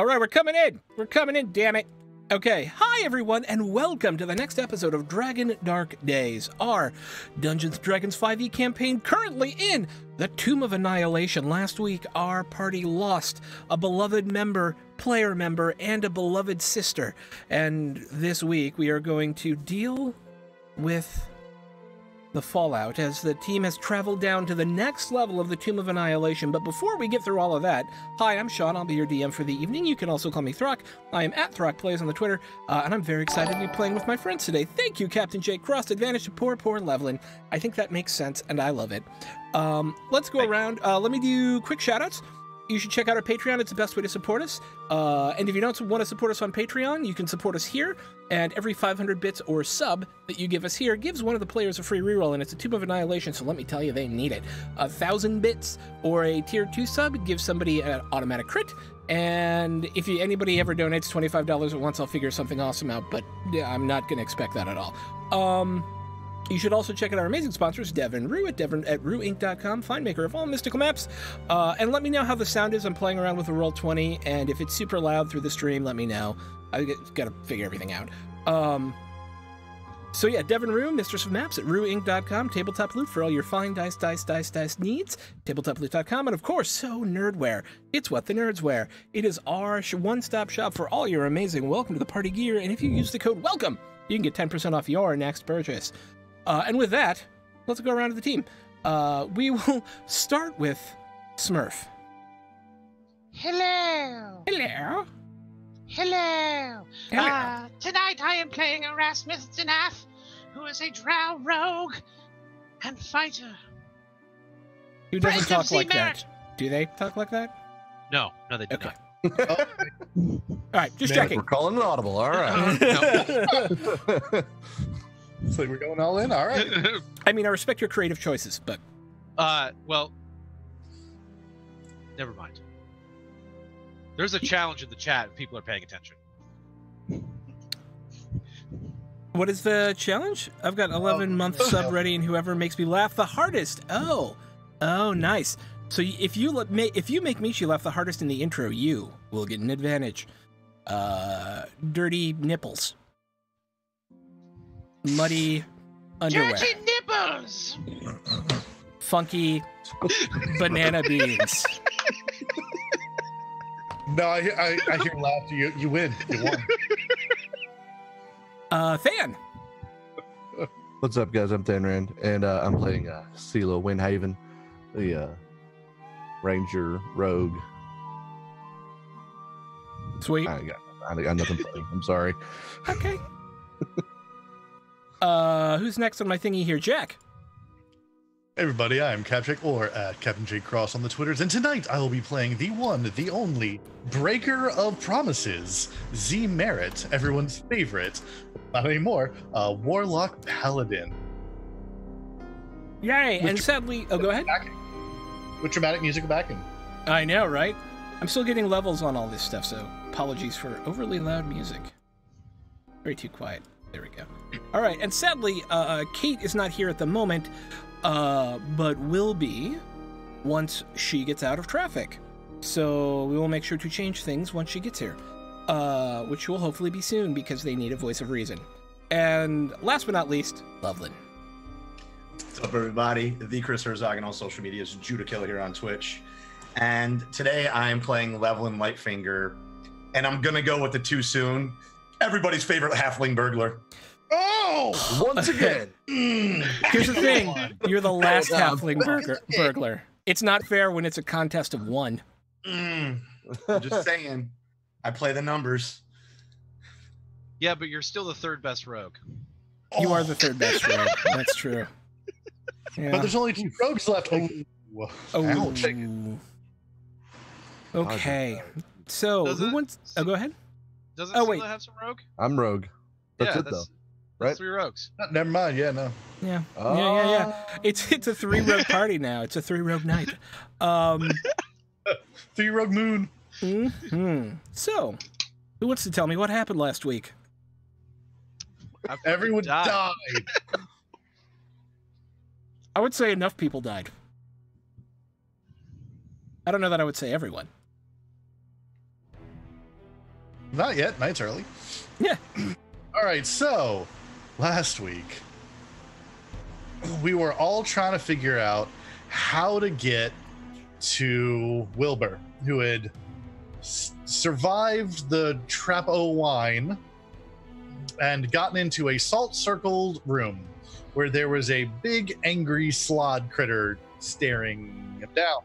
All right, we're coming in. We're coming in, damn it. Okay, hi everyone, and welcome to the next episode of Dragon Dark Days, our Dungeons & Dragons 5e campaign currently in the Tomb of Annihilation. Last week, our party lost a beloved player member, and a beloved sister. And this week, we are going to deal with the fallout as the team has traveled down to the next level of the Tomb of Annihilation. But before we get through all of that, hi, I'm Sean. I'll be your DM for the evening. You can also call me Throck. I am at ThrockPlays on the Twitter, and I'm very excited to be playing with my friends today. Thank you, Captain Jake Cross. Advantage to poor Levlin. I think that makes sense, and I love it. Let's go around. Let me do quick shoutouts. You should check out our Patreon. It's the best way to support us. And if you don't want to support us on Patreon, you can support us here. And every 500 bits or sub that you give us here gives one of the players a free reroll. And it's a Tomb of Annihilation, so let me tell you, they need it. 1,000 bits or a tier 2 sub gives somebody an automatic crit. And if anybody ever donates $25 at once, I'll figure something awesome out. But I'm not going to expect that at all. You should also check out our amazing sponsors, Devin Rue at ruinc.com, fine maker of all mystical maps. And let me know how the sound is. I'm playing around with a Roll20, and if it's super loud through the stream, let me know. I got to figure everything out. So yeah, Devin Rue, Mistress of Maps at ruinc.com, tabletop loot for all your fine dice needs, tabletoploot.com, and of course, So Nerdware. It's what the nerds wear. It is our one-stop shop for all your amazing welcome to the party gear, and if you use the code WELCOME, you can get 10% off your next purchase. And with that, let's go around to the team. We will start with Smurf. Hello. Hello. Hello. Hello. Tonight I am playing Erasmus Zanath, who is a drow rogue and fighter. Who doesn't Brave talk like Merit. that? Do they talk like that? No, they do Okay. not. All right, just Man, checking. We're calling it audible. All right. It's like we're going all in. All right. I mean, I respect your creative choices, but... Well, never mind. There's a challenge in the chat if people are paying attention. What is the challenge? I've got 11 months sub ready, and whoever makes me laugh the hardest. Oh, nice. So if you make Michi laugh the hardest in the intro, you will get an advantage. Dirty nipples. Muddy underwear. Dirty nipples. Funky banana beans. No, I hear laughter. You win. You won. Than. What's up, guys? I'm Than Rand, and I'm playing CeeLo Windhaven, the Ranger Rogue. Sweet. I got nothing funny. I'm sorry. Okay. Who's next on my thingy here? Jack. Hey everybody, I am Capjake, or at Captain Jake Cross on the Twitters, and tonight I will be playing the one, the only, Breaker of Promises, Z Merit, everyone's favorite, not anymore, Warlock Paladin. Yay, and sadly... Oh, go ahead. With dramatic music backing. I know, right? I'm still getting levels on all this stuff, so apologies for overly loud music. Very too quiet. There we go. All right, and sadly, Kate is not here at the moment, but will be once she gets out of traffic. So we will make sure to change things once she gets here, which will hopefully be soon because they need a voice of reason. And last but not least, Loveland. What's up, everybody? The Chris Herzog on all social media is Judah Killer here on Twitch. And today I am playing Levlin Lightfinger, and I'm going to go with the too soon. Everybody's favorite halfling burglar. Oh! Once again. Here's the thing. You're the last halfling burglar. It's not fair when it's a contest of one. I'm just saying. I play the numbers. Yeah, but you're still the third best rogue. You are the third best rogue. That's true. Yeah. But there's only 2 rogues left. Oh, ouch. Okay. So, who wants... Oh, go ahead. Doesn't Oh, Sela wait. have some rogue? I'm rogue. That's it, though. Right? That's 3 rogues. Never mind, yeah, no. Yeah. Yeah. It's a 3-rogue party now. It's a 3-rogue night. 3-rogue moon. So, who wants to tell me what happened last week? Everyone died. I would say enough people died. I don't know that I would say everyone. Not yet. Night's early. Yeah. All right. So last week, we were all trying to figure out how to get to Wilbur, who had survived the Trap-O wine and gotten into a salt-circled room where there was a big, angry slod critter staring him down.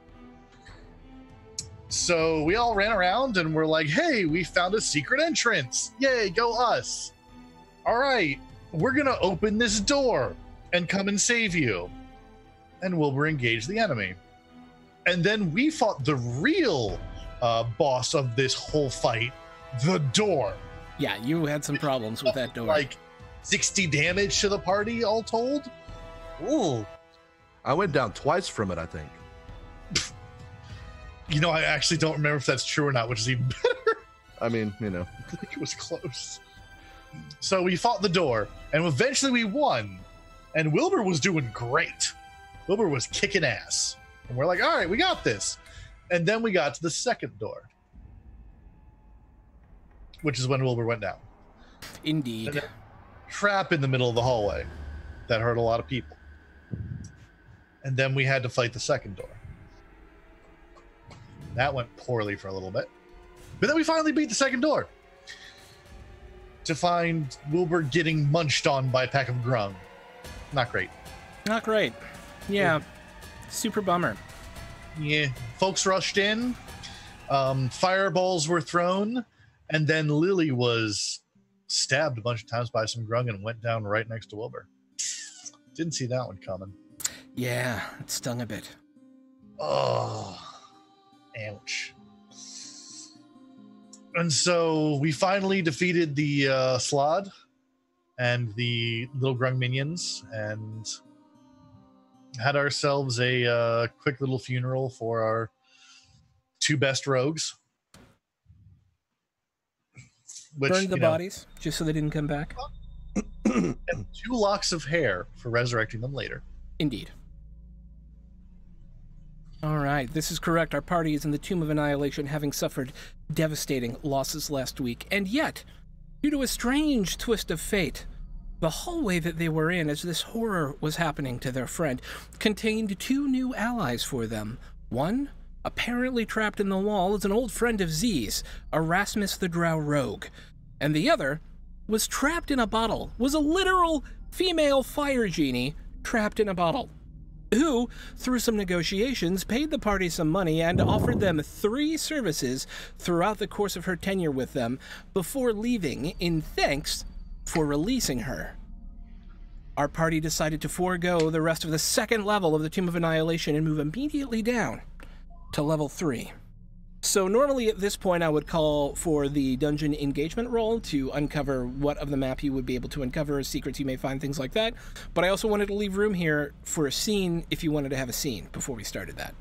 So we all ran around and were like, hey, we found a secret entrance. Yay, go us. All right, we're going to open this door and come and save you. And Wilbur engaged the enemy. And then we fought the real boss of this whole fight, the door. Yeah, you had some problems with that door. Like 60 damage to the party, all told. Ooh. I went down twice from it, I think. You know, I actually don't remember if that's true or not, which is even better. I mean, you know. I think it was close. So we fought the door, and eventually we won. And Wilbur was doing great. Wilbur was kicking ass. And we're like, all right, we got this. And then we got to the second door, which is when Wilbur went down. Indeed. And trap in the middle of the hallway that hurt a lot of people. And then we had to fight the second door. That went poorly for a little bit. But then we finally beat the second door to find Wilbur getting munched on by a pack of grung. Not great. Not great. Yeah. Super bummer. Yeah. Folks rushed in. Fireballs were thrown. And then Lily was stabbed a bunch of times by some grung and went down right next to Wilbur. Didn't see that one coming. Yeah, it stung a bit. Oh, ouch. And so we finally defeated the Slod and the little grung minions and had ourselves a quick little funeral for our two best rogues. Which, Burned the bodies just so they didn't come back. And 2 locks of hair for resurrecting them later. Indeed. All right, this is correct. Our party is in the Tomb of Annihilation, having suffered devastating losses last week. And yet, due to a strange twist of fate, the hallway that they were in as this horror was happening to their friend contained 2 new allies for them. One, apparently trapped in the wall, is an old friend of Z's, Erasmus the Drow Rogue. And the other was trapped in a bottle, was a literal female fire genie trapped in a bottle, who, through some negotiations, paid the party some money and offered them 3 services throughout the course of her tenure with them before leaving in thanks for releasing her. Our party decided to forego the rest of the second level of the Tomb of Annihilation and move immediately down to level 3. So normally at this point I would call for the dungeon engagement roll to uncover what of the map you would be able to uncover, secrets you may find, things like that. But I also wanted to leave room here for a scene if you wanted to have a scene before we started that.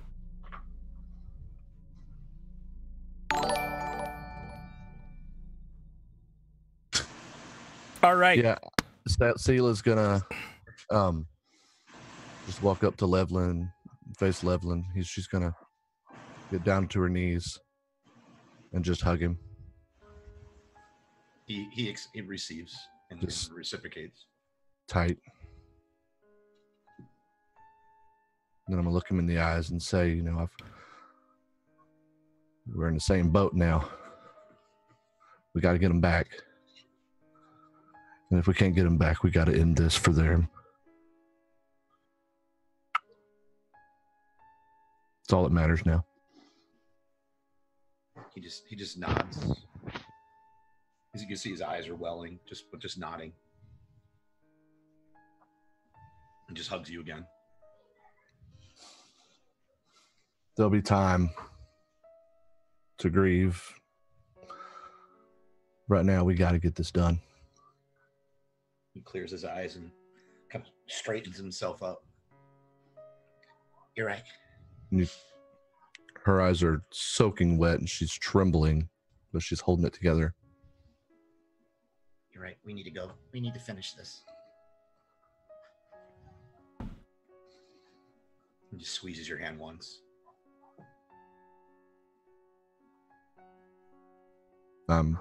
All right. Yeah, Sela's gonna just walk up to Levlin, face Levlin. She's gonna get down to her knees and just hug him. He receives and Just reciprocates. Tight. Then I'm gonna look him in the eyes and say, you know, we're in the same boat now. We got to get him back. And if we can't get him back, we got to end this for them. It's all that matters now. He just nods. As you can see, his eyes are welling, just nodding, and just hugs you again. There'll be time to grieve. Right now, we got to get this done. He clears his eyes and kind of straightens himself up. You're right. Her eyes are soaking wet and she's trembling, but she's holding it together. You're right. We need to go. We need to finish this. He just squeezes your hand once. I'm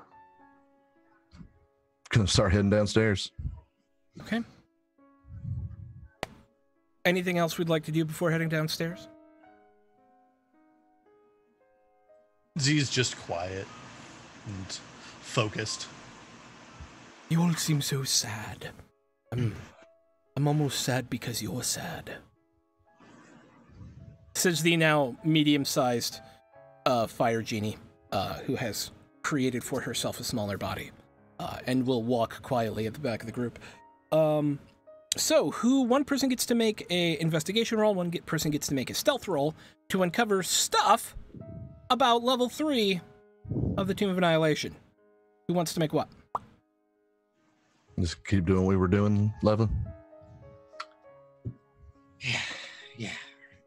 Gonna start heading downstairs. Okay. Anything else we'd like to do before heading downstairs? Z's just quiet and focused. You all seem so sad. I'm almost sad because you're sad. Says the now medium-sized fire genie, who has created for herself a smaller body, and will walk quietly at the back of the group. So, one person gets to make a investigation roll, one person gets to make a stealth roll to uncover stuff about level 3 of the Tomb of Annihilation. Who wants to make what? Just keep doing what we were doing, Levin. Yeah.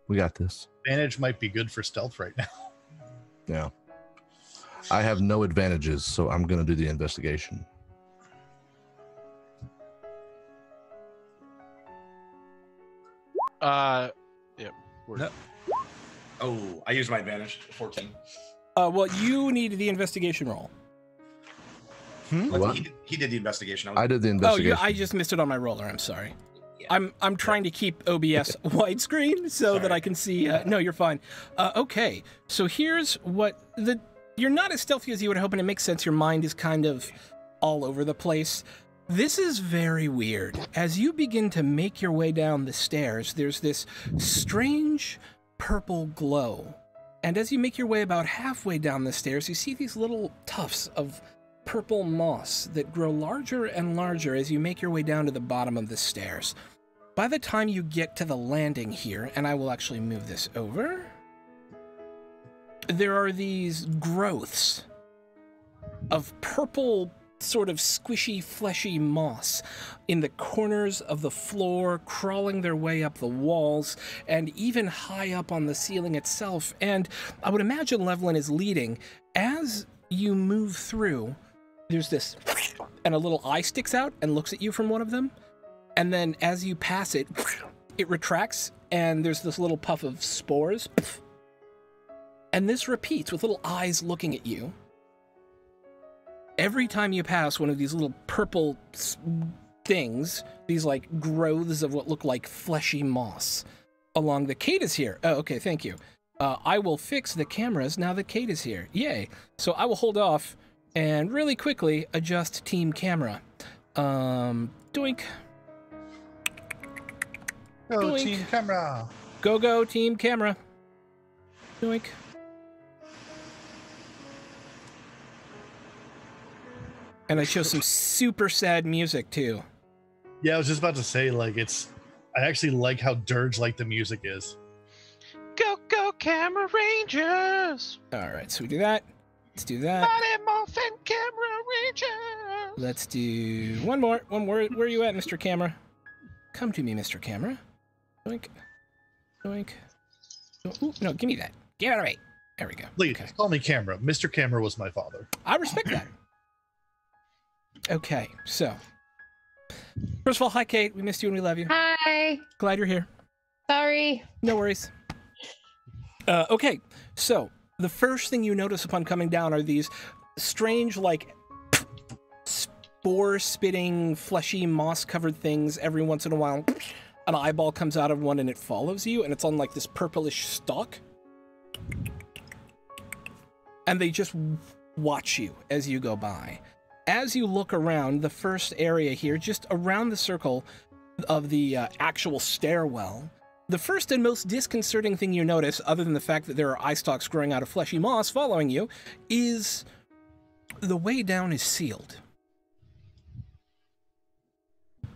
We got this. Advantage might be good for stealth right now. Yeah. I have no advantages, so I'm gonna do the investigation. Yeah. No. Oh, I used my advantage. 14. Well, you need the investigation roll. What? He did the investigation. I did the investigation. Oh, I just missed it on my roller. I'm sorry. Yeah. I'm trying to keep OBS widescreen so that I can see. No, you're fine. Okay, so here's what you're not as stealthy as you would hope, and it makes sense. Your mind is kind of all over the place. This is very weird. As you begin to make your way down the stairs, there's this strange purple glow. And as you make your way about halfway down the stairs, you see these little tufts of purple moss that grow larger and larger as you make your way down to the bottom of the stairs. By the time you get to the landing here, and I will actually move this over, there are these growths of purple, sort of squishy, fleshy moss in the corners of the floor, crawling their way up the walls, and even high up on the ceiling itself. And I would imagine Levlin is leading. As you move through, there's this, and a little eye sticks out and looks at you from one of them. And then as you pass it, it retracts, and there's this little puff of spores. And this repeats with little eyes looking at you. Every time you pass one of these little purple things, these like growths of what look like fleshy moss along the Kate is here. Oh, okay, thank you. I will fix the cameras now that Kate is here. Yay. So I will hold off and really quickly adjust team camera. Doink. Go Doink. team camera. Go team camera. Doink. And I show some super sad music too. Yeah, I was just about to say, like, I actually like how dirge-like the music is. Go, camera rangers! All right, so we do that. Let's do that. Mighty Morphin Camera Rangers! Let's do one more. Where are you at, Mr. Camera? Come to me, Mr. Camera. Doink. Doink. Ooh, no, give me that. Get out of the way. There we go. Please, Okay. call me Camera. Mr. Camera was my father. I respect that. Okay, so. First of all, hi, Kate. We missed you and we love you. Hi. Glad you're here. Sorry. No worries. Okay, so the first thing you notice upon coming down are these strange, like, spore-spitting, fleshy, moss-covered things. Every once in a while, an eyeball comes out of one and it follows you, and it's on, like, this purplish stalk. And they just watch you as you go by. As you look around, the first area here, just around the circle of the actual stairwell, the first and most disconcerting thing you notice, other than the fact that there are eye stalks growing out of fleshy moss following you, is the way down is sealed.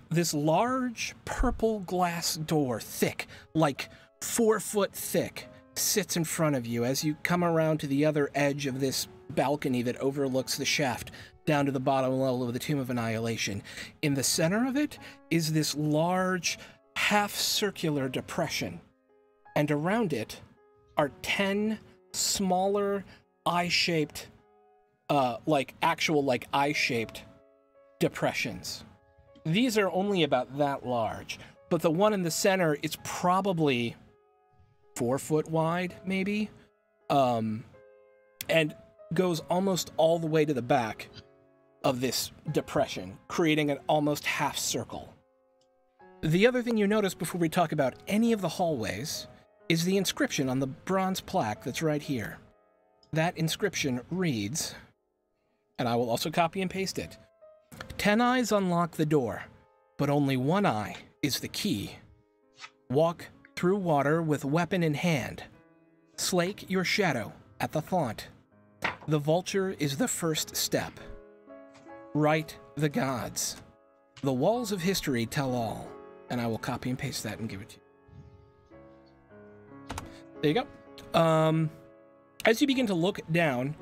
This large purple glass door, thick, like 4 foot thick, sits in front of you as you come around to the other edge of this balcony that overlooks the shaft down to the bottom level of the Tomb of Annihilation. In the center of it is this large, half-circular depression, and around it are 10 smaller, eye-shaped, eye-shaped depressions. These are only about that large, but the one in the center is probably 4 foot wide, maybe, and goes almost all the way to the back. of this depression, creating an almost half circle. The other thing you notice before we talk about any of the hallways is the inscription on the bronze plaque that's right here. That inscription reads, and I will also copy and paste it, 10 eyes unlock the door, but only one eye is the key. Walk through water with weapon in hand. Slake your shadow at the font. The vulture is the first step. Write the gods. The walls of history tell all. And I will copy and paste that and give it to you. There you go. As you begin to look down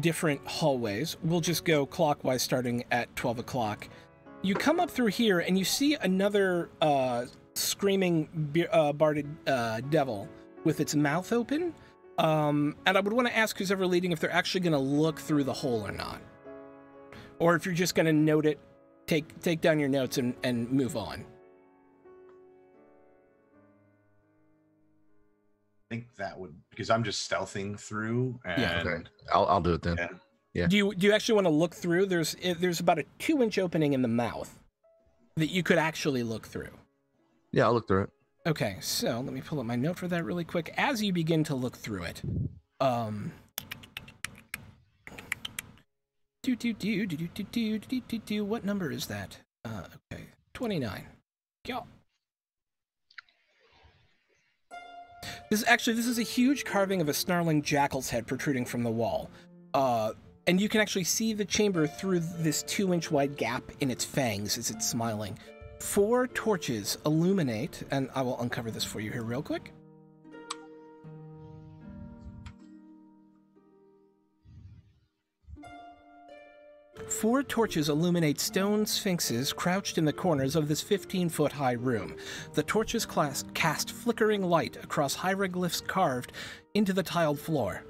different hallways, we'll just go clockwise starting at 12 o'clock. You come up through here and you see another screaming barded devil with its mouth open. And I would want to ask who's ever leading if they're actually going to look through the hole or not. Or if you're just going to note it, take down your notes and move on. I think that would, because I'm just stealthing through. And Yeah, okay. I'll do it then. Yeah. Yeah. Do you actually want to look through? There's about a 2-inch opening in the mouth that you could actually look through. Yeah, I'll look through it. Okay, so let me pull up my note for that really quick. As you begin to look through it, what number is that? Okay, 29. Yeah. This is a huge carving of a snarling jackal's head protruding from the wall. And you can actually see the chamber through this 2-inch wide gap in its fangs as it's smiling. 4 torches illuminate, and I will uncover this for you here real quick. Four torches illuminate stone sphinxes crouched in the corners of this 15-foot-high room. The torches cast flickering light across hieroglyphs carved into the tiled floor.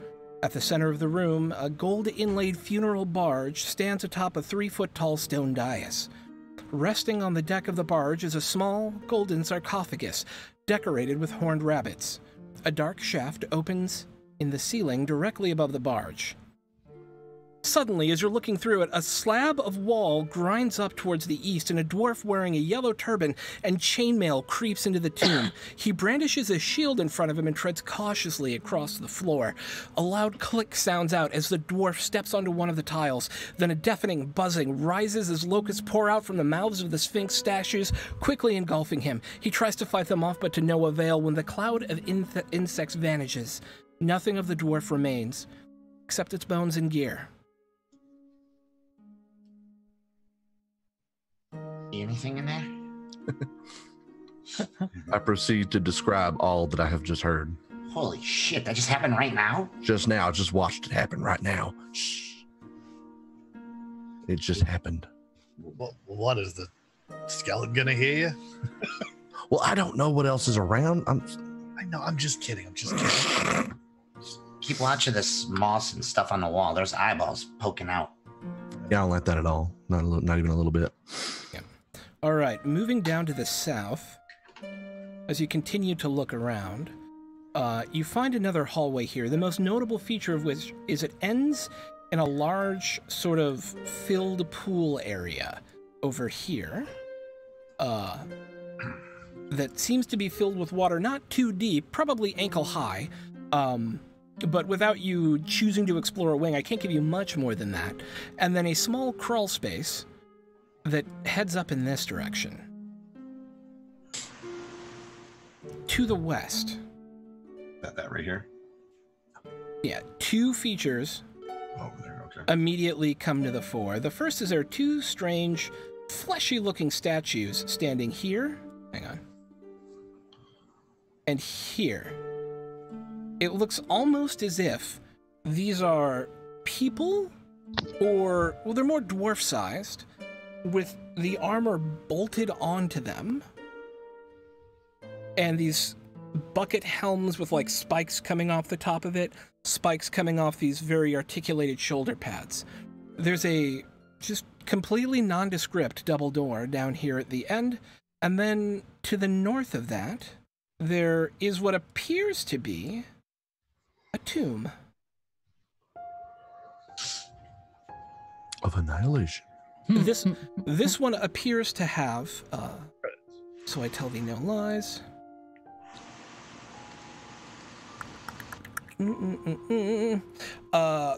At the center of the room, a gold-inlaid funeral barge stands atop a 3-foot-tall stone dais. Resting on the deck of the barge is a small, golden sarcophagus, decorated with horned rabbits. A dark shaft opens in the ceiling directly above the barge. Suddenly, as you're looking through it, a slab of wall grinds up towards the east, and a dwarf wearing a yellow turban and chainmail creeps into the tomb. He brandishes a shield in front of him and treads cautiously across the floor. A loud click sounds out as the dwarf steps onto one of the tiles. Then a deafening buzzing rises as locusts pour out from the mouths of the sphinx statues, quickly engulfing him. He tries to fight them off, but to no avail when the cloud of insects vanishes. Nothing of the dwarf remains, except its bones and gear. See anything in there? I proceed to describe all that I have just heard. Holy shit, that just happened right now? Just now, just watched it happen right now. Shh. It just happened. What is the skeleton gonna hear you? Well, I don't know what else is around. I know, I'm just kidding. Keep watching this moss and stuff on the wall. There's eyeballs poking out. Yeah, I don't like that at all. Not even a little bit. Yeah. All right, moving down to the south, as you continue to look around, you find another hallway here, the most notable feature of which is it ends in a large sort of filled pool area over here that seems to be filled with water not too deep, probably ankle high, but without you choosing to explore a wing, I can't give you much more than that. And then a small crawl space that heads up in this direction. To the west. That right here? Yeah, 2 features Over there, okay. immediately come to the fore. The first is there are 2 strange, fleshy-looking statues standing here. Hang on. And here. It looks almost as if these are people, or, well, they're more dwarf-sized, with the armor bolted onto them, and these bucket helms with, like, spikes coming off the top of it, spikes coming off these very articulated shoulder pads. There's a just completely nondescript double door down here at the end, and then to the north of that, there is what appears to be a tomb. of Annihilation. This one appears to have, so I tell thee no lies.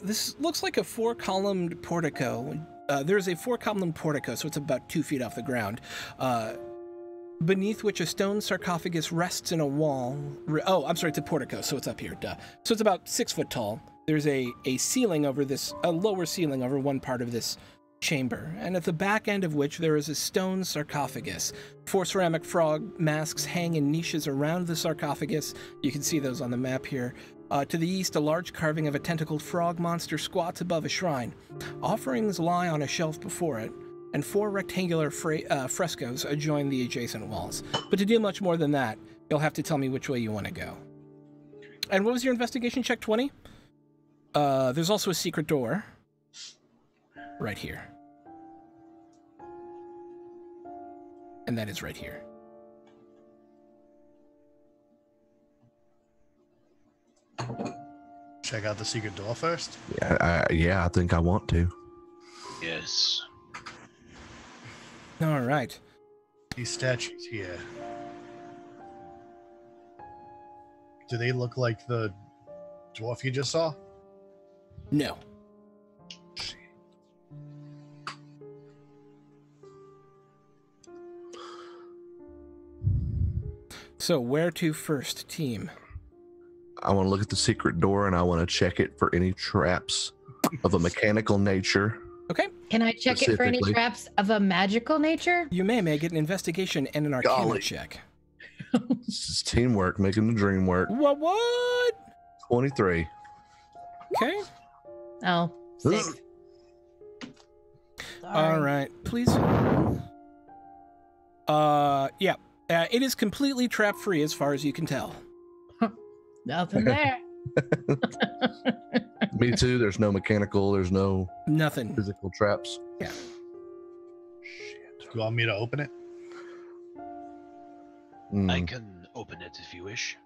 This looks like a 4-columned portico. There's a 4-column portico, so it's about 2 feet off the ground, beneath which a stone sarcophagus rests in a wall. Oh, I'm sorry, it's a portico, so it's up here, duh. So it's about 6 foot tall. There's a ceiling over this, a lower ceiling over one part of this chamber, and at the back end of which there is a stone sarcophagus. 4 ceramic frog masks hang in niches around the sarcophagus. You can see those on the map here. To the east, a large carving of a tentacled frog monster squats above a shrine. Offerings lie on a shelf before it, and 4 rectangular frescoes adjoin the adjacent walls. But to do much more than that, you'll have to tell me which way you want to go. And what was your investigation check, 20? There's also a secret door right here. And that is right here. Check out the secret door first. Yeah, I think I want to. Yes. All right. These statues here. Do they look like the dwarf you just saw? No. So where to first, team? I want to look at the secret door and I want to check it for any traps of a mechanical nature. Okay. Can I check it for any Specifically. traps of a magical nature? You may make it an investigation and an arcana Golly. check. This is teamwork, making the dream work. What? 23. Okay. Oh, 6. All right. Please. Yeah. It is completely trap-free as far as you can tell. Nothing there. Me too. There's no mechanical. There's no Nothing. physical traps. Yeah. Shit. Do you want me to open it? I can open it if you wish.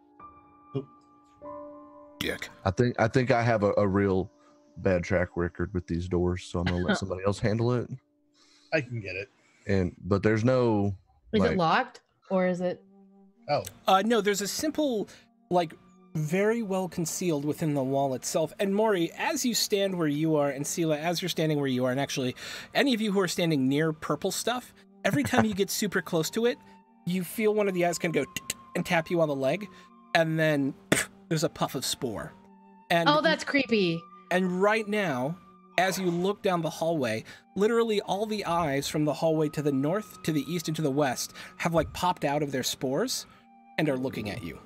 Dick. I think I have a real bad track record with these doors, so I'm gonna let somebody else handle it. I can get it. But there's no. Is like, it locked or is it? Oh, No, there's a simple, like, very well concealed within the wall itself. And Maury, as you stand where you are, and Sela, as you're standing where you are, and actually, any of you who are standing near purple stuff, every time you get super close to it, you feel one of the eyes can go and tap you on the leg, and then there's a puff of spore. And Oh, that's creepy. And right now, as you look down the hallway, literally all the eyes from the hallway to the north, to the east, and to the west have like popped out of their spores and are looking at you.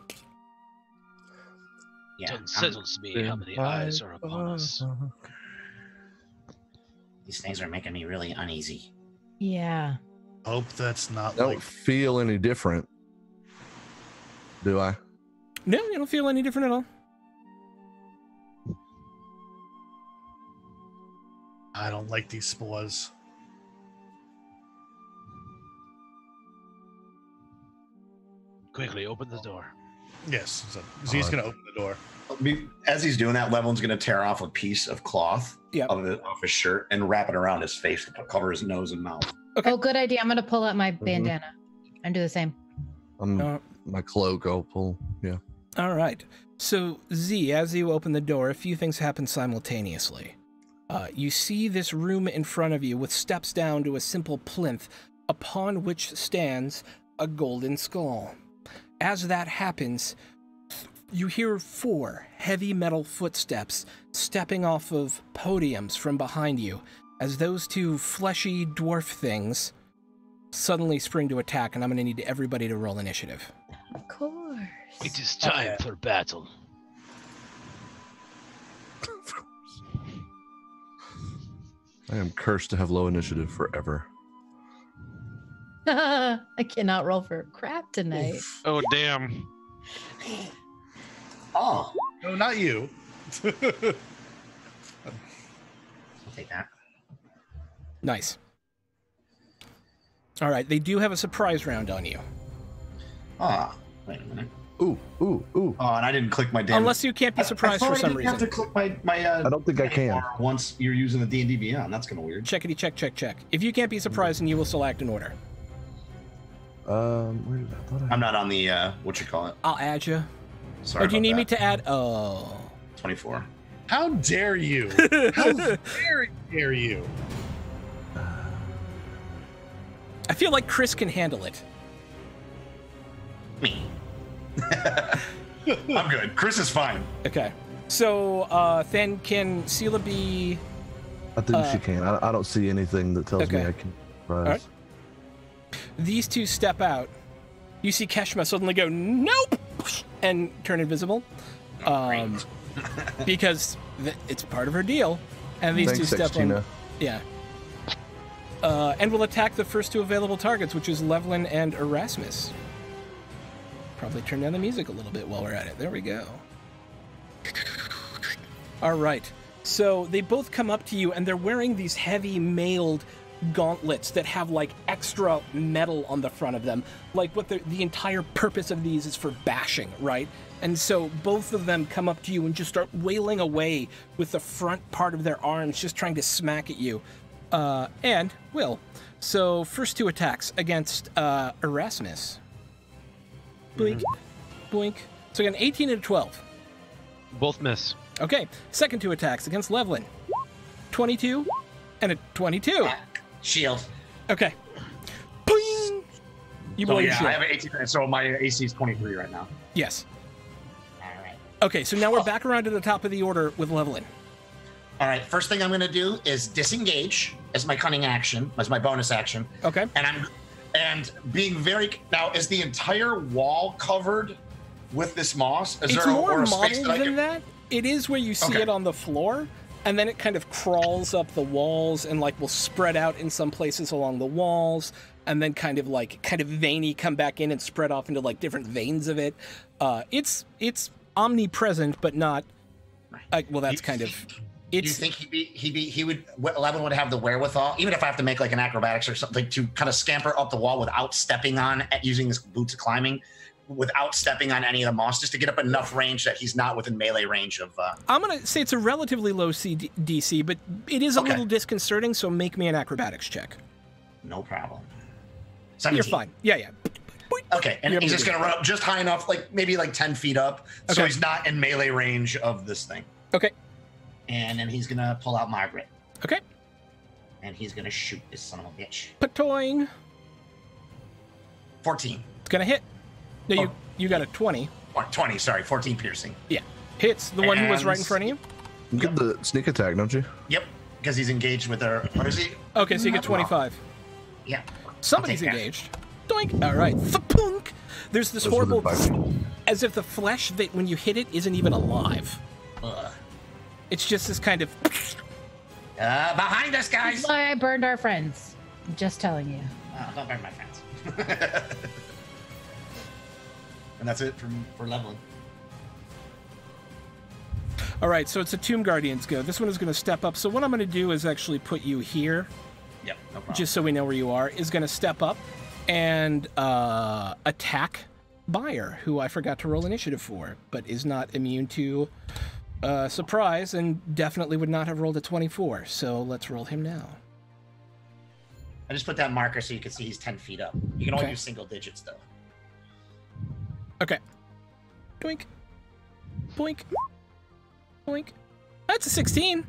Yeah, It unsettles me how many eyes are upon us. these things are making me really uneasy. Yeah. hope that's not Don't like. feel any different. Do I? No, you don't feel any different at all. I don't like these spores. Quickly, open the door. Yes, so Z's gonna open the door. As he's doing that, Levlin's going to tear off a piece of cloth Yep. off his shirt and wrap it around his face to cover his nose and mouth. Okay. Oh, good idea. I'm going to pull out my bandana and do the same. My cloak. I'll pull. Yeah. All right. So, Z, as you open the door, a few things happen simultaneously. You see this room in front of you with steps down to a simple plinth upon which stands a golden skull. As that happens, you hear 4 heavy metal footsteps stepping off of podiums from behind you as those 2 fleshy dwarf things suddenly spring to attack, and I'm going to need everybody to roll initiative. Of course. It is time for battle. I am cursed to have low initiative forever. I cannot roll for crap tonight. Oh, damn. Oh, No, not you. I'll take that. Nice. All right, they do have a surprise round on you. Ah, wait a minute. Ooh. Oh, and I didn't click my damn. Unless you can't be surprised I for thought some I didn't have to reason. click my. I don't think I can. Once you're using the D&D Beyond, that's kind of weird. Checkity check. If you can't be surprised, then you will still act in order. Where did I thought I? I'm not on the what you call it. I'll add you. Sorry. Or do you about need me that. to add? Oh. 24. How dare you? How very dare you? I feel like Chris can handle it. Me. I'm good. Chris is fine. Okay. So then can Sela be? I think she can. I don't see anything that tells me Okay. I can. Rise. right. These two step out. You see Keshma suddenly go, nope, and turn invisible. Because it's part of her deal. And these Thanks, two step Sextina. on. Yeah. And will attack the first two available targets, which is Levlin and Erasmus. Probably turn down the music a little bit while we're at it. There we go. All right. So they both come up to you, and they're wearing these heavy mailed gauntlets that have like extra metal on the front of them. Like what the entire purpose of these is for bashing, right? And so both of them come up to you and just start wailing away with the front part of their arms, just trying to smack at you. And will. So first two attacks against Erasmus. Blink, blink. So again, 18 and a 12. Both miss. Okay, second two attacks against Levlin. 22 and a 22. Shield. Okay. Boing! You So blow your yeah, shield. I have an 18, so my AC is 23 right now. Yes. All right. Okay, so now we're back around to the top of the order with Levlin. All right. First thing I'm going to do is disengage as my cunning action, as my bonus action. Okay. And being very now, is the entire wall covered with this moss? Is It's there more a space modeled that I than can? that. It is where you see Okay. it on the floor, and then it kind of crawls up the walls and like will spread out in some places along the walls, and then kind of veiny come back in and spread off into like different veins of it. It's omnipresent, but not. Well, that's kind of. Do you think Levin would have the wherewithal, even if I have to make like an acrobatics or something, to kind of scamper up the wall without stepping on, using his boots of climbing, without stepping on any of the moss, just to get up enough range that he's not within melee range of. I'm gonna say it's a relatively low DC, but it is a Okay. little disconcerting. So make me an acrobatics check. No problem. You're 17. fine. Yeah. Okay, and You're he's able just to gonna run up just high enough, like maybe like 10 feet up, so Okay. he's not in melee range of this thing. Okay. And then he's gonna pull out Margaret, Okay. and he's gonna shoot this son of a bitch. Patoing. 14. It's gonna hit. No, Oh. you got a 20. Or 20, sorry, 14 piercing. Yeah. Hits the one who was right in And- front of you. You get the sneak attack, don't you? Yep, because he's engaged with her. What is he? Okay, so you get 25. Yeah. Somebody's I'll take that. engaged. Doink. All right. Thapunk. There's this Those horrible, were the bite. as if the flesh that when you hit it isn't even alive. Ugh. It's just this kind of. Behind us, guys! That's why I burned our friends. I'm just telling you. Oh, don't burn my friends. And that's it for leveling. All right, so it's a Tomb Guardians go. This one is going to step up. So what I'm going to do is actually put you here, Yep, no problem. just so we know where you are. Is going to step up and attack Bayer, who I forgot to roll initiative for, but is not immune to surprise and definitely would not have rolled a 24. So let's roll him now. I just put that marker so you can see he's 10 feet up. You can only Okay. do single digits, though. Okay. Doink. Boink. Boink. That's a 16.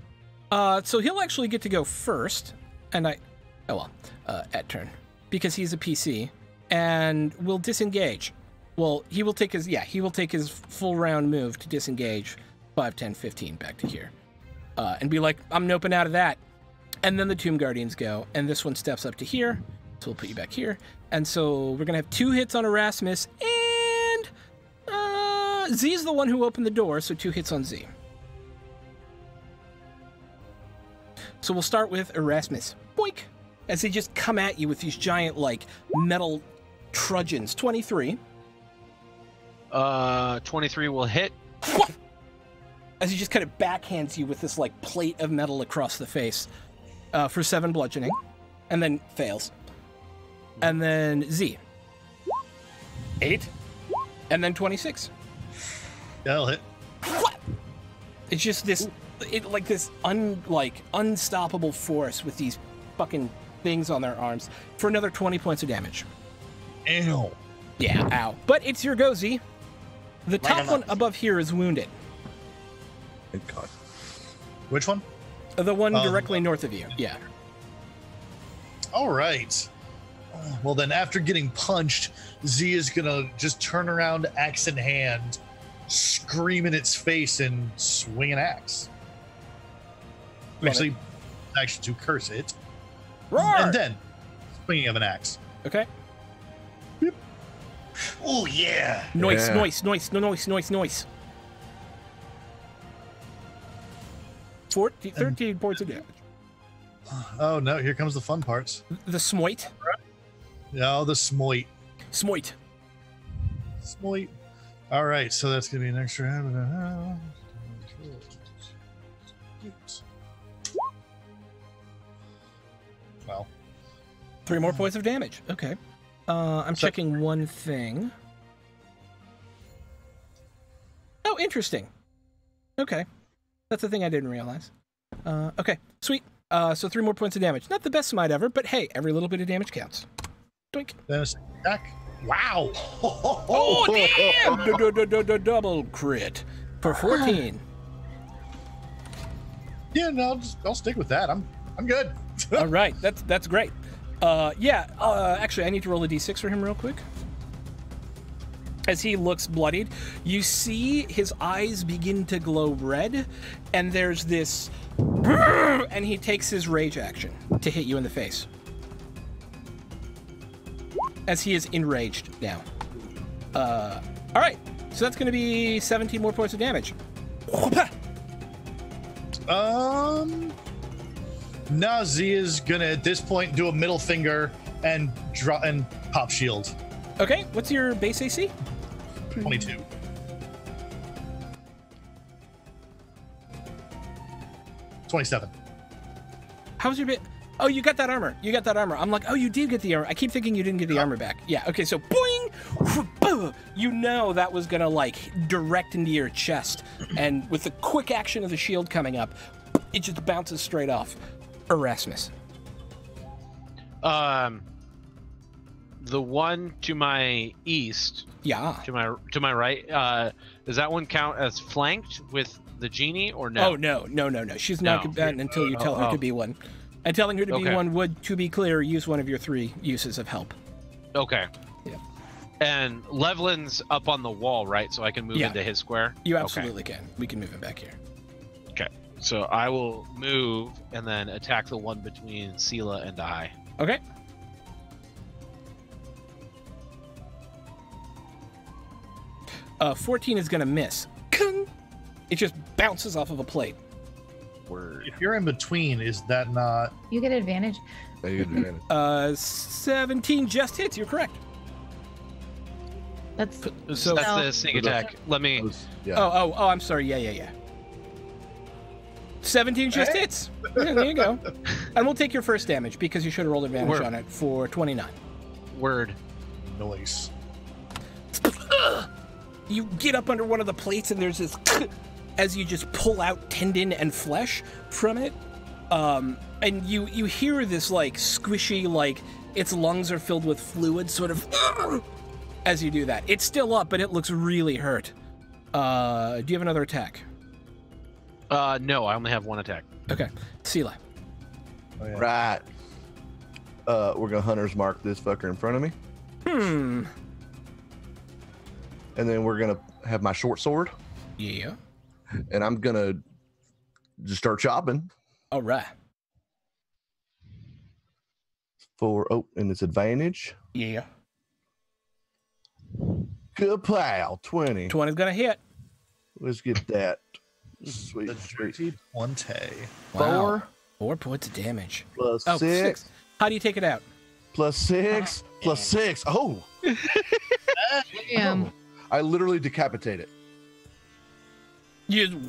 So he'll actually get to go first. And at turn. Because he's a PC. And will disengage. Well, he will take his full round move to disengage. 5, 10, 15 back to here. And be like, I'm noping out of that. And then the Tomb Guardians go. And this one steps up to here. So we'll put you back here. And so we're going to have 2 hits on Erasmus. And Z's the one who opened the door, so 2 hits on Z. So we'll start with Erasmus. Boink! As they just come at you with these giant, like, metal trudgeons. 23. 23 will hit. As he just kind of backhands you with this, like, plate of metal across the face. For 7 bludgeoning. And then fails. And then Z. 8. And then 26. That'll hit. It's just this, this unstoppable force with these fucking things on their arms for another 20 points of damage. Ew. Yeah, ow. But it's your go, Z. The top him one up. above here is wounded. Thank God. Which one? The one directly north of you. Yeah. All right. Well, then after getting punched, Z is going to just turn around, axe in hand, scream in its face, and swing an axe. Actually, action to curse it. Roar! And then, swinging of an axe. Okay. Oh yeah. Noise, Yeah. noise. 13 points of damage. Oh, no, here comes the fun parts. The smoit. No, the smoit. Smoit. Smoit. All right, so that's going to be an extra. Well, 3 more points of damage. Okay. I'm checking one thing. Oh, interesting. Okay. That's the thing I didn't realize. Okay, sweet. So 3 more points of damage. Not the best smite ever, but hey, every little bit of damage counts. Doink. then a second attack. Wow. Oh, damn! Double crit for 14. Yeah, no, I'll stick with that. I'm good. All right, that's great. Actually, I need to roll a d6 for him real quick. As he looks bloodied, you see his eyes begin to glow red, and there's this, and he takes his rage action to hit you in the face. As he is enraged now. All right, so that's going to be 17 more points of damage. Nazi is gonna at this point do a middle finger and draw and pop shield. Okay, what's your base AC? 22. $27. How's your bit? Oh, you got that armor. You got that armor. I'm like, oh, you did get the armor. I keep thinking you didn't get the armor back. Yeah, okay, so boing! You know that was gonna, direct into your chest. And with the quick action of the shield coming up, it just bounces straight off. Erasmus. The one to my east, Yeah. to my right, does that one count as flanked with the genie or no? Oh, no. She's not No. combatant until you tell her to be one. And telling her to be Okay. one would, to be clear, use one of your 3 uses of help. Okay. Yeah. And Levlin's up on the wall, right? So I can move Yeah. into his square? You absolutely can. We can move him back here. Okay. So I will move and then attack the one between Sela and I. Okay. Uh, 14 is going to miss. It just bounces off of a plate. Word. If you're in between, is that not? You get advantage. Yeah, you get advantage. 17 just hits. You're correct. That's So- That's No. the sneak attack. Let me. Yeah. Oh, I'm sorry. Yeah. 17 just hits. Yeah, there you go. And we'll take your first damage because you should have rolled advantage Word. on it for 29. Word. Noise. You get up under one of the plates and there's this as you just pull out tendon and flesh from it. And you hear this squishy, its lungs are filled with fluid sort of as you do that. It's still up, but it looks really hurt. Do you have another attack? No, I only have one attack. Okay. Sela. Oh, yeah. Right. We're gonna hunter's mark this fucker in front of me, and then we're gonna have my short sword, Yeah. and I'm gonna just start chopping All right. and it's advantage. Yeah. Kapow! 20. 20's gonna hit. Let's get that. Sweet. The Sweet. dirty 20. Wow. 4 points of damage. Plus Oh, 6. 6. How do you take it out? Plus 6. Plus 6. Oh! damn. I literally decapitate it. You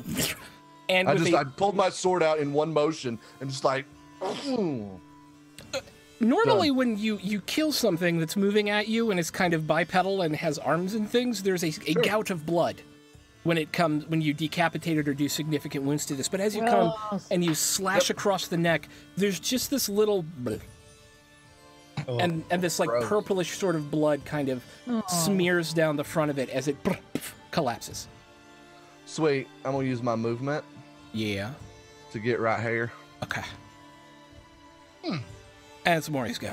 and I with pulled my sword out in one motion and just Normally, when you kill something that's moving at you and is kind of bipedal and has arms and things, there's a gout of blood when you decapitate it or do significant wounds to this. But as you come and you slash across the neck, there's just this little and this like purplish sort of blood kind of smears down the front of it as it collapses. Sweet. I'm gonna use my movement. Yeah. To get right here. Okay. And it's Maury's go.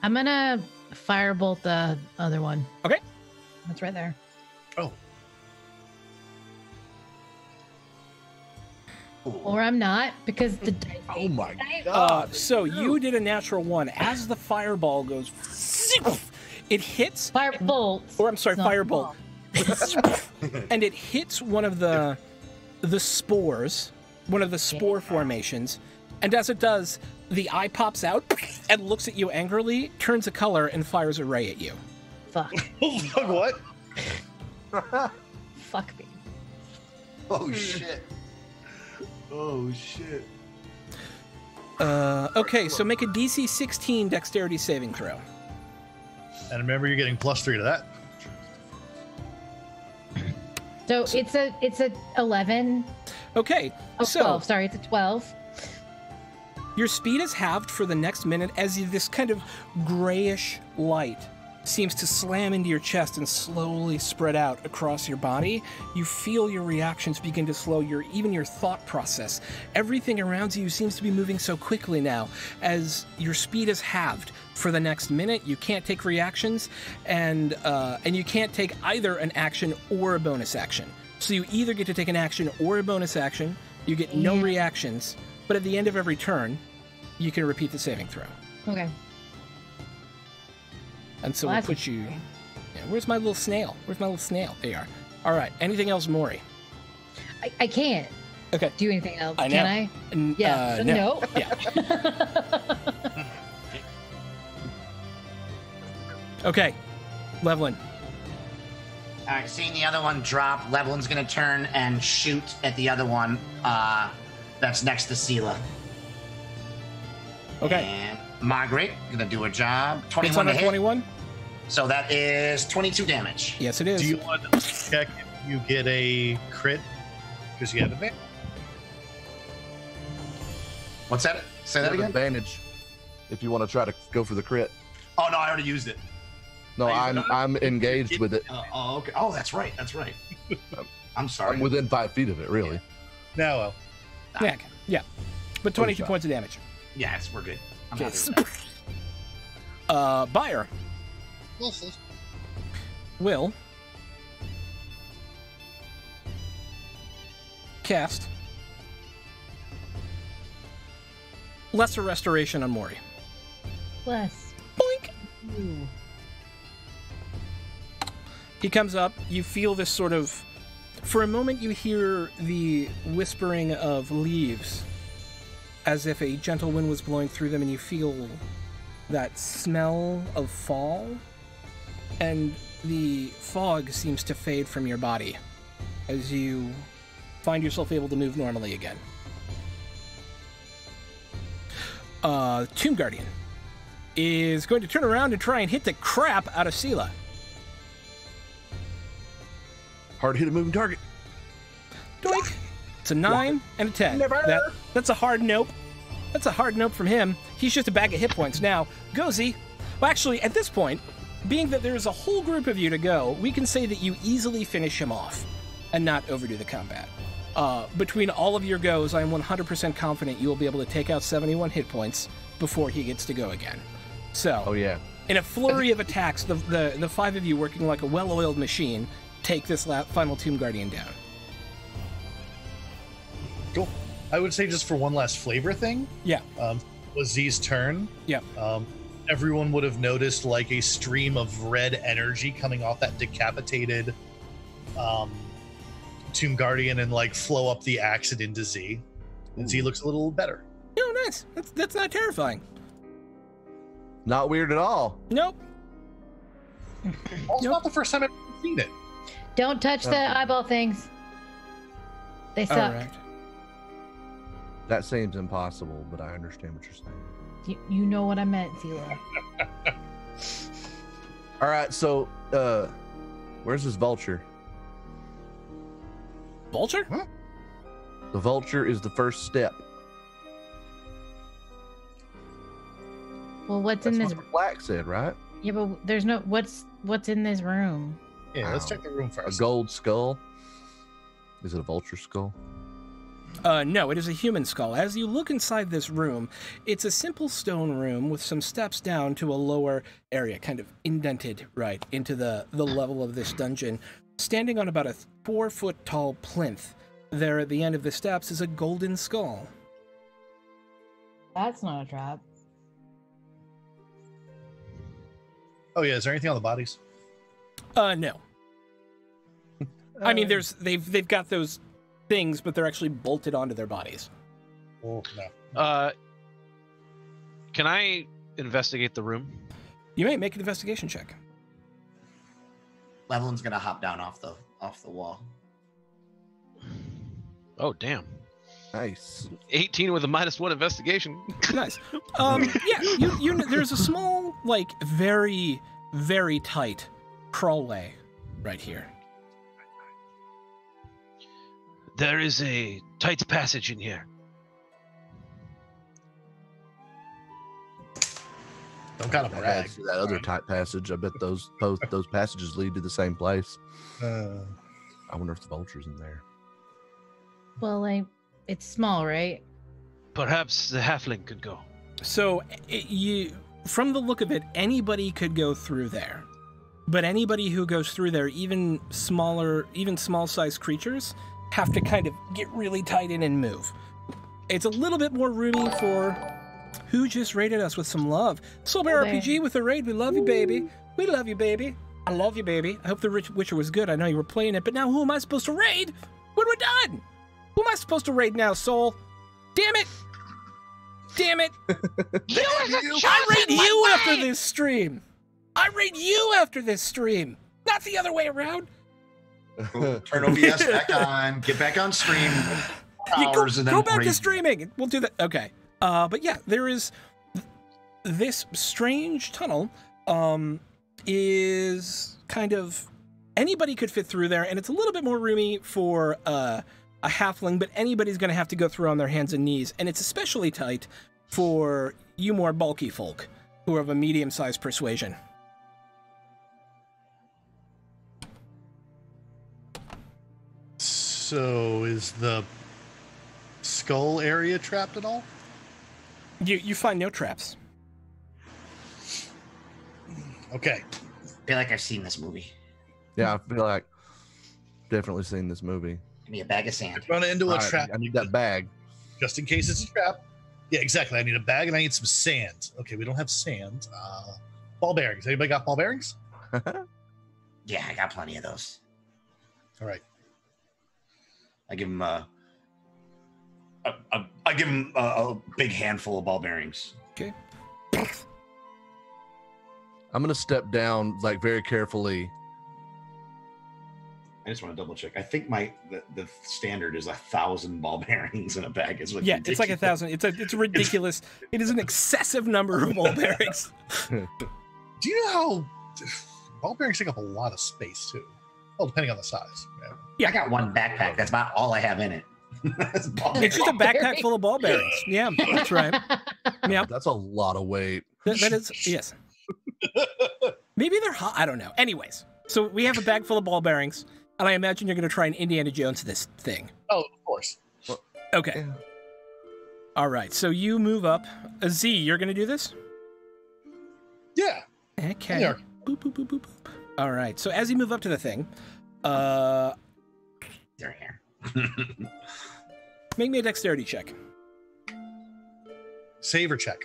I'm gonna firebolt the other one. Okay. That's right there. Oh. Or I'm not, because the dice. Oh my god. So you did a natural one. As the fireball goes, it hits. Firebolt. Or I'm sorry, firebolt. And it hits one of the spores, one of the spore formations. And as it does, the eye pops out and looks at you angrily, turns a color, and fires a ray at you. Fuck. Fuck what? Fuck me. Oh shit. Oh shit. Okay, so make a DC 16 dexterity saving throw. And remember, you're getting +3 to that. So it's a 11. Okay, Oh, so 12. Sorry, it's a 12. your speed is halved for the next minute as this kind of grayish light seems to slam into your chest and slowly spread out across your body. You feel your reactions begin to slow, even your thought process. Everything around you seems to be moving so quickly now as your speed is halved for the next minute. You can't take reactions, and you can't take either an action or a bonus action. So you either get to take an action or a bonus action. You get no reactions, but at the end of every turn, you can repeat the saving throw. Okay. And so we'll put you... Yeah, where's my little snail? Where's my little snail? There you are. All right. Anything else, Maury? I can't Okay. do anything else. I know. Can I? Yeah. No. No. Yeah. Okay. Levelin. All right, seeing the other one drop, Levelin's gonna turn and shoot at the other one that's next to Sela. Okay. And Margaret gonna do a job. It's 21 on to a hit. 21? So that is 22 damage. Yes, it is. Do you want to check if you get a crit? Because you have advantage. What's that? Say that You have again? advantage if you want to try to go for the crit. Oh no, I already used it. No, I'm engaged with it. Oh, okay. Oh, that's right. That's right. I'm sorry. I'm within 5 feet of it, really. Now, well. Yeah. Yeah. But 22 points of damage. Yes, we're good. I'm Okay. happy with that. Buyer. Will cast Lesser Restoration on Maury. Bless. Boink! Ooh. He comes up, you feel this sort of... For a moment you hear the whispering of leaves as if a gentle wind was blowing through them, and you feel that smell of fall, and the fog seems to fade from your body as you find yourself able to move normally again. Tomb Guardian is going to turn around and try and hit the crap out of Sela. Hard to hit a moving target. Doink! It's a 9 and a 10. Never. That's a hard nope. That's a hard nope from him. He's just a bag of hit points. Now, Gozy, well, actually, at this point, being that there's a whole group of you to go, we can say that you easily finish him off and not overdo the combat. Between all of your goes, I am 100% confident you will be able to take out 71 hit points before he gets to go again. So, Oh, yeah. in a flurry of attacks, the five of you working like a well-oiled machine take this final Tomb Guardian down. Cool. I would say just for one last flavor thing. Yeah. Was Z's turn. Yeah. Everyone would have noticed like a stream of red energy coming off that decapitated Tomb Guardian and like flow up the axe and into Z. And Z looks a little better. Oh, nice. That's not terrifying. Not weird at all. Nope. It's not the first time I've ever seen it. Don't touch the eyeball things. They suck. All right. That seems impossible, but I understand what you're saying. You know what I meant, Zila. All right, so where's this vulture? Vulture? Huh? The vulture is the first step. Well, what's That's in what this? the plaque said, right? Yeah, but there's no. What's in this room? Yeah, let's Wow. check the room A first. gold skull. Is it a vulture skull? No, it is a human skull. As you look inside this room, it's a simple stone room with some steps down to a lower area, kind of indented right into the level of this dungeon. Standing on about a 4-foot tall plinth, there at the end of the steps is a golden skull. That's not a trap. Oh yeah, is there anything on the bodies? No. I mean, they've got those things, but they're actually bolted onto their bodies. Oh no. Can I investigate the room? You may make an investigation check. Levelin's gonna hop down off the wall. Oh, damn. Nice. 18 with a -1 investigation. Nice. Yeah, you there's a small, like, very, very tight crawlway right here. There is a tight passage in here. Don't gotta That brag. adds to that other tight passage. I bet those passages lead to the same place. Uh, I wonder if the vulture's in there. Well, like, it's small, right? Perhaps the halfling could go. So, from the look of it, anybody could go through there. But anybody who goes through there, even small-sized creatures, have to kind of get really tight in and move. It's a little bit more roomy for who just raided us with some love. Soulbear Soulbear. RPG with a raid. We love you, baby. We love you, baby. I love you, baby. I hope the Witcher was good. I know you were playing it, but now who am I supposed to raid when we're done? Who am I supposed to raid now, Soul? Damn it! Damn it! I raid you after this stream! I raid you after this stream! Not the other way around! Turn OBS back on. Get back on stream. Yeah, Hours and then go back to raid. streaming. We'll do that. Okay. But yeah, there is this strange tunnel. Is kind of anybody could fit through there, and it's a little bit more roomy for a halfling, but anybody's going to have to go through on their hands and knees, and it's especially tight for you more bulky folk who are of a medium-sized persuasion. so is the skull area trapped at all? You find no traps. Okay. I feel like I've seen this movie. Yeah, I feel like definitely seen this movie. Give me a bag of sand. Run into a All right, trap I need that bag. just in case it's a trap. Yeah, exactly. I need a bag and I need some sand. Okay, we don't have sand. Ball bearings. Anybody got ball bearings? Yeah, I got plenty of those. All right. I give him a big handful of ball bearings. Okay. I'm gonna step down like very carefully. I just want to double check. I think the standard is 1,000 ball bearings in a bag. Is what Yeah, it's like 1,000. It's ridiculous. It is an excessive number of ball bearings. Do you know how ball bearings take up a lot of space too? Well, depending on the size. I got one backpack. That's about all I have in it. It's just a backpack full of ball bearings. Yeah, that's right. Yeah, That's a lot of weight. that is, yes. Maybe they're hot. I don't know. Anyways, so we have a bag full of ball bearings, and I imagine you're going to try and Indiana Jones this thing. Oh, of course. Okay. All right, so you move up. Z, you're going to do this? Yeah. Okay. Yeah. Boop, boop, boop, boop, boop. All right, so as you move up to the thing, They're here. make me a dexterity check. Save or check?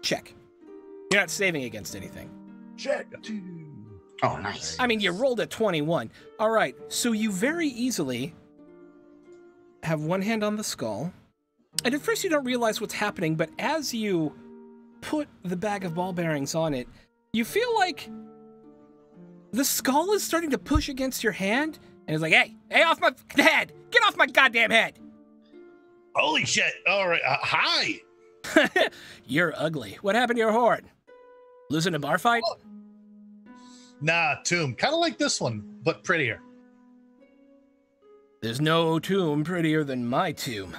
Check. You're not saving against anything. Check. Oh, nice. I mean, you rolled a 21. All right, so you very easily have one hand on the skull. And at first you don't realize what's happening, but as you put the bag of ball bearings on it, you feel like the skull is starting to push against your hand. And it's like, hey, off my head. Get off my goddamn head. Holy shit. All right. Hi. You're ugly. What happened to your horn? Losing a bar fight? Nah, tomb. Kind of like this one, but prettier. There's no tomb prettier than my tomb.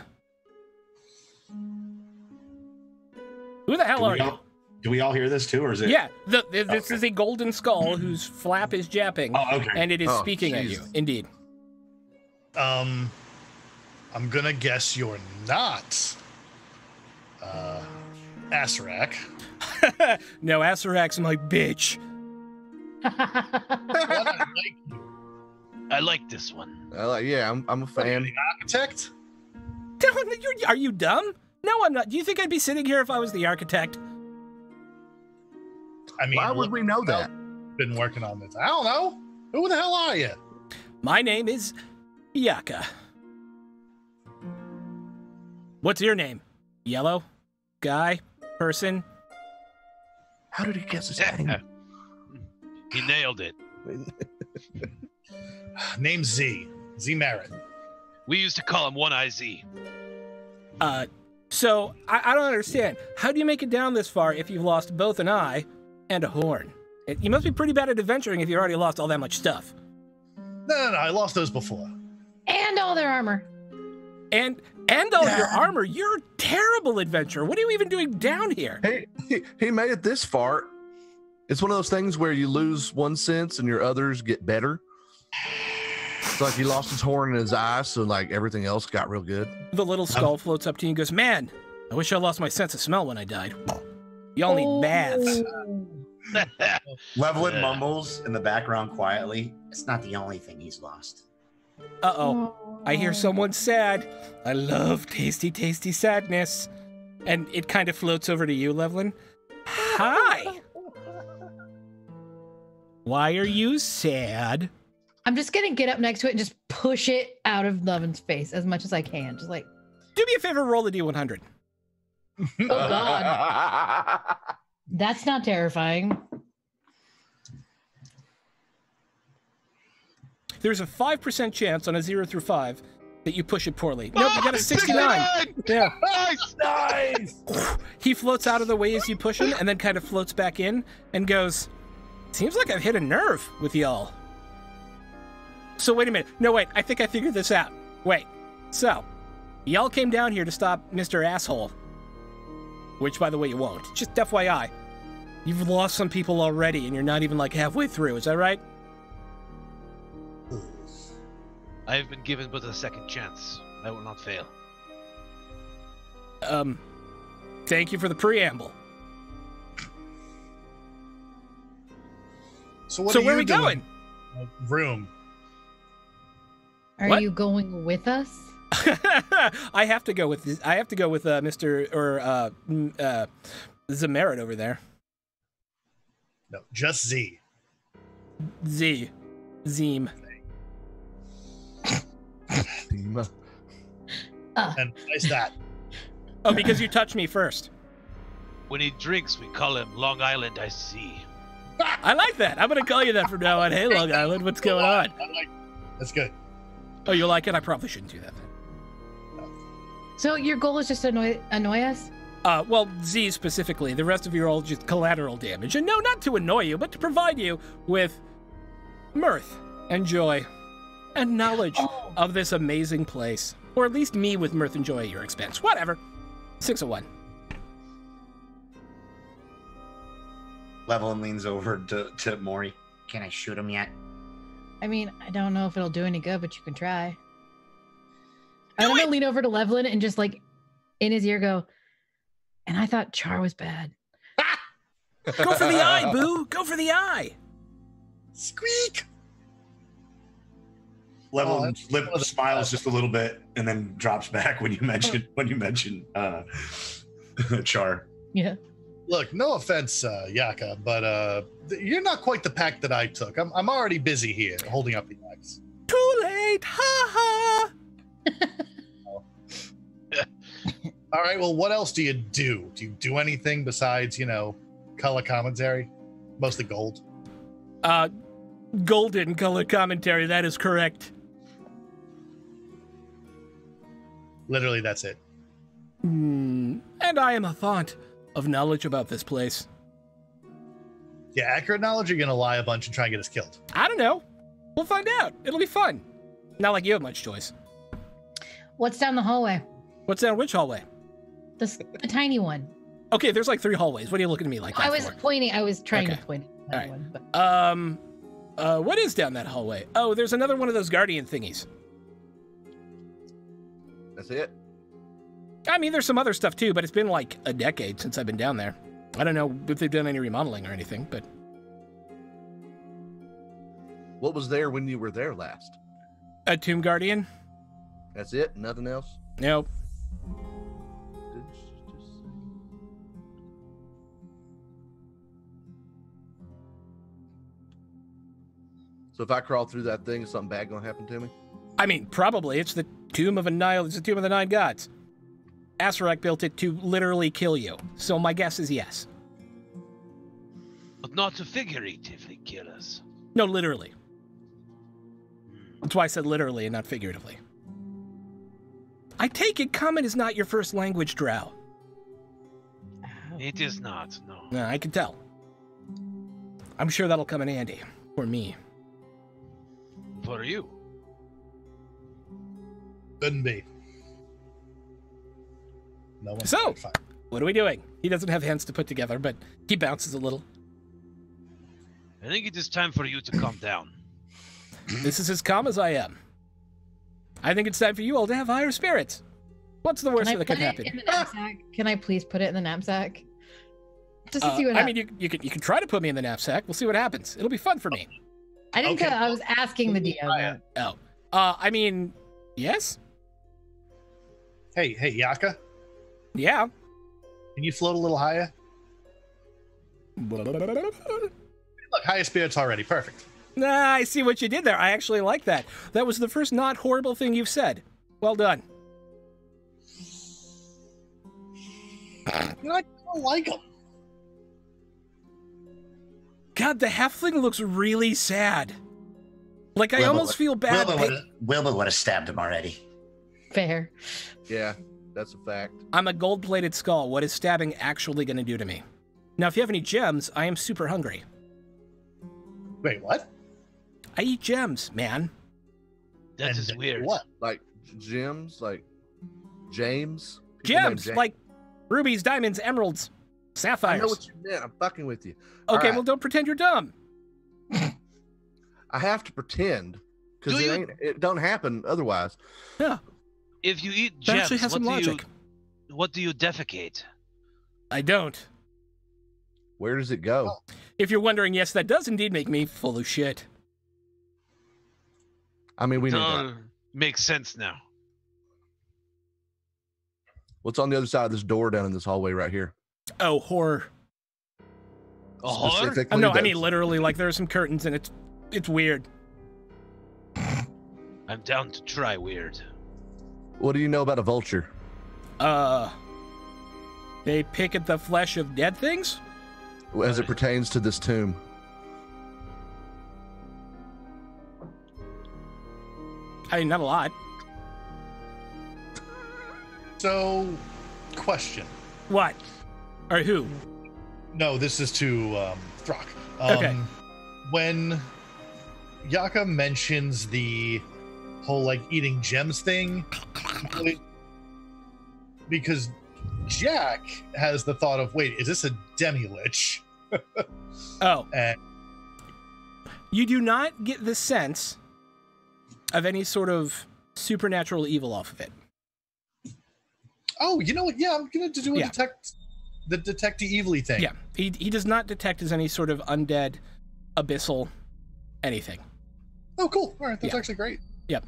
Who the hell are you? Do we all hear this too, or is it? Yeah, this is a golden skull whose flap is japping, and it is speaking at you. Indeed. I'm gonna guess you're not Asarak. No, Asarak's my bitch. I like this one. I'm a fan. The architect? Are you dumb? No, I'm not. Do you think I'd be sitting here if I was the architect? I mean, why would we know that? Been working on this. I don't know. Who the hell are you? My name is Yaka. What's your name? Yellow? Guy? Person? How did he guess his name? He nailed it. Name's Z. Z Merritt. We used to call him One Eye Z. So I don't understand. How do you make it down this far if you've lost both an eye and a horn? You must be pretty bad at adventuring if you already lost all that much stuff. No, I lost those before. And all their armor. And all your armor. You're a terrible adventurer. What are you even doing down here? Hey, he made it this far. It's one of those things where you lose one sense and your others get better. It's like he lost his horn in his eye, so like everything else got real good. The little skull floats up to you and goes, "Man, I wish I lost my sense of smell when I died. Y'all need baths." Levelin mumbles in the background quietly. It's not the only thing he's lost. Uh-oh. I hear someone sad. I love tasty, tasty sadness. And it kind of floats over to you, Levelin. Hi. Why are you sad? I'm just gonna get up next to it and just push it out of Levin's face as much as I can. Just like, do me a favor, roll the D100. oh God. That's not terrifying. There's a 5% chance on a 0 through 5 that you push it poorly. Nope, you got a 69. Yeah. Nice. He floats out of the way as you push him and then kind of floats back in and goes, "Seems like I've hit a nerve with y'all." So wait a minute. No, wait. I think I figured this out. Wait. So, y'all came down here to stop Mr. Asshole. Which, by the way, you won't. Just FYI. You've lost some people already, and you're not even, like, halfway through. Is that right? I have been given but a second chance. I will not fail. Thank you for the preamble. So where are we going? Room. Are What? you going with us? I have to go with this. I have to go with Mr. or Zamerit over there. No, just Z. Zeem. And nice that. Oh, because you touched me first. When he drinks, we call him Long Island I See. I like that. I'm gonna call you that from now on. Hey, Long Island, what's going on? That's good. Oh, you like it? I probably shouldn't do that then. So your goal is just to annoy us? Well, Z specifically. The rest of you are all just collateral damage. And no, not to annoy you, but to provide you with mirth and joy and knowledge of this amazing place. Or at least me with mirth and joy at your expense. Whatever. 6 of 1. Levelin leans over to Maury. Can I shoot him yet? I mean, I don't know if it'll do any good, but you can try. I'm gonna lean over to Levelin and just like in his ear go, "And I thought Char was bad." Go for the eye, boo! Go for the eye! Squeak! Levelin's lip smiles just a little bit and then drops back when you mention Char. Yeah. Look, no offense, Yaka, but you're not quite the pack that I took. I'm already busy here holding up the axe. Too late! Ha ha! All right, well, what else do you do? Do you do anything besides, color commentary? Mostly gold. Golden color commentary, that is correct. Literally, that's it. And I am a font of knowledge about this place. Yeah, accurate knowledge, you're gonna lie a bunch and try and get us killed. I don't know. We'll find out. It'll be fun. Not like you have much choice. What's down the hallway? What's down which hallway? The tiny one. Okay, there's like 3 hallways. What are you looking at me like that I was for? pointing. I was trying Okay. to point. At the All right. one, but What is down that hallway? Oh, there's another one of those guardian thingies. That's it. I mean, there's some other stuff too, but it's been like a decade since I've been down there. I don't know if they've done any remodeling or anything, but What was there when you were there last? a tomb guardian? That's it. Nothing else. Nope. So if I crawl through that thing, is something bad gonna happen to me? I mean, probably. It's the tomb of It's the tomb of the 9 gods. Asarak built it to literally kill you. So my guess is yes. But not to figuratively kill us. No, literally. That's why I said literally and not figuratively. I take it common is not your first language, Drow. It is not, no. No, I can tell. I'm sure that'll come in handy. For me. For you. Couldn't be. No one. So, what are we doing? He doesn't have hands to put together, but he bounces a little. I think it is time for you to calm down. This is as calm as I am. I think it's time for you all to have higher spirits. What's the worst that could happen? In the knapsack? Can I please put it in the knapsack? Just to see what I happens. mean, you can try to put me in the knapsack. We'll see what happens. It'll be fun for me. I didn't. Okay. I was asking the DM. Oh, I mean, yes, Hey, Yaka, yeah. can you float a little higher? Look, higher spirits already. Perfect. Nah, I see what you did there. I actually like that. That was the first not horrible thing you've said. Well done. You know, I don't like them. God, the halfling looks really sad. Like, I almost feel bad. Wilbur would have stabbed him already. Fair. Yeah, that's a fact. I'm a gold-plated skull. What is stabbing actually going to do to me? Now, if you have any gems, I am super hungry. Wait, what? I eat gems, man. That And is weird. What? Like gems, like James. People named Gems, James. like rubies, diamonds, emeralds, I sapphires. know what you meant. I'm fucking with you. Okay, All right. well, don't pretend you're dumb. I have to pretend because Do you- it don't happen otherwise. Yeah, If you eat that actually gems, has some logic. what do you defecate? I don't. Where does it go? If you're wondering, yes, that does indeed make me full of shit. I mean, we know that. Makes sense now. What's on the other side of this door down in this hallway right here? Oh, horror. A whore? Specifically, No, I those. mean literally, like there are some curtains and it's weird. I'm down to try weird. What do you know about a vulture? They pick at the flesh of dead things? As it pertains to this tomb. I mean, not a lot. So, question. What? Or who? No, this is to Throck. Okay. When Yaka mentions the whole like eating gems thing, because Jack has the thought of, wait, is this a demi-lich? Oh. And You do not get the sense of any sort of supernatural evil off of it. oh, you know what? Yeah, I'm gonna do a Yeah. detect the evilly thing. Yeah. He does not detect as any sort of undead, abyssal, anything. Oh, cool. All right, that's Yeah. actually great. Yep.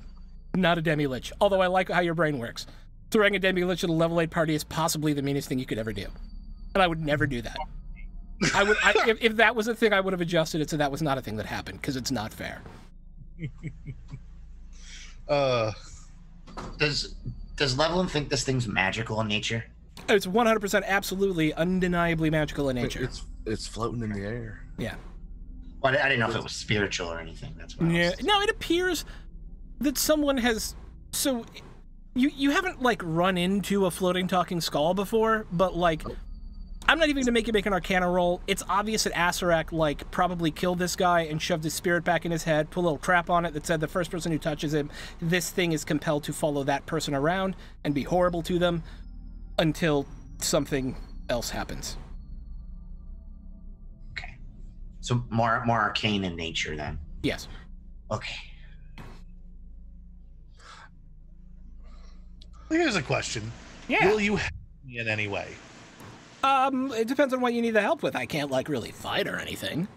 Not a demi-lich. Although I like how your brain works. Throwing a demi-lich at a level 8 party is possibly the meanest thing you could ever do. And I would never do that. If that was a thing, I would have adjusted it so that was not a thing that happened, because it's not fair. Does Levelin think this thing's magical in nature? It's 100% absolutely undeniably magical in nature. It's floating in the air. Yeah. Well, I didn't know if it was spiritual or anything. That's why. No, it appears that someone has... So, you haven't like run into a floating talking skull before, but like I'm not even gonna make you make an Arcana roll. It's obvious that Asarak like probably killed this guy and shoved his spirit back in his head, put a little trap on it that said the first person who touches him, this thing is compelled to follow that person around and be horrible to them until something else happens. Okay. So more arcane in nature then. Yes. Okay. Here's a question. Yeah. Will you help me in any way? It depends on what you need the help with. I can't like really fight or anything.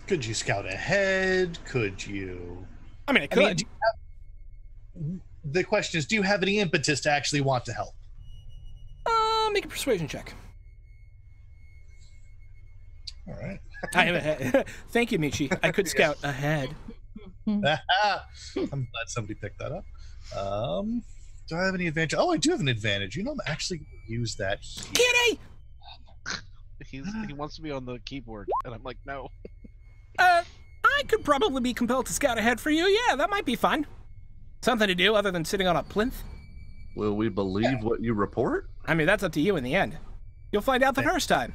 Could you scout ahead? Could you? I mean, I could. do you have... The question is, do you have any impetus to actually want to help? Make a persuasion check. All right. Thank you, Michi. I could scout ahead. I'm glad somebody picked that up. Do I have any advantage? Oh, I do have an advantage. You know, I'm actually going to use that here. Kitty! He wants to be on the keyboard, and I'm like, no. I could probably be compelled to scout ahead for you. Yeah, that might be fun. Something to do other than sitting on a plinth. Will we believe what you report? I mean, that's up to you in the end. You'll find out the first time.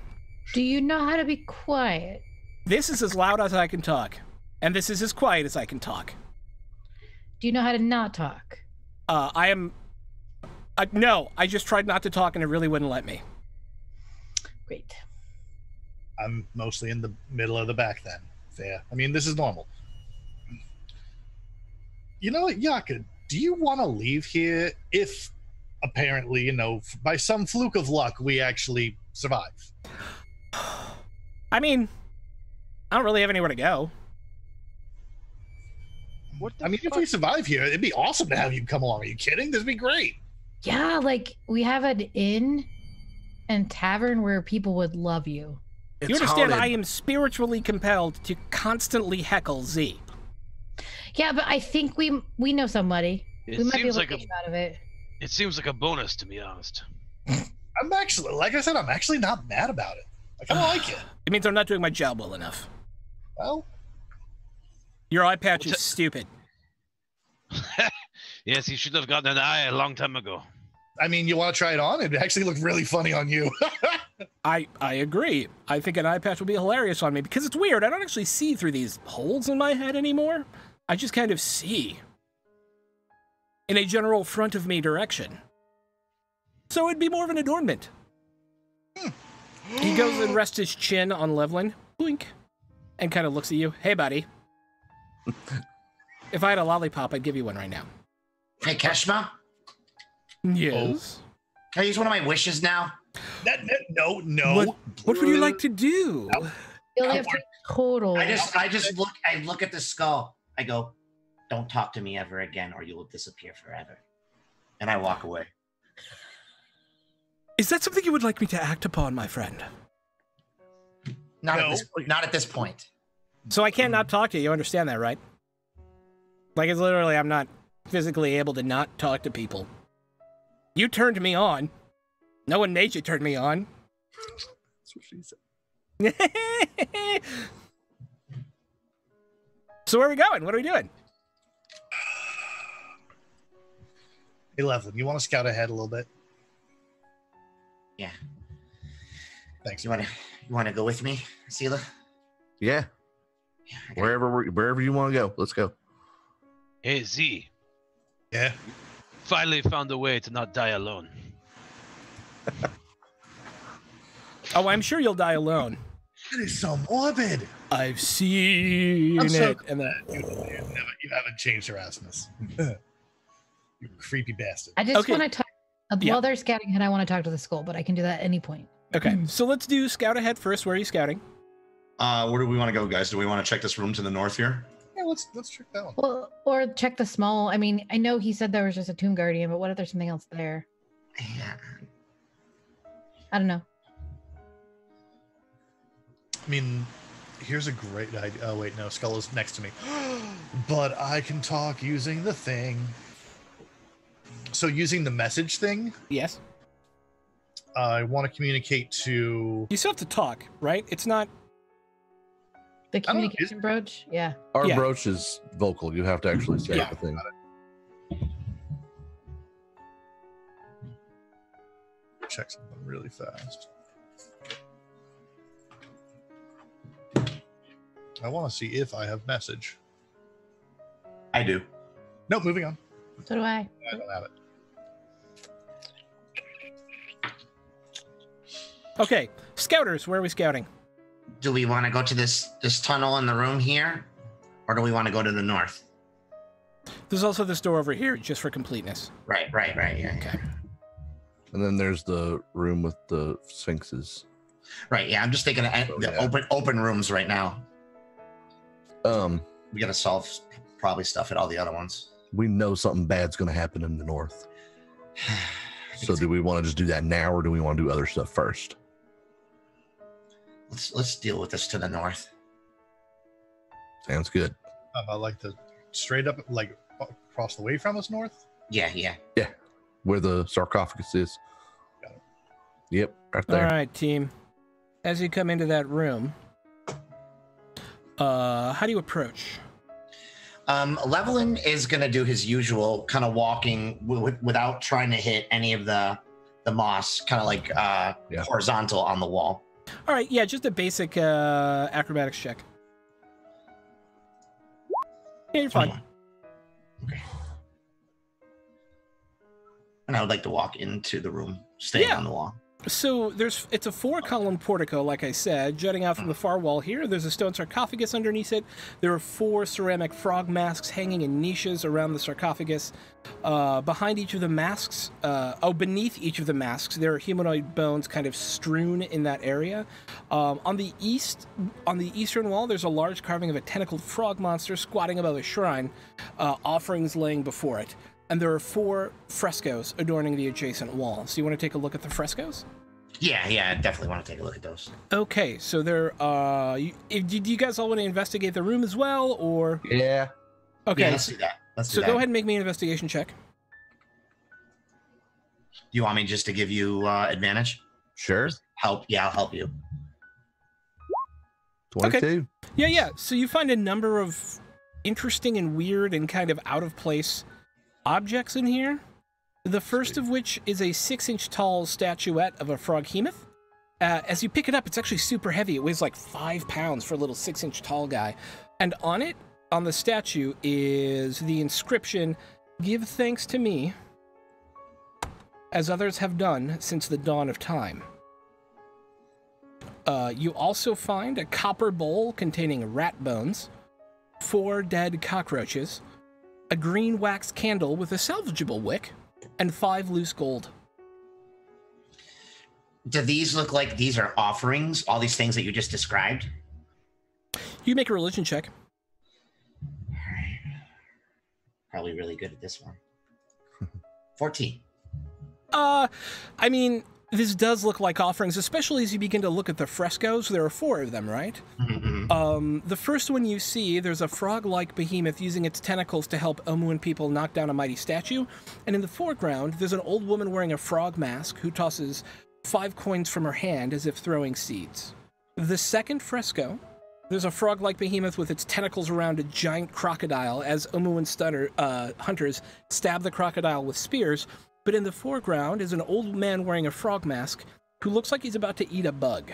Do you know how to be quiet? This is as loud as I can talk. And this is as quiet as I can talk. Do you know how to not talk? No, I just tried not to talk and it really wouldn't let me. Great. I'm mostly in the middle of the back then. Fair. I mean, this is normal. You know what, Yaka, do you want to leave here if apparently, you know, by some fluke of luck, we actually survive? I mean, I don't really have anywhere to go. If we survive here, it'd be awesome to have you come along. Are you kidding? This would be great. Yeah, like we have an inn and tavern where people would love you. You understand, I am spiritually compelled to constantly heckle Z. Yeah, but I think we know somebody. It We might be seems able like to get you out of it. It seems like a bonus, to be honest. I'm actually, like I said, I'm actually not mad about it. I kind of like it. It means I'm not doing my job well enough. Well, your eye patch is stupid. Yes, he should have gotten an eye a long time ago. I mean, you want to try it on? It actually looked really funny on you. I agree. I think an eye patch will be hilarious on me because it's weird. I don't actually see through these holes in my head anymore. I just kind of see in a general front of me direction. So it'd be more of an adornment. He goes and rests his chin on Levlin, blink, and kind of looks at you. Hey, buddy. If I had a lollipop, I'd give you one right now. Hey, Keshma? Yes? Can I use one of my wishes now? No. What would you like to do? You only have to total. I look at the skull. I go, don't talk to me ever again or you will disappear forever. And I walk away. Is that something you would like me to act upon, my friend? Not at this point. So I can't not talk to you. You understand that, right? Like, it's literally, I'm not physically able to not talk to people. You turned me on. No one made you turn me on. That's what she said. So where are we going? What are we doing? Hey, Levlin, you want to scout ahead a little bit? Yeah. Thanks. You want to go with me, Sela? Yeah. Okay. Wherever you want to go. Let's go. Hey, Z. Yeah. Finally found a way to not die alone. Oh, I'm sure you'll die alone. That is so morbid. I've seen it. And then, You haven't changed, Erasmus. You creepy bastard. I just Okay. want to talk. While they're scouting ahead, I want to talk to the skull, but I can do that at any point. okay, so let's do scout ahead first. Where are you scouting? Where do we want to go, guys? Do we want to check this room to the north here? Yeah, let's check that one. Well, or check the small. I mean, I know he said there was just a tomb guardian, but what if there's something else there? Yeah. I don't know. I mean, here's a great idea. Oh, wait, no, Skull is next to me. But I can talk using the thing. So using the message thing, Yes. I want to communicate to... You still have to talk, right? It's not... The don't know, communication brooch? Yeah. Our Yeah. brooch is vocal. You have to actually say Yeah. the thing. check something really fast. I want to see if I have message. I do. Nope, moving on. So do I. I don't have it. Okay, scouters, where are we scouting? Do we want to go to this tunnel in the room here, or do we want to go to the north? There's also this door over here, just for completeness. Right. Yeah. Okay. And then there's the room with the sphinxes. Right. Yeah. I'm just thinking of the open rooms right now. We got to solve probably stuff at all the other ones. We know something bad's going to happen in the north. So do we want to just do that now, or do we want to do other stuff first? Let's deal with this to the north. Sounds good. Like the straight up, like across the way from us north? Yeah. Yeah, where the sarcophagus is. Got it. Yep, right there. All right, team. As you come into that room, how do you approach? Levelin is going to do his usual kind of walking without trying to hit any of the moss, kind of like horizontal on the wall. All right, yeah, just a basic acrobatics check. Yeah, you're fine. Okay. And I would like to walk into the room, staying on the wall. So it's a 4-column portico, like I said, jutting out from the far wall here. There's a stone sarcophagus underneath it. There are 4 ceramic frog masks hanging in niches around the sarcophagus. Behind each of the masks, beneath each of the masks, there are humanoid bones kind of strewn in that area. On the eastern wall, there's a large carving of a tentacled frog monster squatting above a shrine, offerings laying before it. And there are 4 frescoes adorning the adjacent wall. So you want to take a look at the frescoes? Yeah, I definitely want to take a look at those. Okay, so there. Do you guys all want to investigate the room as well, or? Yeah. Okay. Yeah, let's do that. So go ahead and make me an investigation check. You want me just to give you advantage? Sure. Help? Yeah, I'll help you. 22. Okay. Yeah. So you find a number of interesting and weird and kind of out of place objects in here. The first of which is a 6-inch tall statuette of a froghemoth. As you pick it up, it's actually super heavy. It weighs like 5 pounds for a little 6-inch tall guy. And on it, on the statue, is the inscription, "Give thanks to me, as others have done since the dawn of time." You also find a copper bowl containing rat bones, 4 dead cockroaches, a green wax candle with a salvageable wick, and 5 loose gold. Do these look like these are offerings? All these things that you just described? You make a religion check. Probably really good at this one. 14. I mean, this does look like offerings, especially as you begin to look at the frescoes. There are 4 of them, right? Mm-hmm. The first one you see, there's a frog-like behemoth using its tentacles to help Omuan people knock down a mighty statue. And in the foreground, there's an old woman wearing a frog mask who tosses 5 coins from her hand as if throwing seeds. The second fresco, there's a frog-like behemoth with its tentacles around a giant crocodile as Omuan hunters stab the crocodile with spears. But in the foreground is an old man wearing a frog mask who looks like he's about to eat a bug.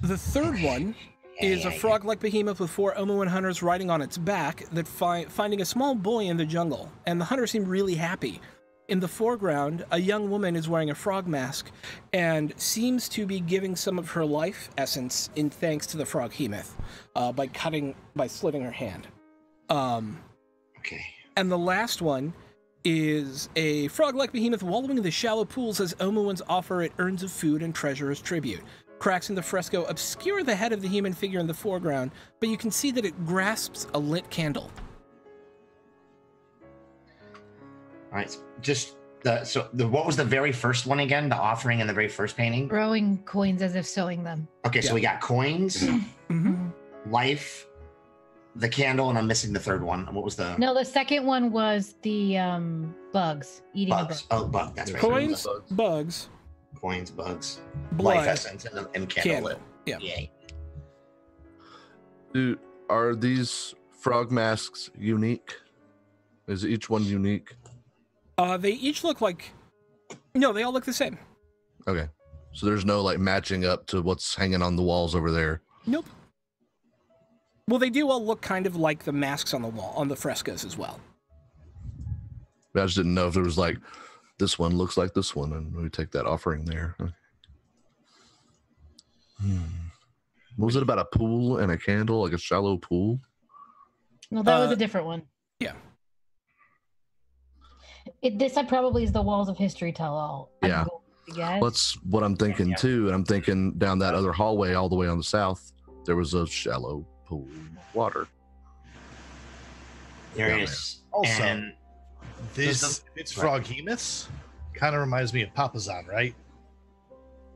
The third one is a frog-like behemoth with 4 Omuan hunters riding on its back that finding a small boy in the jungle, and the hunters seem really happy. In the foreground, a young woman is wearing a frog mask and seems to be giving some of her life essence in thanks to the froghemoth by slitting her hand. Okay. And the last one is a frog-like behemoth wallowing in the shallow pools as Omuans offer it urns of food and treasure as tribute. Cracks in the fresco obscure the head of the human figure in the foreground, but you can see that it grasps a lit candle. All right. What was the very first one again? The offering in the very first painting? Throwing coins as if sowing them. Okay, so we got coins, Mm-hmm. life, the candle, and I'm missing the third one. What was the No, the second one was the bugs. Eating the bugs? bugs. Oh, bug. That's right. Coins, bugs, Coins, bugs, blood, life essence, and candle lit. Yeah. Yay. Are these frog masks unique? Is each one unique? They each look like No, they all look the same. Okay. So there's no like matching up to what's hanging on the walls over there. Nope. Well, they do all look kind of like the masks on the wall, on the frescoes as well. I just didn't know if there was like, this one looks like this one, and we take that offering there. What was it about a pool and a candle, like a shallow pool? No, that was a different one. Yeah. This probably is the Walls of History tell all. Yeah. That's what I'm thinking too. And I'm thinking down that other hallway all the way on the south, there was a shallow pool of water. There is. Also, And it's Froghemus. Kind of reminds me of Papazon, right?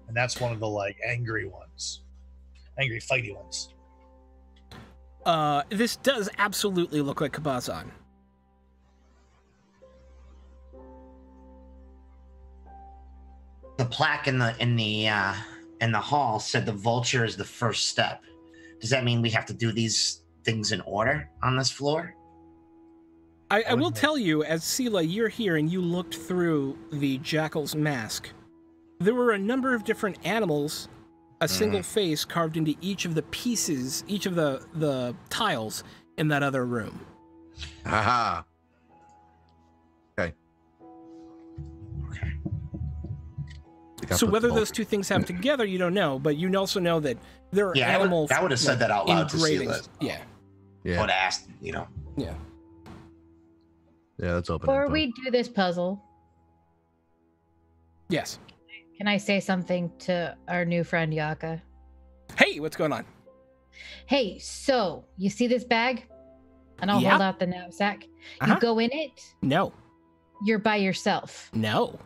And that's one of the like angry ones. Angry fighty ones. This does absolutely look like Kabazan. the plaque in the hall said the vulture is the first step. Does that mean we have to do these things in order on this floor? I will tell you, as Sela, you're here and you looked through the jackal's mask, there were a number of different animals, a single face carved into each of the pieces, each of the tiles in that other room. Haha. So whether those two things have together, you don't know, but you also know that there are animals. I would have said that out loud to Sela. Yeah. I would have asked, you know. Yeah. Yeah, that's open. Before we do this puzzle, yes. Can I say something to our new friend Yaka? Hey, what's going on? Hey, so you see this bag? And I'll hold out the knapsack. You go in it? No. You're by yourself. No.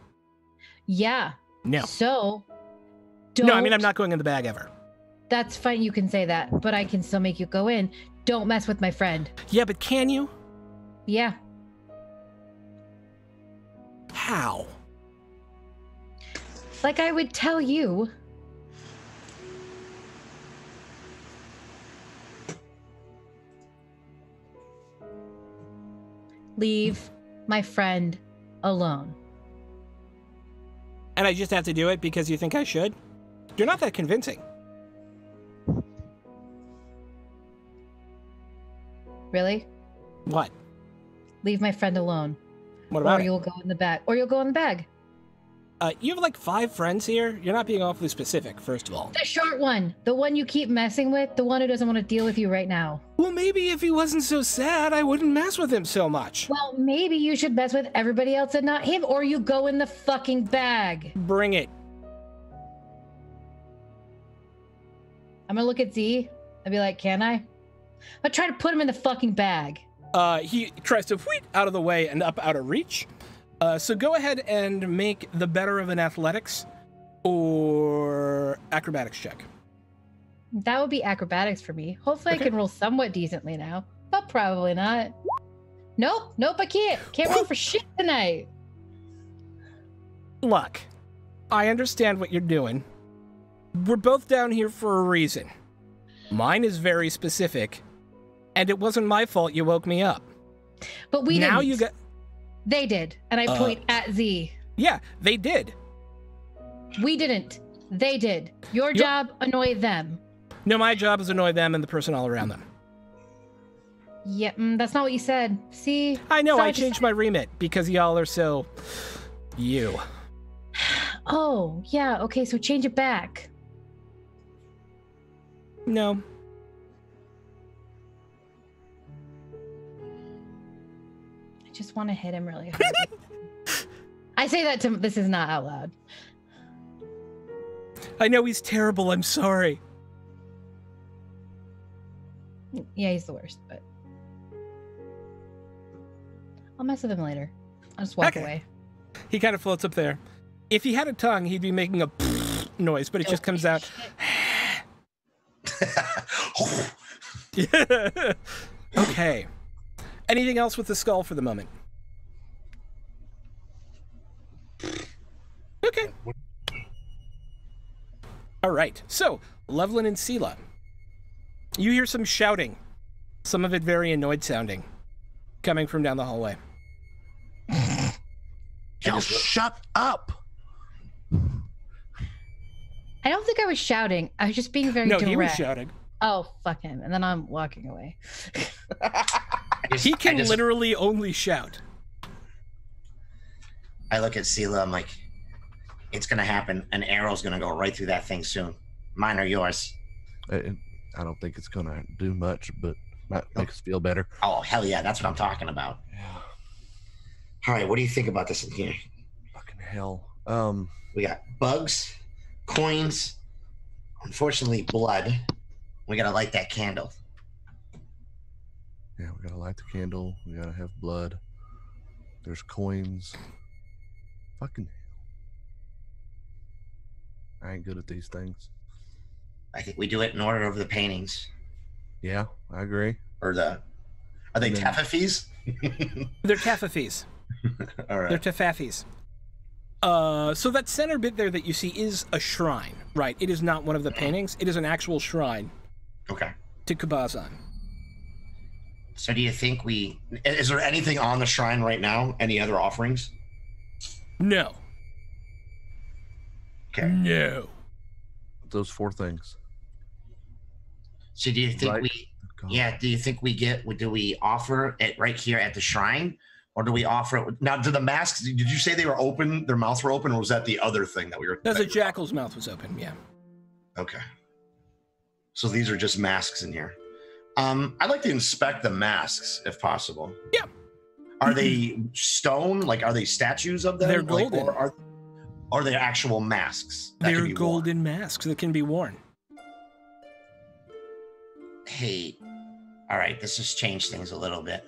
Yeah. No. So don't. No, I mean, I'm not going in the bag ever. That's fine. You can say that, but I can still make you go in. Don't mess with my friend. Yeah, but can you? Yeah. How? Like I would tell you. Leave my friend alone. And I just have to do it because you think I should? You're not that convincing. Really? What? Leave my friend alone. What about Or you'll go in the bag. Or you'll go in the bag. You have like 5 friends here? You're not being awfully specific, first of all. The short one. The one you keep messing with. The one who doesn't want to deal with you right now. Well, maybe if he wasn't so sad, I wouldn't mess with him so much. Well, maybe you should mess with everybody else and not him, or you go in the fucking bag. Bring it. I'm gonna look at Z and be like, can I? I'll try to put him in the fucking bag. He tries to wheat out of the way and up out of reach. So go ahead and make the better of an athletics or acrobatics check. That would be acrobatics for me. Hopefully I can roll somewhat decently now, but probably not. Nope, I can't. Can't roll for shit tonight. Look, I understand what you're doing. We're both down here for a reason. Mine is very specific, and it wasn't my fault you woke me up. But we now didn't. You got. They did, and I point at Z. Yeah, they did. We didn't. They did. Your job, annoy them. No, my job is annoy them and the person all around them. Yeah, that's not what you said. See? I know, I changed my remit because y'all are so... you. Oh, yeah, okay, so change it back. No. I just want to hit him really hard. I say that to... This is not out loud. I know he's terrible, I'm sorry. Yeah, he's the worst, but... I'll mess with him later. I'll just walk away. He kind of floats up there. If he had a tongue, he'd be making a noise, but it just comes out. Okay. Anything else with the skull for the moment? Okay. All right. So, Levlin and Sela. You hear some shouting. Some of it very annoyed sounding. Coming from down the hallway. Just shut up. I don't think I was shouting. I was just being very No, direct. he was shouting. Oh, fuck him. And then I'm walking away. He can literally only shout. I look at Sela. I'm like, it's gonna happen. An arrow's gonna go right through that thing soon. Mine or yours? I don't think it's gonna do much, but might make us feel better. Oh hell yeah, that's what I'm talking about. Yeah. All right, what do you think about this in here? Fucking hell. We got bugs, coins, unfortunately blood. We gotta light that candle. Yeah, we gotta light the candle. We gotta have blood. There's coins. Fucking hell. I ain't good at these things. I think we do it in order of the paintings. Yeah, I agree. Are they tafafis? They're tafafis. All right. They're tafafis. So that center bit there that you see is a shrine, right? It is not one of the paintings. It is an actual shrine. Okay. To Kabazan. So do you think is there anything on the shrine right now? Any other offerings? No. Okay. No. Those 4 things. So do you think Right. do you think do we offer it right here at the shrine? Or do we offer it? Now, do the masks, did you say they were open? Their mouths were open, or was that the other thing that we were? That's a jackal's mouth was open, yeah. Okay. So these are just masks in here. I'd like to inspect the masks if possible. Yeah. Are they stone? Like, are they statues of them? They're Like, golden. or are they actual masks? That can They're be golden masks that can be worn. Hey, all right, this has changed things a little bit.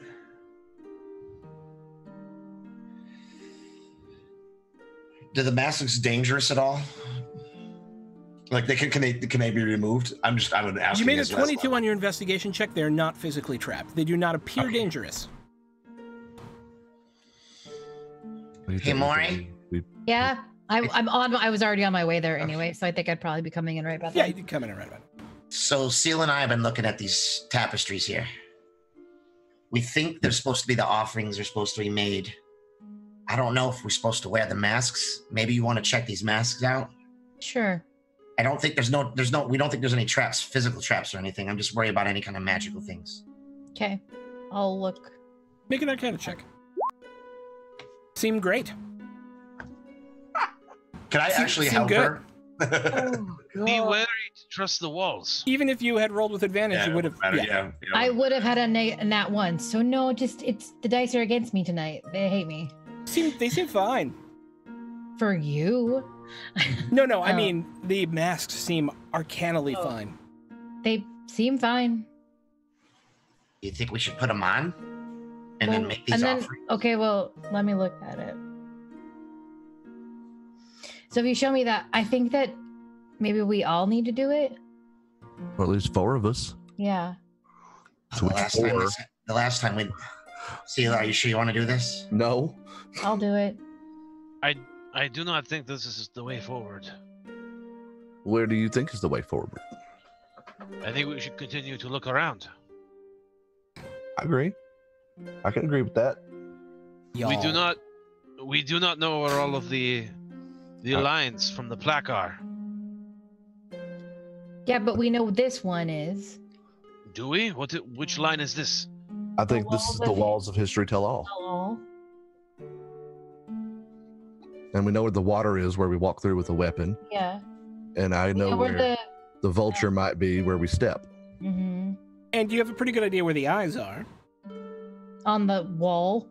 Do the masks dangerous at all? Like can they be removed? I would ask. You made a 22 on your investigation check. They're not physically trapped. They do not appear dangerous. Hey, Maury. Yeah, I'm on. I was already on my way there anyway, so I think I'd probably be coming in right about that. Yeah, you did come in right about it. So Seal and I have been looking at these tapestries here. We think they're supposed to be the offerings are supposed to be made. I don't know if we're supposed to wear the masks. Maybe you want to check these masks out. Sure. I don't think we don't think there's any traps, physical traps or anything. I'm just worried about any kind of magical things. Okay, I'll look. Make an Arcana check. Seem great. Can I actually seem help good. her? Be wary to trust the walls. Even if you had rolled with advantage, you would have. Yeah. I would have had a nat 1. So no, it's the dice are against me tonight. They hate me. They seem fine. For you? No. I mean, the masks seem arcanally fine. They seem fine. You think we should put them on and then make these offerings? Okay, well, let me look at it. So if you show me that, I think that maybe we all need to do it. Or at least 4 of us. Yeah. So The last time we... Sheila, are you sure you want to do this? No. I'll do it. I do not think this is the way forward. Where do you think is the way forward? I think we should continue to look around. I agree. I can agree with that. Y'all. We do not know where all of the lines from the plaque are. Yeah, but we know this one is. Do we? Which line is this? I think this is the walls of history tell all. Hello. And we know where the water is, where we walk through with a weapon. Yeah. And I know where the vulture might be, where we step. Mm-hmm. And you have a pretty good idea where the eyes are. On the wall.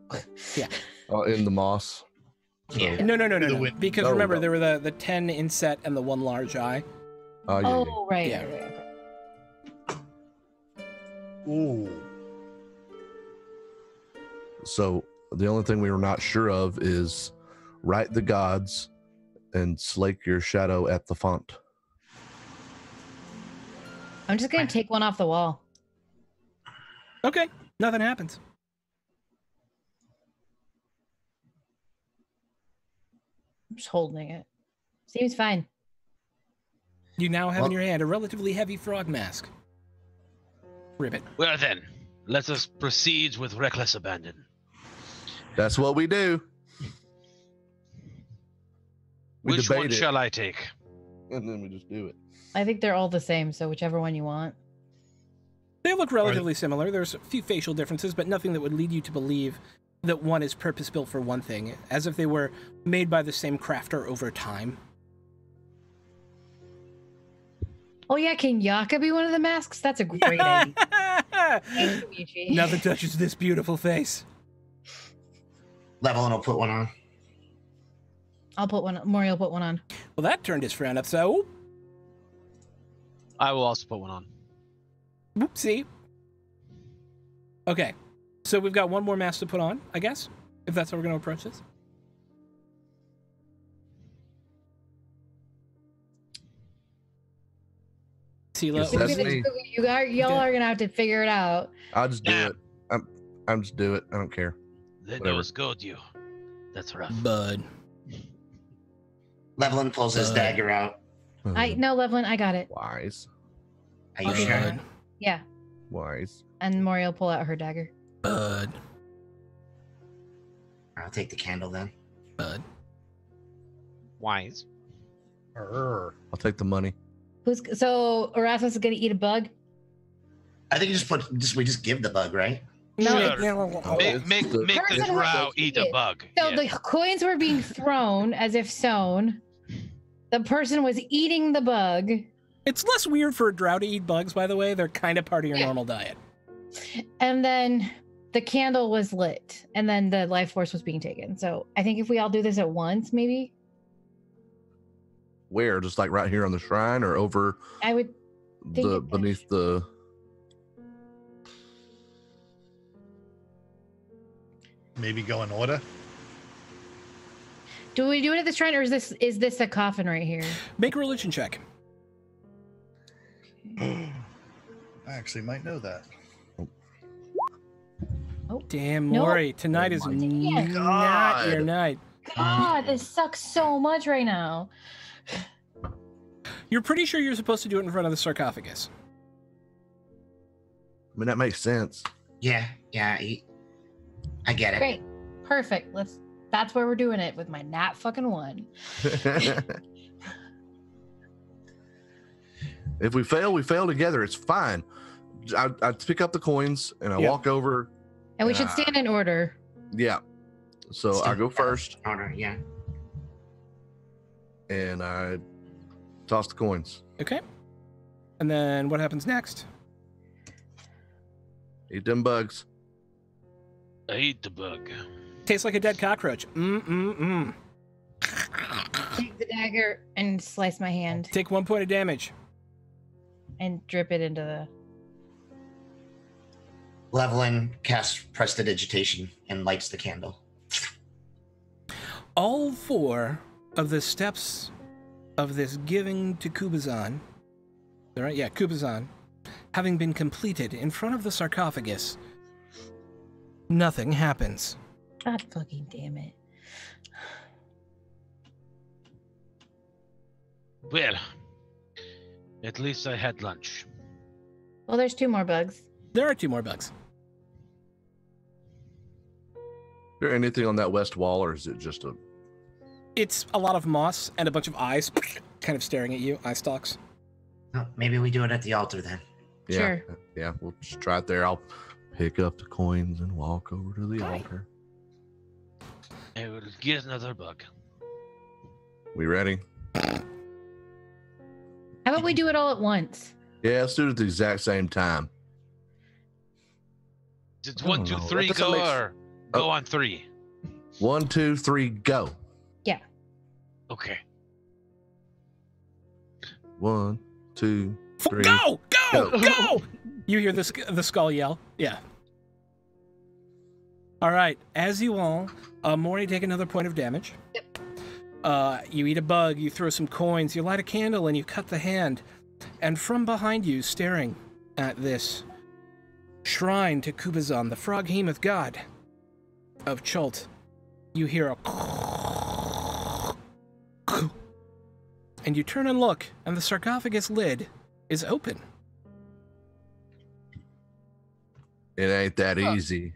Yeah. In the moss. Yeah. No. Because remember, no. there were the 10 inset and the 1 large eye. Yeah. Right. Yeah. Right. Ooh. So the only thing we were not sure of is write the gods and slake your shadow at the font. I'm just gonna take one off the wall. Okay, nothing happens. I'm just holding it. Seems fine. You now have in your hand a relatively heavy frog mask. Ribbit. Well then, let us proceed with reckless abandon. That's what we do. Which one debate it. shall I take? and then we just do it. I think they're all the same, so whichever one you want. They look relatively similar. There's a few facial differences, but nothing that would lead you to believe that one is purpose-built for one thing, as if they were made by the same crafter over time. Oh yeah, can Yaka be one of the masks? That's a great idea. Thank you, Michi. Nothing touches this beautiful face. Levelin will put one on. I'll put one. Mori will put one on. Well, that turned his frown up, so... I will also put one on. Whoopsie. Okay, so we've got one more mask to put on, I guess, if that's how we're going to approach this. Sela, Yes, that's me. Y'all are gonna have to figure it out. I'll just do Yeah. it. I'm just do it. I don't care. The Whatever. nose goad you. That's rough. Bud. Levelin pulls his dagger out. No, Levlin, I got it. Wise. Are you Okay. sure? Bud. Yeah, Wise. and Mori will pull out her dagger. Bud. I'll take the candle then. Bud. Wise. I'll take the money. So Erasmus is gonna eat a bug? I think you we just give the bug, right? No, Sure. Make the Person drow was eat a eaten. bug. So Yeah. the coins were being thrown as if sown. The person was eating the bug, It's less weird for a drow to eat bugs, by the way. They're kind of part of your Yeah. normal diet. and then the candle was lit, and then the life force was being taken. So I think if we all do this at once, maybe Where? Just like right here on the shrine, or over I would. Think the it- beneath the. Maybe go in order. Do we do it at the shrine, or is this a coffin right here? Make a religion check. I actually might know that. Damn, No. Maury, tonight is Yeah. not your night. God, this sucks so much right now. You're pretty sure you're supposed to do it in front of the sarcophagus. I mean, that makes sense. Yeah, I get it. Great, perfect. That's where we're doing it with my nat fucking one. If we fail, we fail together. It's fine. I pick up the coins and I Yeah. walk over. And we should stand in order. Yeah. So I go first Order, yeah. and I toss the coins. Okay. And then what happens next? Eat them bugs. I eat the bug. Tastes like a dead cockroach. Take the dagger and slice my hand Take 1 point of damage. and drip it into the. Levelin casts prestidigitation and lights the candle. All 4 of the steps of this giving to Kubazan, right? Yeah, Kubazan, having been completed in front of the sarcophagus, nothing happens. God fucking damn it. Well, at least I had lunch. Well, there's 2 more bugs. There are 2 more bugs. Is there anything on that west wall, or is it just a? It's a lot of moss and a bunch of eyes kind of staring at you, eye stalks. Oh, maybe we do it at the altar then. Yeah, Sure. yeah. We'll just try it there. I'll pick up the coins and walk over to the Alright. altar. I will get another bug. We ready? How about we do it all at once? Yeah, let's do it at the exact same time. Did I 1, don't 2, know. 3 That doesn't go make- or go on 3? 1, 2, 3, go. Okay. 1, 2, 3. Go! Go! Go. Go! You hear the skull yell. Yeah. All right. As you all, Maury, take another point of damage. You eat a bug, you throw some coins, you light a candle, and you cut the hand. And from behind you, staring at this shrine to Kubazan, the frog hemoth god of Chult, you hear a and you turn and look, and the sarcophagus lid is open. It ain't that easy.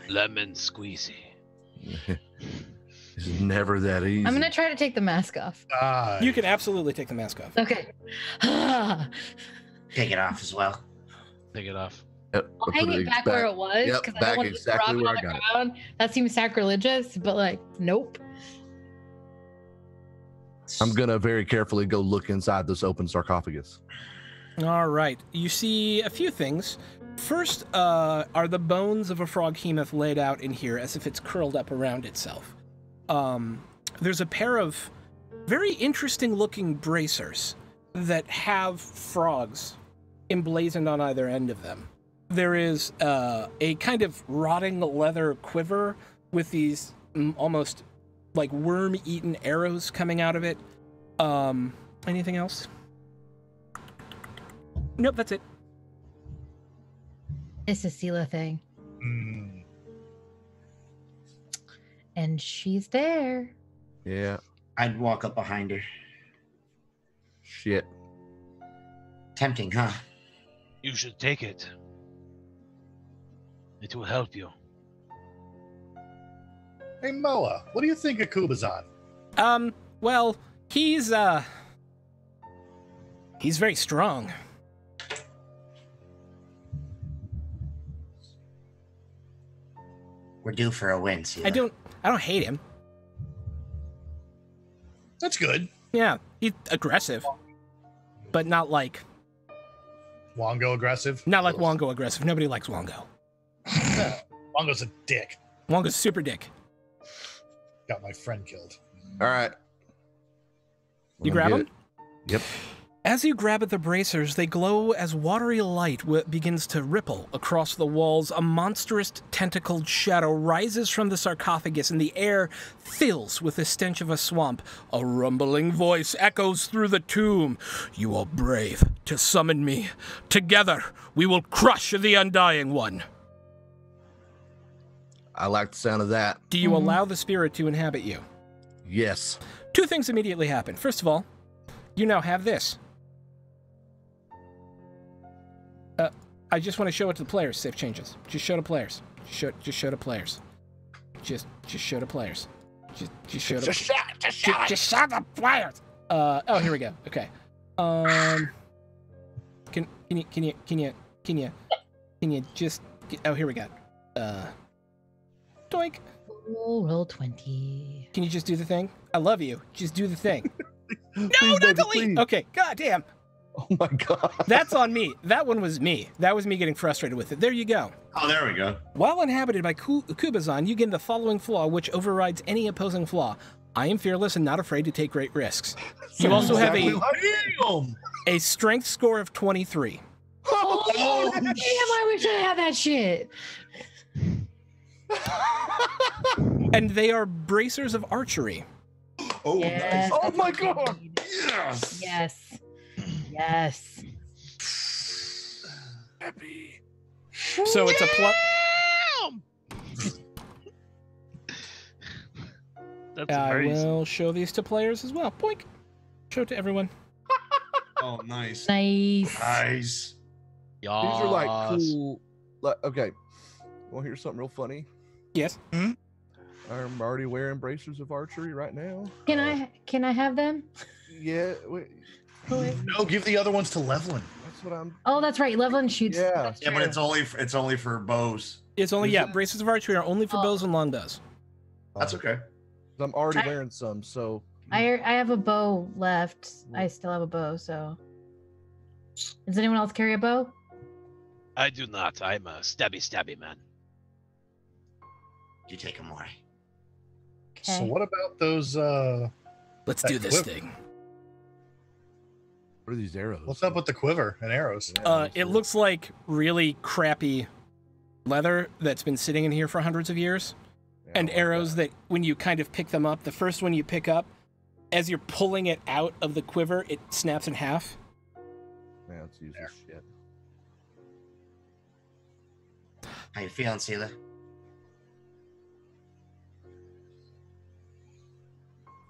Lemon squeezy. It's It's never that easy. I'm gonna try to take the mask off. You can absolutely take the mask off. Okay. Take it off as well. Take it off. Yep, I'll hang it back where it was Yep, because I back don't want exactly to where drop it I on the got it. ground. That seems sacrilegious, but like, nope. I'm gonna very carefully go look inside this open sarcophagus. All right. You see a few things. First are the bones of a froghemoth laid out in here as if it's curled up around itself. There's a pair of very interesting looking bracers that have frogs emblazoned on either end of them. There is a kind of rotting leather quiver with these almost like worm-eaten arrows coming out of it. Anything else? Nope, that's it. It's a Sela thing. And she's there. Yeah. I'd walk up behind her. Shit. Tempting, huh? You should take it. It will help you. Hey, Moa, what do you think of Kubazan? Well, he's very strong. We're due for a win, Sela. I don't hate him. That's good. Yeah, he's aggressive, but not like Wongo aggressive. Wongo aggressive. Nobody likes Wongo. Wongo's a dick. Wongo's super dick. Got my friend killed. All right. You grab him? Yep. As you grab at the bracers, they glow as watery light begins to ripple across the walls. A monstrous tentacled shadow rises from the sarcophagus, and the air fills with the stench of a swamp. A rumbling voice echoes through the tomb. You are brave to summon me. Together, we will crush the Undying One. I like the sound of that. Do you allow the spirit to inhabit you? Yes. Two things immediately happen. First of all, you now have this. I just want to show it to the players. Save changes. Just show to players. Just show to players. Just show to players. Just show to. Just show the players. Oh, here we go. Okay. Can you just? Oh, here we go. Doink. Roll 20. Can you just do the thing? I love you. Just do the thing. No, Please, not baby, delete. please. Okay, goddamn. Oh my god. That's on me. That one was me. That was me getting frustrated with it. There you go. Oh, there we go. While inhabited by Kubazan, you gain the following flaw, which overrides any opposing flaw. I am fearless and not afraid to take great risks. You also have a strength score of 23. Oh, damn, I wish I had that shit. And they are bracers of archery. Oh, Yes, nice. Oh my god. Yes. Yes. Yes. Happy. So it's a plus. That's I very will show these to players as well. Boink. Show it to everyone. Oh, nice. Nice. Nice. These are like cool. Like, okay. Want to hear something real funny? Yes. I'm already wearing bracers of archery right now. Can I have them? Yeah. Wait, No, give the other ones to Levelin. that's what I'm. Oh, that's right. Levelin shoots. Yeah. That's Yeah, but true. it's only for bows. It's only, bracers of archery are only for bows and longbows. That's okay. I'm already wearing some, so. I have a bow left. I still have a bow, so. Does anyone else carry a bow? I do not. I'm a stabby man. You take them away. So Okay. what about those? Let's That do this quiver. thing. What are these arrows? What's up with the quiver and arrows? It looks like really crappy leather that's been sitting in here for hundreds of years. And arrows that when you kind of pick them up, the first one you pick up, as you're pulling it out of the quiver, it snaps in half. Man, let's use this shit. How you feeling, Sela?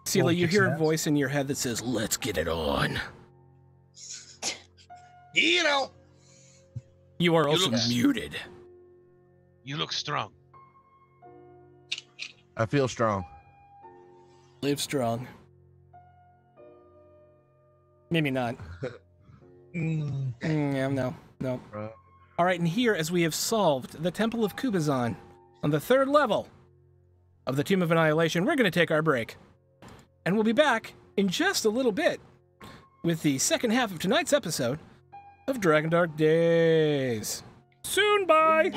Celia, you kick hear some a ass. voice in your head that says, "Let's get it on." You know. You are You also look- muted. You look strong. I feel strong. Live strong. Maybe not. Yeah, no. Right. All right, and here, as we have solved the Temple of Kubazan on the 3rd level of the Tomb of Annihilation, we're going to take our break. And we'll be back in just a little bit with the second half of tonight's episode of Dragon Dark Days. Soon, bye!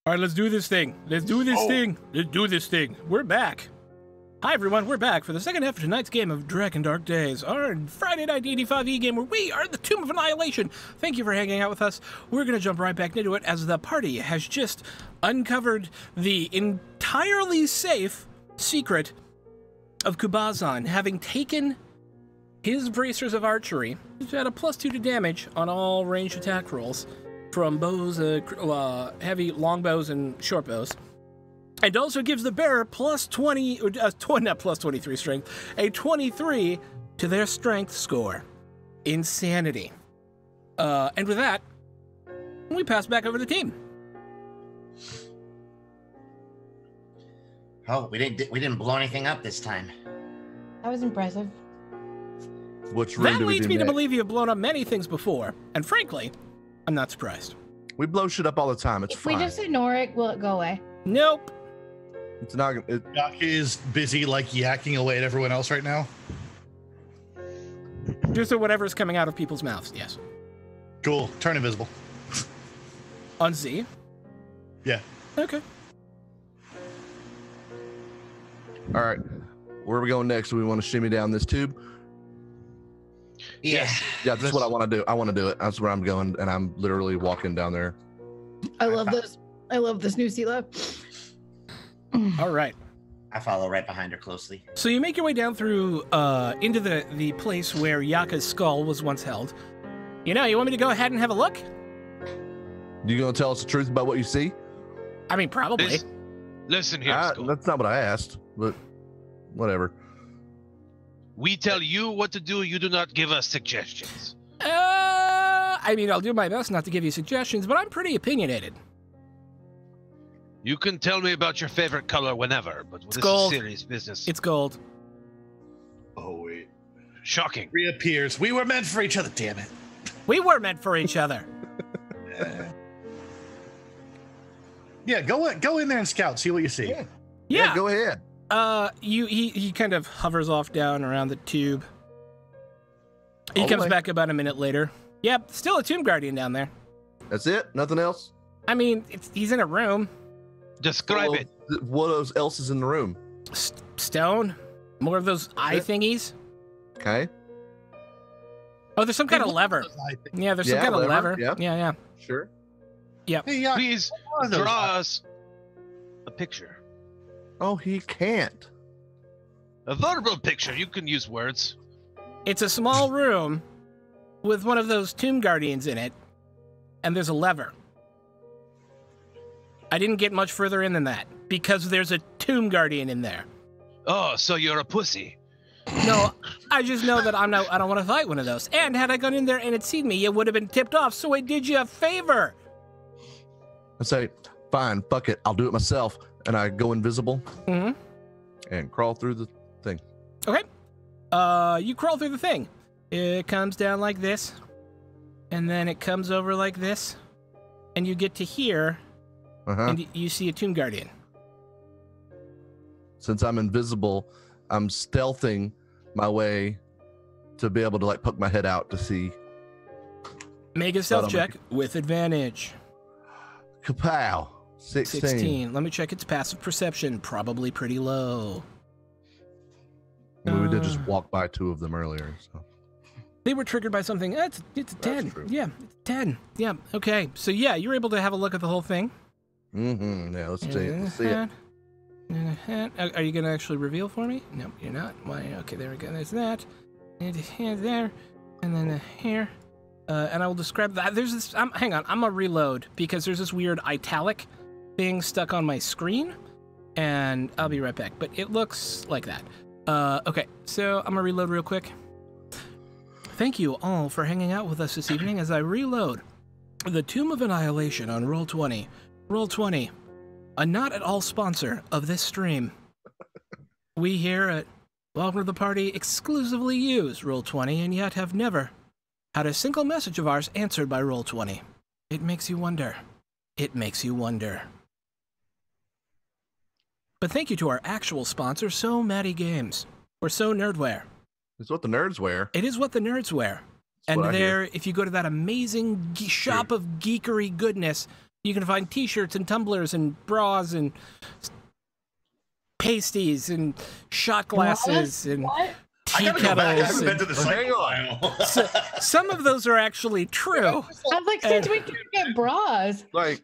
All right, let's do this thing. Let's do this thing. Let's do this thing. We're back. Hi, everyone. We're back for the second half of tonight's game of Dragon Dark Days, our Friday night D&D-5e game where we are the Tomb of Annihilation. Thank you for hanging out with us. We're going to jump right back into it as the party has just uncovered the entirely safe secret of Kubazan, having taken his bracers of archery, which had a +2 to damage on all ranged attack rolls from bows, heavy longbows and short bows. And also gives the bearer not plus 23 strength, a 23 to their strength score. Insanity. And with that, we pass back over the team. Oh, we didn't blow anything up this time. That was impressive. Which room That do we leads do me to next? believe you have blown up many things before, and frankly, I'm not surprised. We blow shit up all the time. It's If fine. we just ignore it, will it go away? Nope. It's not. Doc is busy like yakking away at everyone else right now. Just so whatever's coming out of people's mouths, yes. Cool. Turn invisible. On Z? Yeah. Okay. All right. Where are we going next? Do we want to shimmy down this tube? Yeah. Yeah, that's what I want to do. I want to do it. That's where I'm going, and I'm literally walking down there. I love this. I love this new Sela. All right. I follow right behind her closely. So you make your way down through, into the place where Yaka's skull was once held. You want me to go ahead and have a look? You gonna tell us the truth about what you see? I mean, probably. Listen here, Skull. That's not what I asked, but whatever. We tell you what to do. You do not give us suggestions. I mean, I'll do my best not to give you suggestions, but I'm pretty opinionated. You can tell me about your favorite color whenever, but this gold. is serious business. It's gold. Oh, wait. Shocking. Reappears. We were meant for each other, damn it. We were meant for each other. Yeah, go in there and scout. See what you see. Yeah. Go ahead. He kind of hovers off down around the tube. He All the comes way. back about a minute later. Yep, still a tomb guardian down there. That's it. Nothing else. I mean, he's in a room. Describe it. What else is in the room? Stone. More of those eye thingies. Okay. Oh, there's some kind of lever. Yeah, there's some kind of lever. Yeah. Yeah. Sure. Hey, yeah. Please What are those? draw us a picture. Oh, he can't. A verbal picture. You can use words. It's a small room with one of those tomb guardians in it, and there's a lever. I didn't get much further in than that because there's a tomb guardian in there. Oh, so you're a pussy. No, I just know that I don't want to fight one of those. And had I gone in there and it seen me, it would have been tipped off. So I did you a favor. I say, fine, fuck it. I'll do it myself. And I go invisible and crawl through the thing. Okay. You crawl through the thing. It comes down like this, and then it comes over like this, and you get to here, and you see a tomb guardian. Since I'm invisible, I'm stealthing my way to be able to like poke my head out to see. Make a stealth check with advantage. Kapow. 16. Let me check its passive perception. Probably pretty low. I mean, we did just walk by two of them earlier. So. They were triggered by something. It's a 10. true. Yeah, it's 10. Yeah, okay. So yeah, you're able to have a look at the whole thing. Yeah, let's see it. Let's see it. Are you going to actually reveal for me? No, you're not. Why? Okay, there we go. There's that. And there. And then here. And I will describe that. There's this. Hang on. I'm going to reload because there's this weird italic thing stuck on my screen. And I'll be right back. But it looks like that. Okay, so I'm going to reload real quick. Thank you all for hanging out with us this evening as I reload the Tomb of Annihilation on Roll20. Roll20. A not at all sponsor of this stream. We here at Welcome to the Party exclusively use Roll20 and yet have never had a single message of ours answered by Roll20. It makes you wonder. It makes you wonder. But thank you to our actual sponsor, So Matty Games, or So Nerdware. It's what the nerds wear. It is what the nerds wear. That's And what I hear. there, if you go to that amazing shop of geekery goodness, You can find t-shirts and tumblers and bras and pasties and shot glasses and tea I gotta go back. I kettles. haven't been to the site in a while. So, some of those are actually true. I was like, since we can get bras. Like,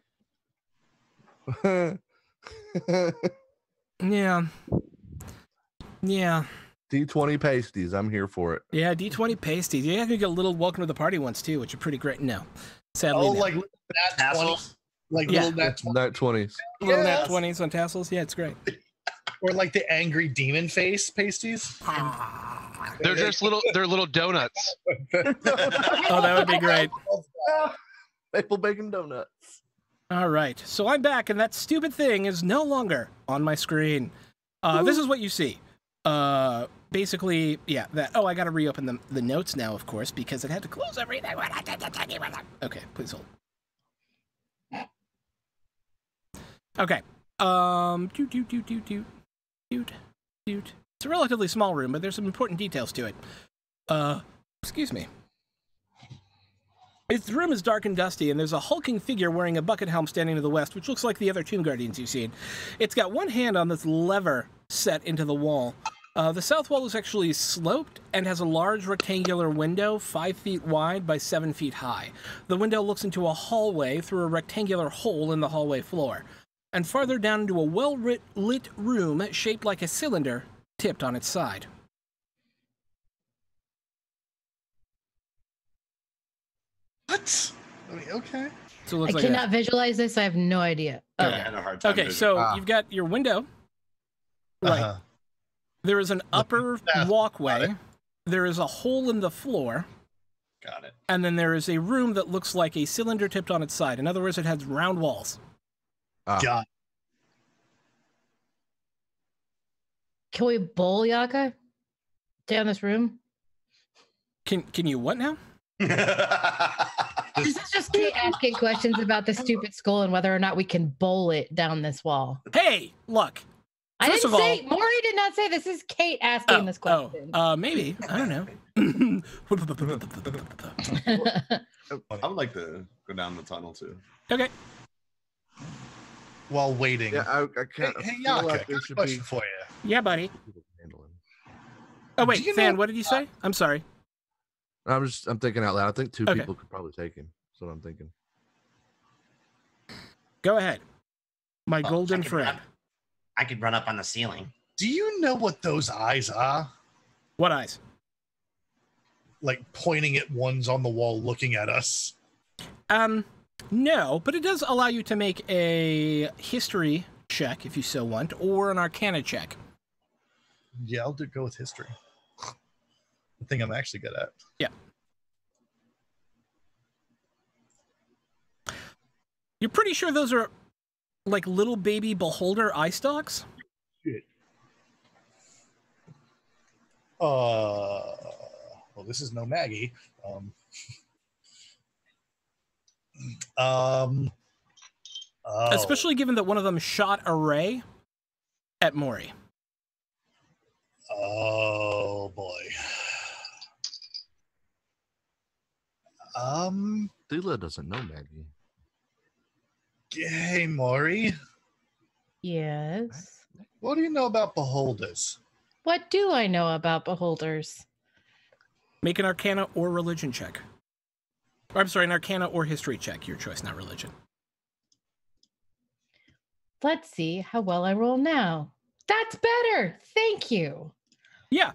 Yeah. Yeah. D20 pasties. I'm here for it. Yeah, D20 pasties. Yeah, you can get a little welcome to the party ones too, which are pretty great. No. Sadly, Oh, no. like that Tassels? like Yeah. little nat Nat 20s. Little yeah. nat 20s on tassels. Yeah, it's great. or like the angry demon face pasties. They're just little donuts. Oh, that would be great. Maple bacon donuts. All right. So I'm back, and that stupid thing is no longer on my screen. This is what you see. Basically, yeah, that. Oh, I got to reopen the notes now, of course, because it had to close everything. Okay, please hold. Okay. It's a relatively small room, but there's some important details to it. Excuse me. Its room is dark and dusty, and there's a hulking figure wearing a bucket helm standing to the west, which looks like the other Tomb Guardians you've seen. It's got one hand on this lever set into the wall. The south wall is actually sloped and has a large rectangular window 5 feet wide by 7 feet high. The window looks into a hallway through a rectangular hole in the hallway floor, and farther down into a well-lit room shaped like a cylinder tipped on its side. What? I mean, okay. So it looks I like cannot visualize this. I have no idea. I Okay. had a hard time Okay, visualizing. so you've got your window. Right. Uh-huh. There is an upper Got walkway. it. There is a hole in the floor. Got it. And then there is a room that looks like a cylinder tipped on its side. In other words, it has round walls. God. Can we bowl Yaka down this room? Can you what now? This is just Kate asking questions about the stupid skull and whether or not we can bowl it down this wall. Hey, look. I First didn't of say, all- Maury did not say this. Is Kate asking this question. Maybe. I don't know. I would like to go down the tunnel too. Okay. While waiting. Yeah, I Hey, can't. hey feel Yaka, like I there got a should question be for you. Yeah, buddy. people handling. Oh, Do wait, you Fan, know- what did you say? I'm sorry. I'm thinking out loud. I think two Okay. people could probably take him. That's what I'm thinking. Go ahead. My Oh, golden I could friend. run- I could run up on the ceiling. Do you know what those eyes are? What eyes? Like pointing at ones on the wall looking at us. No, but it does allow you to make a history check if you so want, or an arcana check. Yeah, I'll go with history. The thing I'm actually good at. Yeah. You're pretty sure those are like little baby beholder eye stalks? Shit. Well, this is no Maggie. Oh. Especially given that one of them shot a ray at Maury. Oh boy. Thula doesn't know Maggie. Hey Maury, Yes. what do you know about beholders? What do I know about beholders? Make an arcana or religion check. Or, I'm sorry, an arcana or history check. Your choice, not religion. Let's see how well I roll now. That's better. Thank you. Yeah.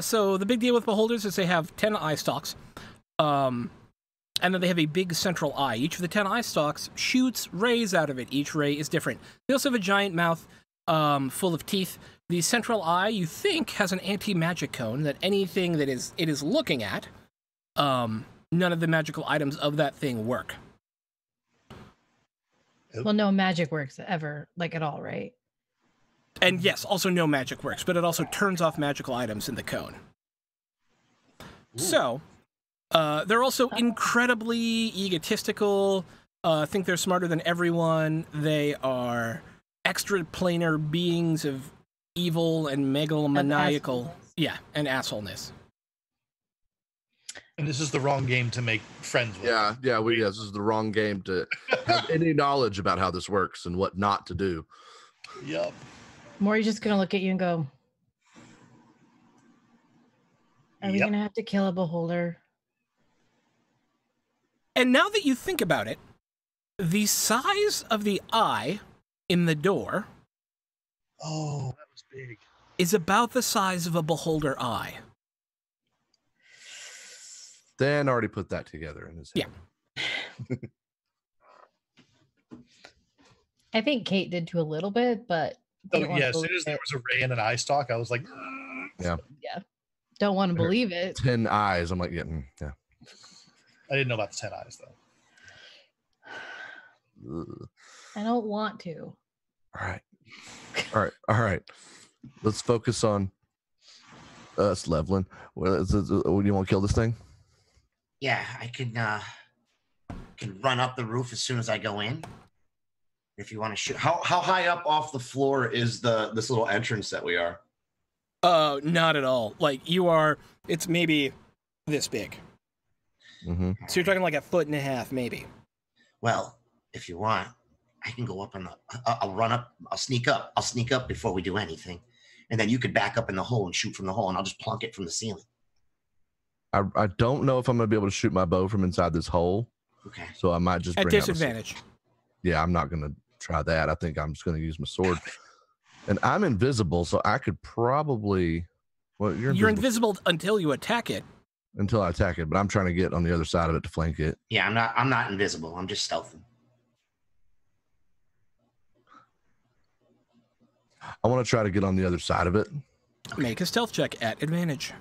So the big deal with beholders is they have 10 eye stalks. And then they have a big central eye. Each of the 10 eye stalks shoots rays out of it. Each ray is different. They also have a giant mouth full of teeth. The central eye, you think, has an anti-magic cone that anything that it is looking at, none of the magical items of that thing work. Well, no magic works ever, like at all, right? And yes, also no magic works, but it also turns off magical items in the cone. So, they're also incredibly egotistical, think they're smarter than everyone. They are extraplanar beings of evil and megalomaniacal. assholeness. Yeah, and assholeness. And this is the wrong game to make friends with. Yeah, this is the wrong game to have any knowledge about how this works and what not to do. Yep. Maury's just gonna look at you and go, "Are we Yep. gonna have to kill a beholder?" And now that you think about it, the size of the eye in the door Oh, that was big. is about the size of a beholder eye. Dan already put that together in his head. Yeah. I think Kate did too a little bit, but Oh, didn't want yeah, to as soon believe as there it. was a ray and an eye stalk, I was like, Don't want to believe it. 10 eyes. I'm like, yeah. I didn't know about the 10 eyes, though. Ugh. I don't want to. All right. Let's focus on us leveling. Well, do you want to kill this thing? Yeah, I can run up the roof as soon as I go in. If you want to shoot. How high up off the floor is this little entrance that we are? Not at all. Like, you are, it's maybe this big. Mm-hmm. So you're talking like 1.5 feet, maybe. Well, if you want, I can go up I'll run up, I'll sneak up before we do anything. And then you could back up in the hole and shoot from the hole, and I'll just plunk it from the ceiling. I don't know if I'm going to be able to shoot my bow from inside this hole. Okay. So I might just At bring out my sword. disadvantage. Yeah, I'm not going to try that. I think I'm just going to use my sword. And I'm invisible, so I could probably... Well, You're invisible until you attack it. Until I attack it, but I'm trying to get on the other side of it to flank it. Yeah, I'm not invisible. I'm just stealthing. I want to try to get on the other side of it. Make a stealth check at advantage.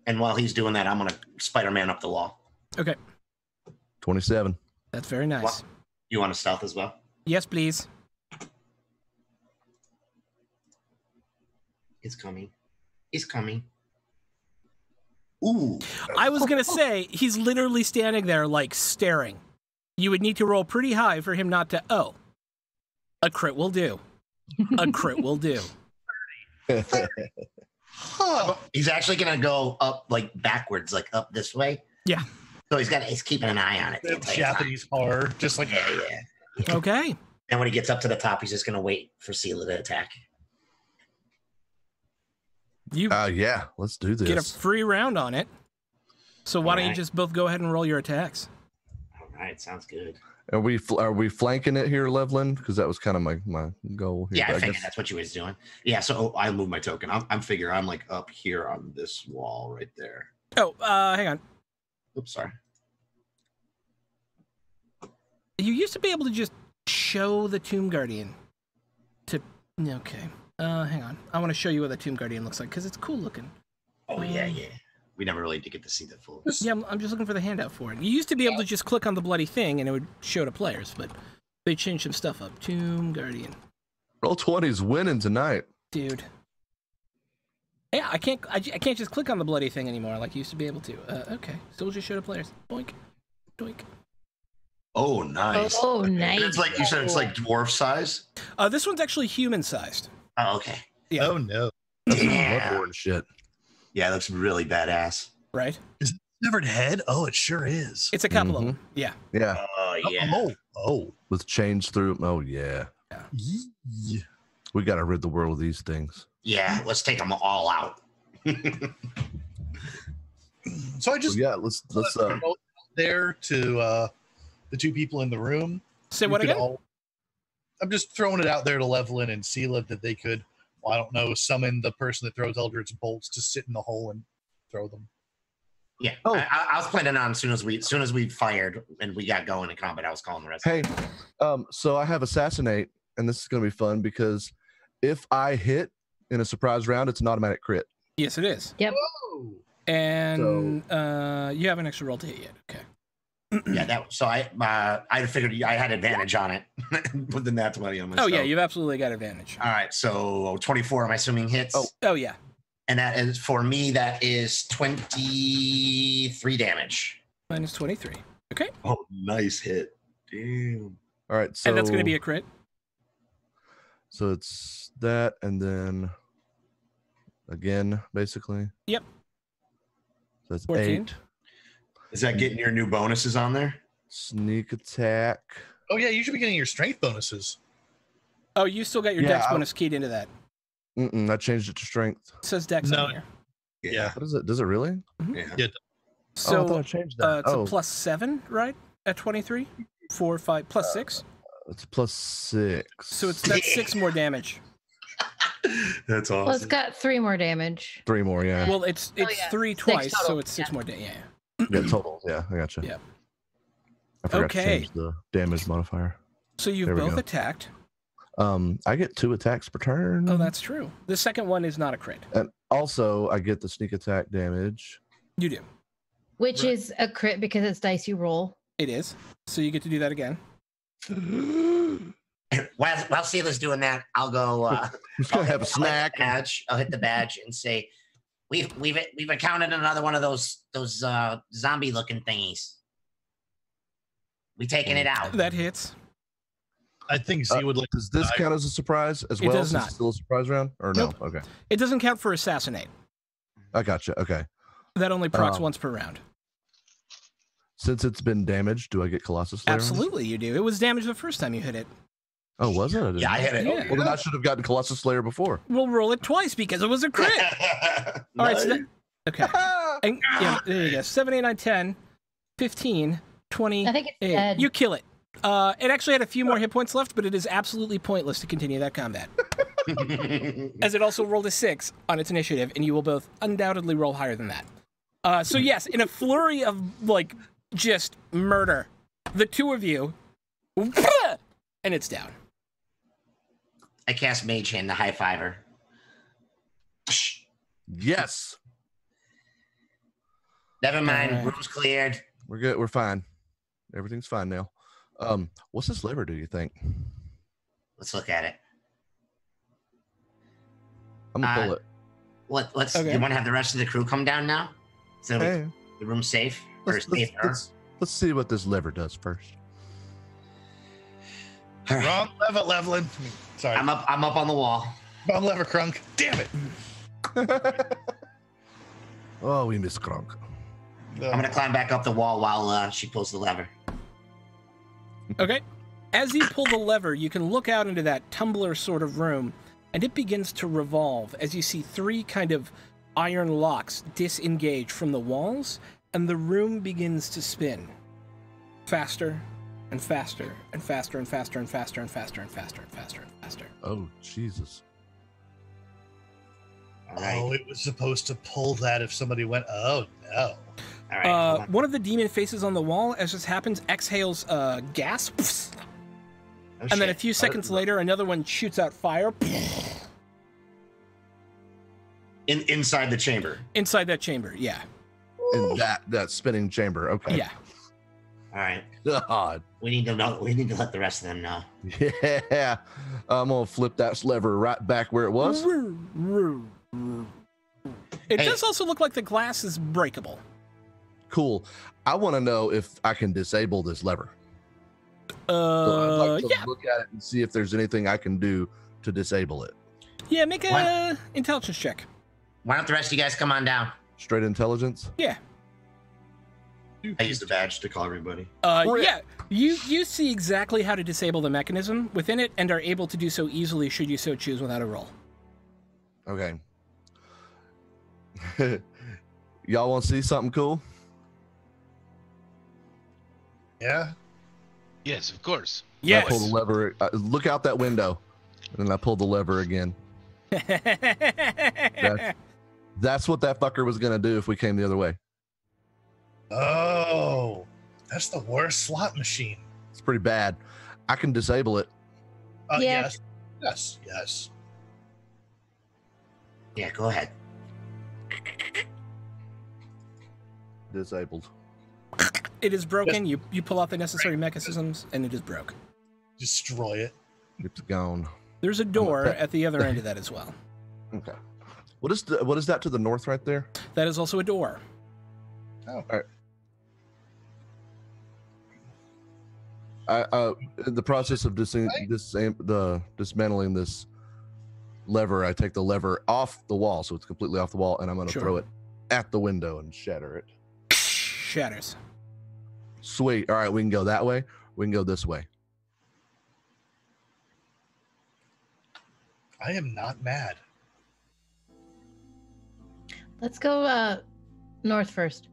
And while he's doing that, I'm gonna Spider-Man up the wall. Okay, 27. that's very nice. What? You want to stealth as well? Yes, please. It's coming. It's coming. Ooh. I was going to say, he's literally standing there, like, staring. You would need to roll pretty high for him not to... Oh. A crit will do. A crit will do. Huh. He's actually gonna go up, like, backwards, like up this way. Yeah. So he's keeping an eye on it. the entire time. Japanese horror, just like Yeah. Okay. And when he gets up to the top, he's just gonna wait for Sela to attack. You Yeah, let's do this. get a free round on it. So why don't you Alright. just both go ahead and roll your attacks? All right, sounds good. Are we flanking it here, Levelin? Because that was kind of my goal here. Yeah, I but figured that's what you was doing. Yeah, so I move my token. I'm figuring I'm like up here on this wall right there. Oh, hang on. oops, sorry. You used to be able to just show the Tomb Guardian. Okay. Hang on. I want to show you what the Tomb Guardian looks like, because it's cool looking. Oh yeah. We never really did get to see that full. Yeah, I'm just looking for the handout for it. You used to be able to just click on the bloody thing and it would show to players, but they changed some stuff up. Tomb Guardian. Roll 20's winning tonight. Dude. Yeah, I can't just click on the bloody thing anymore like you used to be able to. Okay, so we'll just show to players. Doink. Doink. Oh, nice. Oh, And nice. it's like you said, it's like dwarf size. This one's actually human-sized. Oh, okay. Yeah. oh no. Yeah. Bloodborne shit. Yeah, it looks really badass. Right? Severed head? Oh, it sure is. It's a couple of them. Yeah. Yeah, Oh yeah. Oh. with chains through. Oh yeah, Yeah. we got to rid the world of these things. Yeah, let's take them all out. So I just So yeah, let's promote there to the two people in the room. Say who what could again? I'm just throwing it out there to Levelin and Sela that they could, well, I don't know, summon the person that throws Eldritch bolts to sit in the hole and throw them. Yeah. Oh. I was planning on as soon as we fired and we got going in combat, I was calling the rest. Hey, so I have assassinate, and this is going to be fun because if I hit in a surprise round, it's an automatic crit. Yes, it is. Yep. Oh. And you have an extra roll to hit yet. Okay. Yeah, I figured I had advantage on it. Put the nat 20 on Oh, myself. yeah, you've absolutely got advantage. All right, so 24, I'm assuming hits. Oh, yeah. And that is, for me, that is 23 damage. Minus 23. Okay. Oh, nice hit. Damn. All right, so And that's going to be a crit. So it's that, and then again, basically. Yep. So That's 14. 8. Is that getting your new bonuses on there? Sneak attack. Oh yeah, you should be getting your strength bonuses. Oh, you still got your Yeah, dex bonus keyed into that. I changed it to strength. It says dex No. on here. Yeah. What is it? Does it really? Yeah. Yeah. I thought So I changed that. it's a +7, right? At 23? 4, 5, +6? It's +6. So that's 6 more damage. That's awesome. Well, it's got 3 more damage. 3 more, yeah. Well, it's yeah. 3 6 twice, so total, it's 6 yeah. more damage. Yeah, total. Yeah, I gotcha. Yeah. I forgot Okay. to change the damage modifier. So you've There we both go. attacked. I get 2 attacks per turn. Oh, that's true. The second one is not a crit. And also I get the sneak attack damage. You do. Which is a crit because it's dice you roll. It is. So you get to do that again. While Sela's doing that, I'll go. I'm just gonna have a snack. I'll hit the badge and say, "We've encountered another one of those zombie looking thingies. We taking it out." That hits. I think Z would like. Does this count as a surprise as It well? does Is this not. still a surprise round? Or Nope. no? Okay. It doesn't count for assassinate. I gotcha. Okay. That only procs Um, once per round. Since it's been damaged, do I get Colossus Slayer on this? Absolutely, you do. It was damaged the first time you hit it. Oh, was it? Yeah, I hit it. Yeah. Well, then I should have gotten Colossus Slayer before. We'll roll it twice because it was a crit. All right. So that, okay. And, yeah, there you go. 7, 8, 9, 10, 15, 20. I think it's dead. You kill it. It actually had a few more hit points left, but it is absolutely pointless to continue that combat. As it also rolled a 6 on its initiative, and you will both undoubtedly roll higher than that. So yes, in a flurry of like just murder, the two of you, and it's down. I cast Mage Hand to high fiver. Yes. Never mind, Alright. room's cleared. We're good. We're fine. Everything's fine now. What's this lever, do you think? Let's look at it. I'm gonna pull it. Let's. Okay. You want to have the rest of the crew come down now, so Hey, the room's safe or let's, safer. let's see what this lever does first. All right. Wrong lever, Levelin. Sorry. I'm up on the wall. Wrong lever, Crunk. Damn it. Oh, we missed Kronk. I'm gonna climb back up the wall while she pulls the lever. Okay. As you pull the lever, you can look out into that tumbler sort of room, and it begins to revolve as you see 3 kind of iron locks disengage from the walls, and the room begins to spin. Faster and faster and faster and faster and faster and faster and faster and faster and faster. Oh, Jesus. All right. Oh, it was supposed to pull that if somebody went. Oh no. All right. hold on. One of the demon faces on the wall, as this happens, exhales gas, Oh, and then a shit. few seconds later, another one shoots out fire Inside the chamber. inside that chamber. Yeah, In that spinning chamber. Okay. yeah. All right. God. We need to know. We need to let the rest of them know. Yeah. I'm gonna flip that lever right back where it was. It Hey. does also look like the glass is breakable. Cool. I want to know if I can disable this lever. So I'd like to Yeah, look at it and see if there's anything I can do to disable it. yeah. Make a What? intelligence check. Why don't the rest of you guys come on down? Straight intelligence. Yeah, I used the badge to call everybody. Crit. yeah. You see exactly how to disable the mechanism within it, and are able to do so easily should you so choose without a roll. Okay. Y'all want to see something cool? Yeah. Yes, of course. I pull the lever. Look out that window, and then I pull the lever again. That's what that fucker was gonna do if we came the other way. Oh, that's the worst slot machine. It's pretty bad. I can disable it. Yeah. Yes. Yes. Yes. Yeah, go ahead. Disabled. It is broken. You pull out the necessary mechanisms, and it is broke. Destroy it. It's gone. There's a door at the other end of that as well. Okay. What is that to the north right there? That is also a door. In the process of dismantling this lever, I take the lever off the wall, so it's completely off the wall, and I'm going to Sure. throw it at the window and shatter it. Shatters. Sweet. All right, we can go that way. We can go this way. I am not mad. Let's go north first.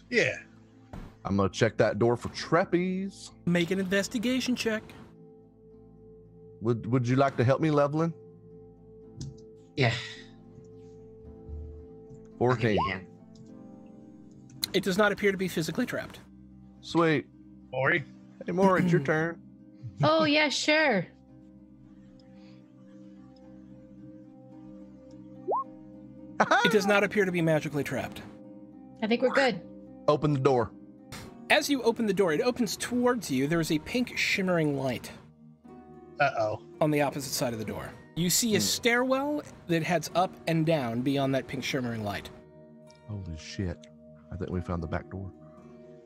Yeah. I'm gonna check that door for trapeze. Make an investigation check. Would you like to help me, Levelin? Yeah. I'll give 14. you a hand. It does not appear to be physically trapped. Sweet. Ori. Hey, Maury, it's your turn. Oh yeah, sure. It does not appear to be magically trapped. I think we're good. Open the door. As you open the door, it opens towards you. There is a pink shimmering light Uh-oh. on the opposite side of the door. You see a stairwell that heads up and down beyond that pink shimmering light. Holy shit. I think we found the back door.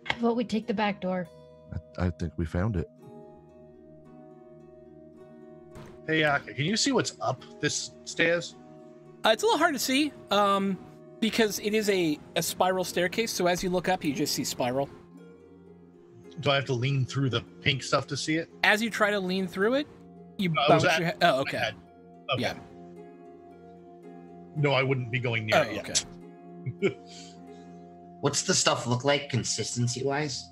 I vote we take the back door. I think we found it. Hey, can you see what's up this stairs? It's a little hard to see because it is a spiral staircase. So as you look up, you just see spiral. Do I have to lean through the pink stuff to see it? As you try to lean through it, you was bounce that- your head. Oh, okay. Okay. Yeah. No, I wouldn't be going near Oh, it yet. okay. What's the stuff look like consistency-wise?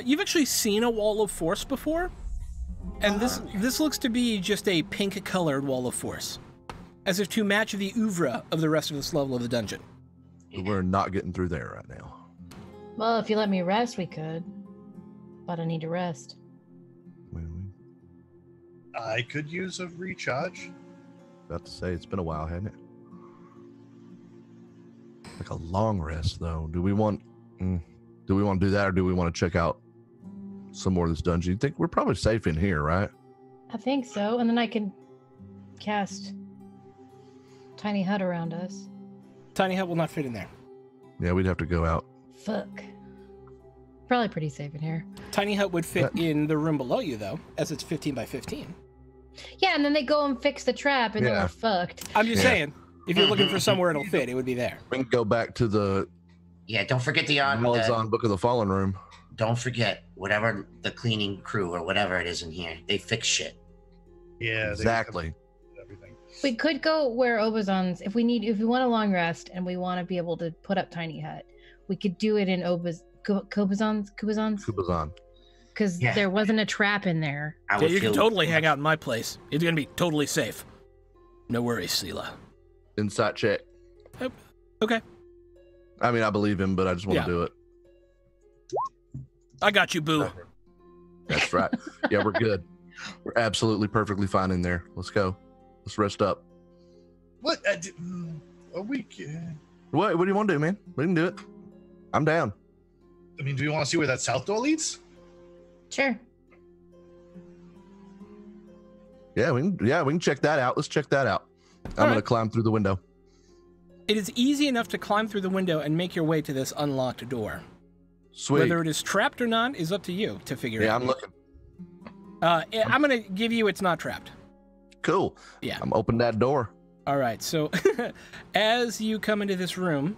You've actually seen a wall of force before, and this looks to be just a pink-colored wall of force, as if to match the oeuvre of the rest of this level of the dungeon. We're not getting through there right now. Well, if you let me rest, we could. But I need to rest. I could use a recharge. About to say it's been a while, hasn't it? Like a long rest, though. Do we want to do that, or do we want to check out some more of this dungeon? You think we're probably safe in here, right? I think so. And then I can cast Tiny Hut around us. Tiny hut will not fit in there. Yeah, we'd have to go out. Fuck. Probably pretty safe in here. Tiny hut would fit in the room below you, though, as it's 15 by 15. Yeah, and then they go and fix the trap, and then Yeah. we're fucked. I'm just saying, if you're looking for somewhere it'll fit, it would be there. We can go back to the Yeah, don't forget Malazan Book of the Fallen room. don't forget whatever the cleaning crew or whatever it is in here. They fix shit. Yeah, they Exactly. everything. We could go where Obazon's if we want a long rest and we want to be able to put up Tiny Hut. We could do it in Kubazon's Kubazan. because Yeah. there wasn't a trap in there. I Yeah, would you can feel totally hang out in my place. It's going to be totally safe. No worries, Sela. Insight check. Okay. I mean, I believe him, but I just want Yeah. to do it. I got you, boo. That's right. Yeah, we're good. We're absolutely perfectly fine in there. Let's go. Let's rest up. What? Are we? What do you want to do, man? We can do it. I'm down. I mean, do you want to see where that south door leads? Sure. Yeah, we can check that out. Let's check that out. I'm All gonna right. climb through the window. It is easy enough to climb through the window and make your way to this unlocked door. Sweet. Whether it is trapped or not is up to you to figure Yeah, out. I'm looking. I'm going to give you it's not trapped. Cool. Yeah. I'm opening that door. All right, so as you come into this room,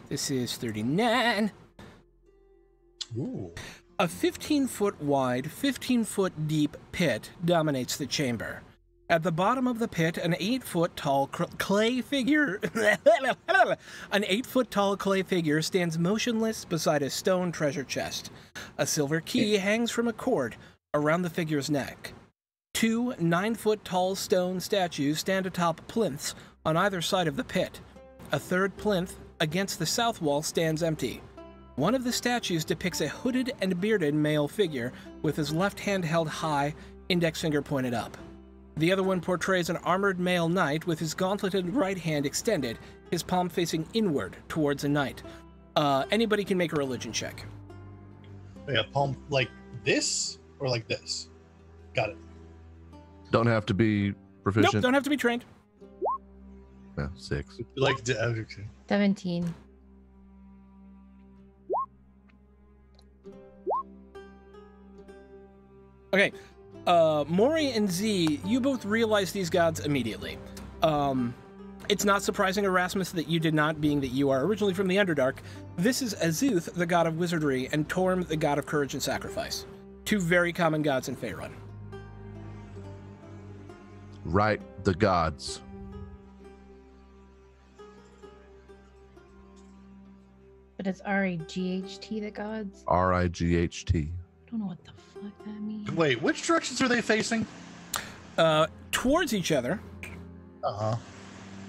this is 39. Ooh. A 15-foot wide, 15-foot deep pit dominates the chamber. At the bottom of the pit, an 8-foot tall clay figure stands motionless beside a stone treasure chest. A silver key hangs from a cord around the figure's neck. 2 9-foot tall stone statues stand atop plinths on either side of the pit. A third plinth against the south wall stands empty. One of the statues depicts a hooded and bearded male figure with his left hand held high, index finger pointed up. The other one portrays an armored male knight with his gauntleted right hand extended, his palm facing inward towards a knight. Anybody can make a religion check. Yeah, palm like this or like this. Got it. Don't have to be proficient. Nope, don't have to be trained. Yeah, 6. Like, okay. 17. Okay, Mori and Z, you both realize these gods immediately. It's not surprising, Erasmus, that you did not, being that you are originally from the Underdark. This is Azuth, the god of wizardry, and Torm, the god of courage and sacrifice. Two very common gods in Faerun. Right, the gods. But it's R-A-G-H-T, the gods? R-I-G-H-T. I don't know what the fuck that means. Wait, which directions are they facing? Towards each other. Uh-huh.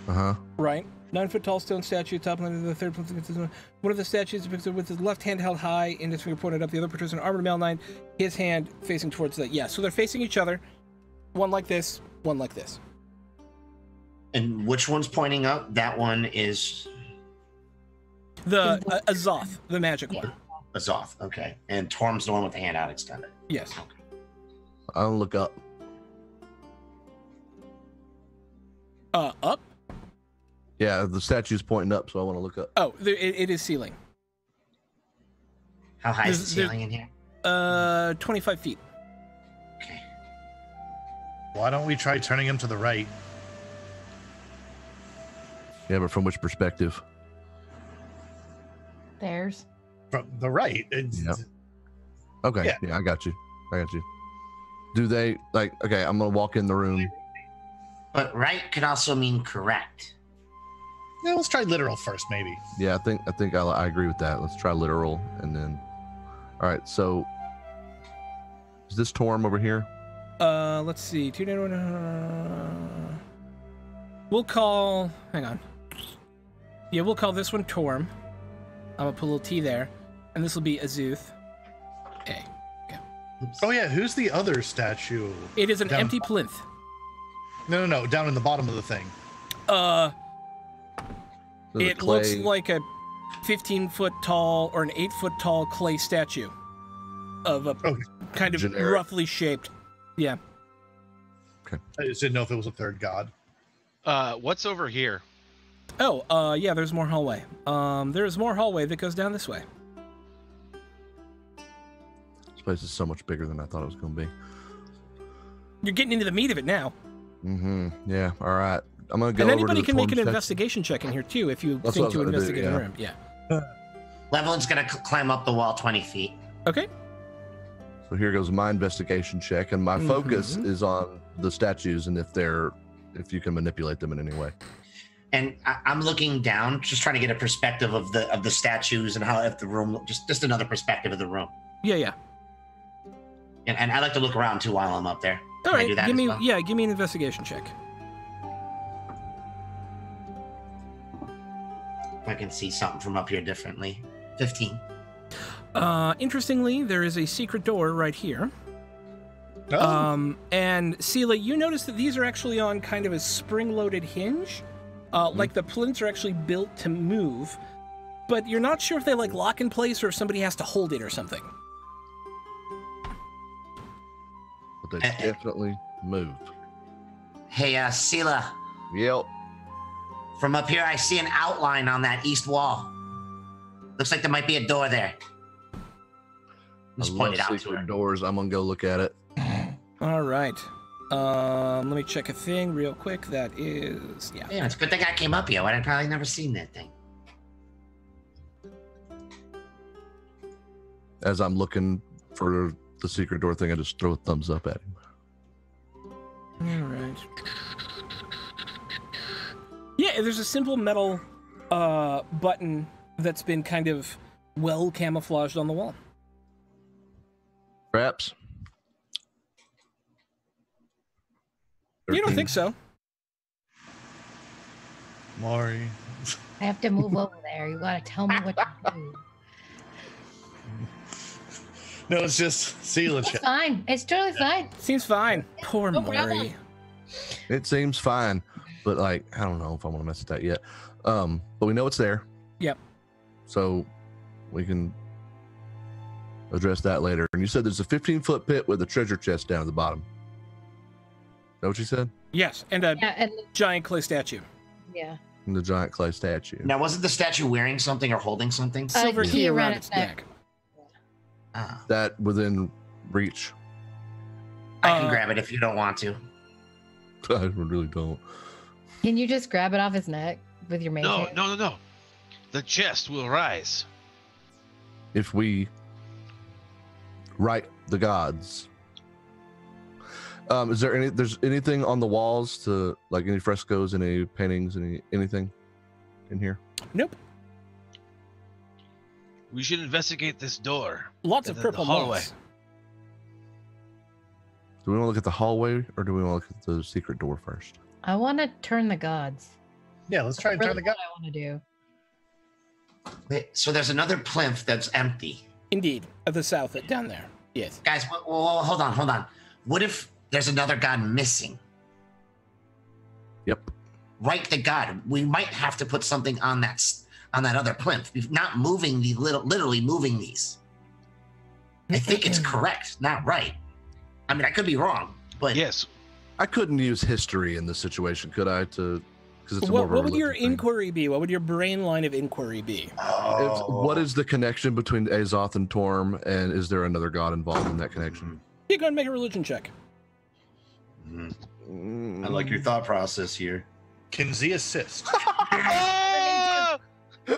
Uh-huh. Right. 9-foot tall stone statue, top line of the third. One of the statues depicted with his left hand held high, index finger pointed up. The other portrays an armored male knight, his hand facing towards the. Yeah, so they're facing each other. One like this, one like this. And which one's pointing up? That one is The Azoth, the magic one. Azoth. Okay. And Torm's the one with the hand out extended. Yes. I'll look up. Up? Yeah, the statue's pointing up, so I want to look up. Oh, it is ceiling. How high is the ceiling in here? 25 feet. Okay. Why don't we try turning him to the right? Yeah, but from which perspective? Theirs. From the right. It's, Yeah. Okay, yeah, I got you. Do they, like, okay, I'm going to walk in the room. But right could also mean correct. Yeah, let's try literal first, maybe. Yeah, I think I agree with that. Let's try literal, and then... All right, so... Is this Torm over here? Let's see. We'll call... Hang on. Yeah, we'll call this one Torm. I'm going to put a little T there. And this will be Azuth. A. Okay. Oh, yeah, who's the other statue? It is an empty plinth. No, down in the bottom of the thing. It looks like a 15-foot tall or an 8-foot tall clay statue of a kind of generic. roughly shaped. Yeah. Okay. I just didn't know if it was a third god. What's over here? Oh, yeah, there's more hallway. There's more hallway that goes down this way. This place is so much bigger than I thought it was going to be. You're getting into the meat of it now. Mm-hmm. Yeah, all right. I'm going to go And over anybody to the can make an Torm statue. investigation check in here, too, if you That's think what I to was gonna do, investigate the yeah. room. Yeah. Levelin's going to climb up the wall 20 feet. Okay. So here goes my investigation check, and my focus is on the statues and if you can manipulate them in any way. And I'm looking down, just trying to get a perspective of the statues and how if the room, just another perspective of the room. Yeah. And I like to look around too while I'm up there. All Can I right. do that Give as me, well? give me an investigation check. If I can see something from up here differently. 15. Interestingly, there is a secret door right here. Oh. And Sela, you notice that these are actually on kind of a spring-loaded hinge. Like the plinths are actually built to move, but you're not sure if they like lock in place or if somebody has to hold it or something. But they definitely moved. Hey, Sela, Yep. from up here I see an outline on that east wall. Looks like there might be a door there. Just I point love it out to secret her. doors. I'm going to go look at it. All right. Let me check a thing real quick. That is, yeah. Yeah, it's a good thing I came up here. I'd probably never seen that thing. As I'm looking for the secret door thing, I just throw a thumbs up at him. All right. Yeah, there's a simple metal button that's been kind of well camouflaged on the wall. Perhaps. You don't think so? Maury. I have to move over there. You gotta tell me what to do. No, it's just seal and It's shit. fine. It's totally fine. Seems fine. Poor No problem. Maury. It seems fine, but like I don't know if I want to mess with that yet. But we know it's there. Yep. So we can address that later. And you said there's a 15-foot pit with a treasure chest down at the bottom. Is that what you said? Yes, and a Yeah, and giant clay statue. yeah. And the giant clay statue. Now, wasn't the statue wearing something or holding something? Silver key key around around its its neck. neck. Ah, That within reach. I can Uh, grab it if you don't want to. I really don't. Can you just grab it off his neck with your mage No, hand? no. The chest will rise. If we write the gods. Is there there's anything on the walls to like any frescoes, any paintings, anything in here? Nope. We should investigate this door. Lots And of then the purple hallway. moss. Do we want to look at the hallway or do we want to look at the secret door first? I want to turn the gods. Yeah, let's try and Really turn the what guy. I want to do. Wait, so there's another plinth that's empty. Indeed, at the south, down there. Yes. Guys, hold on. What if there's another god missing? Yep. Write the god. We might have to put something on that other plinth. We're not moving the literally moving these. I think it's correct, not right. I mean, I could be wrong, but Yes. I couldn't use history in this situation, could I? Because it's more of a What would your religion thing. inquiry be? What would your brain line of inquiry be? What is the connection between Azoth and Torm, and is there another god involved in that connection? You go and make a religion check. I like your thought process here. Can Z assist?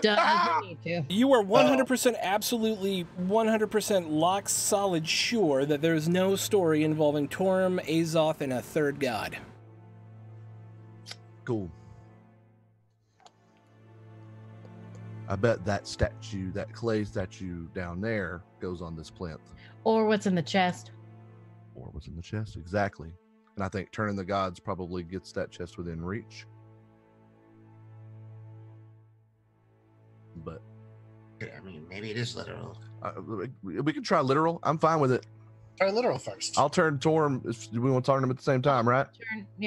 Doesn't need to. You are 100% absolutely 100% lock solid sure that there is no story involving Torm, Azoth, and a third god. Cool. I bet that statue, that clay statue down there, goes on this plinth. Or what's in the chest. Or what's in the chest, exactly. And I think turning the gods probably gets that chest within reach. But I mean, maybe it is literal. we can try literal. I'm fine with it. Try literal first. I'll turn Torm if we want to turn them at the same time, right?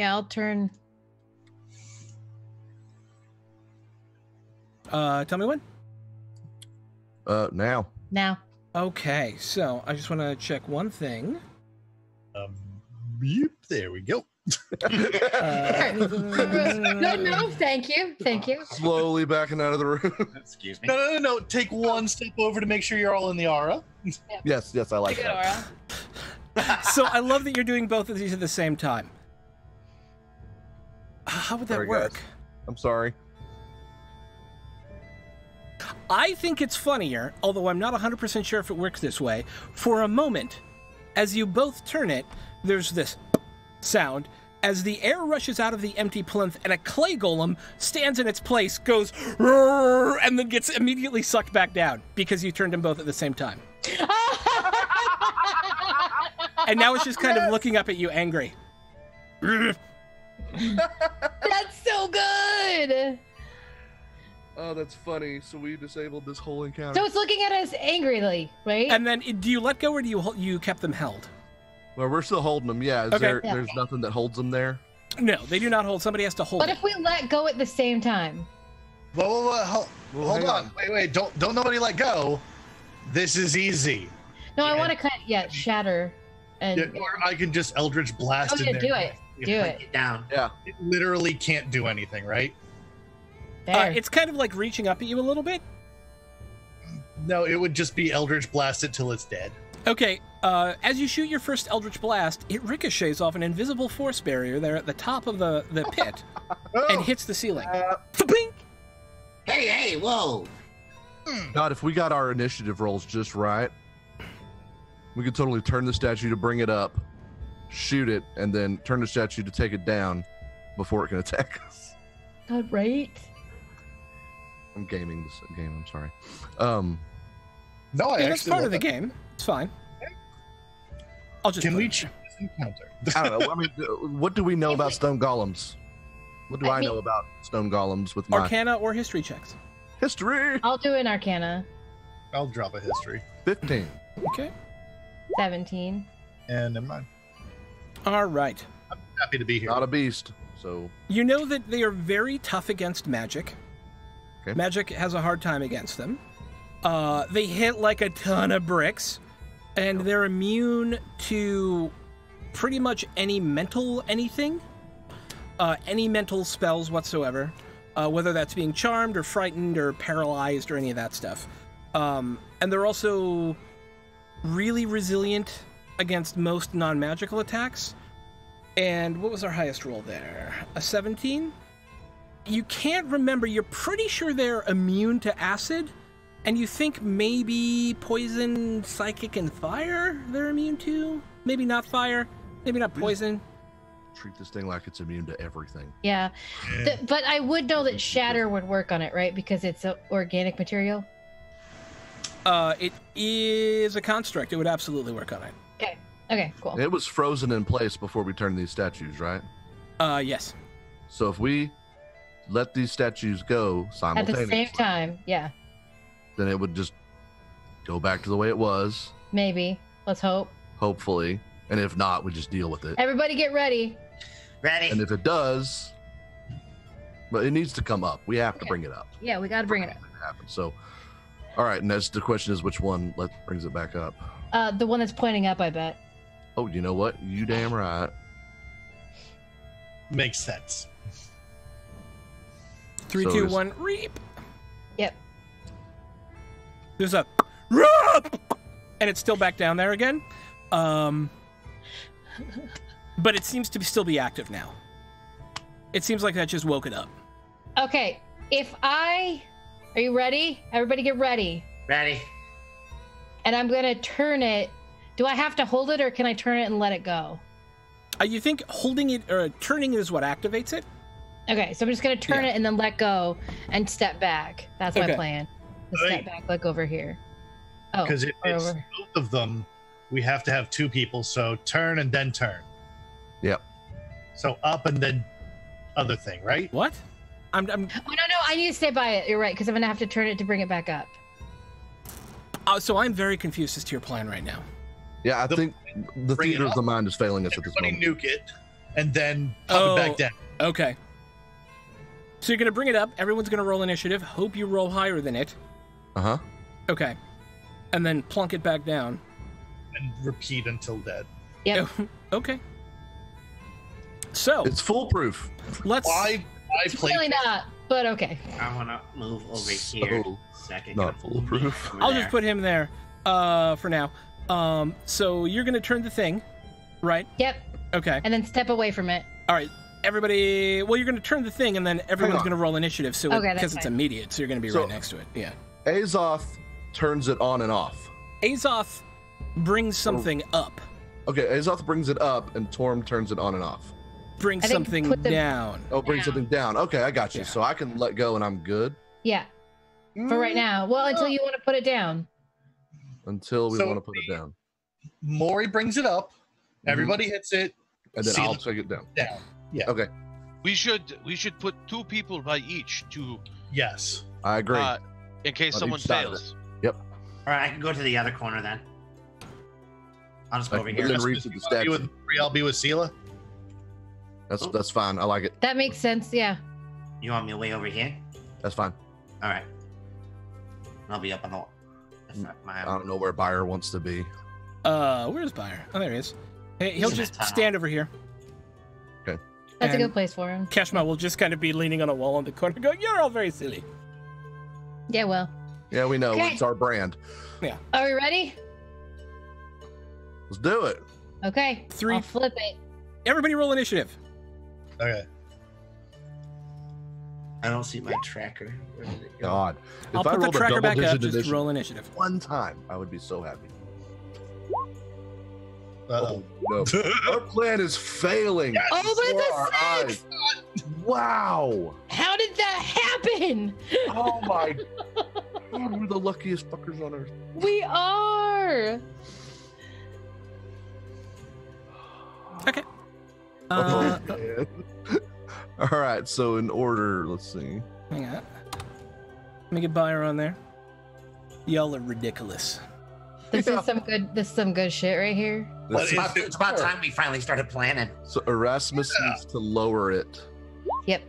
I'll turn. Tell me when. Now. Now. Okay, so I just want to check one thing. Yep, there we go. No, thank you. Slowly backing out of the room. Excuse me. No. Take one step over to make sure you're all in the aura. Yes, I like that. So I love that you're doing both of these at the same time. How would that Sorry, work? guys. I'm sorry. I think it's funnier, although I'm not 100% sure if it works this way. For a moment, as you both turn it, there's this sound as the air rushes out of the empty plinth and a clay golem stands in its place, goes, "Roar," and then gets immediately sucked back down because you turned them both at the same time. And now it's just kind of looking up at you angry. That's so good. Oh, that's funny. So we disabled this whole encounter. So it's looking at us angrily, right? And then do you let go or do you kept them held? Well, we're still holding them. Yeah. Okay. There's nothing that holds them there? No, they do not hold. Somebody has to hold But it. if we let go at the same time. Whoa, hold hang on. Wait. Don't nobody let go. This is easy. No, I want to shatter. And Yeah, or I can just Eldritch Blast oh in yeah, there. do it. Do it. Get down. Yeah. It literally can't do anything, right? There. It's kind of like reaching up at you a little bit. No, it would just be Eldritch Blast it till it's dead. Okay, as you shoot your first Eldritch Blast, it ricochets off an invisible force barrier there at the top of the pit and hits the ceiling. Ping! Hey, whoa. God, if we got our initiative rolls just right, we could totally turn the statue to bring it up, shoot it, and then turn the statue to take it down before it can attack us. God, right? I'm gaming this game. I'm sorry. No, I Yeah, that's actually part love of the that. game. It's fine. I'll just Can put we it check this encounter? I don't know. I mean, what do we know about stone golems? What do I I know mean- about stone golems with my Arcana or history checks. history? I'll do an Arcana. I'll drop a history. 15. Okay. 17. And never mind. All right. Happy to be here. Not a beast. So You know that they are very tough against magic. Okay. Magic has a hard time against them. They hit like a ton of bricks, and they're immune to pretty much any mental anything, any mental spells whatsoever, whether that's being charmed or frightened or paralyzed or any of that stuff. And they're also really resilient against most non-magical attacks. And what was our highest roll there? A 17? you can't remember. You're pretty sure they're immune to acid, and you think maybe poison, psychic, and fire they're immune to? Maybe not fire, maybe not poison. Treat this thing like it's immune to everything. Yeah. But I would know that shatter would work on it, right? Because it's an organic material. It is a construct. It would absolutely work on it. Okay. Okay, cool. It was frozen in place before we turned these statues, right? Yes. So if we let these statues go At simultaneously, the same time, yeah. then it would just go back to the way it was, Maybe. Let's hope. hopefully. And if not, we just deal with it. Everybody get ready. Ready? And if it does, but it needs to come up. We have to Okay. bring it up. Yeah, we got to bring it up. It happens. So, all right. And that's the question: is which one brings it back up? The one that's pointing up, I bet. Oh, you know what? You damn right. Makes sense. 3, So 2, is- 1, reap. Yep. There's a reap, and it's still back down there again. But it seems to still be active now. It seems like that just woke it up. Okay. Are you ready? Everybody get ready. Ready? And I'm going to turn it. Do I have to hold it or can I turn it and let it go? You think holding it or turning it is what activates it? Okay, so I'm just going to turn Yeah. it and then let go and step back. That's my Okay. plan. Step Right. back, like over here. Oh, Because if or it's over. both of them, we have to have 2 people. So turn and then turn. Yep. So up and then other thing, right? What? I'm Oh, no, I need to stay by it. You're right, because I'm going to have to turn it to bring it back up. so I'm very confused as to your plan right now. Yeah, I The- think the bring it theater of up. the mind is failing us at this Everybody moment. nuke it and then pop it back down. Okay. So you're gonna bring it up. Everyone's gonna roll initiative. Hope you roll higher than it. Uh huh. Okay. And then plunk it back down. And repeat until dead. Yep. Okay. So It's foolproof. let's. I It's played really not, but okay. I want to move over here. So Second. not foolproof. Over I'll there. just put him there. For now. So you're gonna turn the thing, right? Yep. Okay. And then step away from it. All right. Everybody. Well, you're gonna turn the thing, and then everyone's on. gonna roll initiative. So Okay, that's because it's fine. immediate, so you're gonna be So- right next to it. Yeah. Azoth turns it on and off. Azoth brings something up. Okay, Azoth brings it up, and Torm turns it on and off. Brings I think something put the- down. Oh, bring Down. something down. Okay, I got you. Yeah. So I can let go, and I'm good Yeah. For right now. Well, until you want to put it down. until we So want to put it down, Maury brings it up. Everybody hits it and then See I'll the- take it down. down. Yeah. Okay, We should put 2 people by each to Yes. I agree. in case On someone each side of fails. All right, I can go to the other corner then. I'll just go I over can here. then reach to the I'll be with statue. Maury, I'll be with Sela. That's fine. I like it. That makes sense. Yeah. You want me way over here? That's fine. All right. I'll be up on the. I don't know where Buyer wants to be. Where's Buyer? Oh, there he is. Hey, he'll He's in just the tunnel. stand over here. That's a And good place for him. Keshma will just kind of be leaning on a wall in the corner going, "You're all very silly." Yeah, well. Yeah, we know. Okay. It's our brand. Are we ready? Let's do it. Okay. 3. I'll flip it. Everybody roll initiative. Okay. I don't see my tracker. Where did it go? God. I'll If I put the rolled a tracker back up. double-digit Just initiative roll initiative. one time, I would be so happy. Uh-oh. No. Our plan is failing. Oh, but before it's our a eyes. 6! Wow. How did that happen? Oh my God, we're the luckiest fuckers on earth. We are. Okay. Oh, man. All right, so in order, let's see. Hang on. Let me get Buyer on there. Y'all are ridiculous. This Yeah. is some good. This is some good shit right here. What This is is- It's about time we finally started planning. So Erasmus needs to lower it Yep.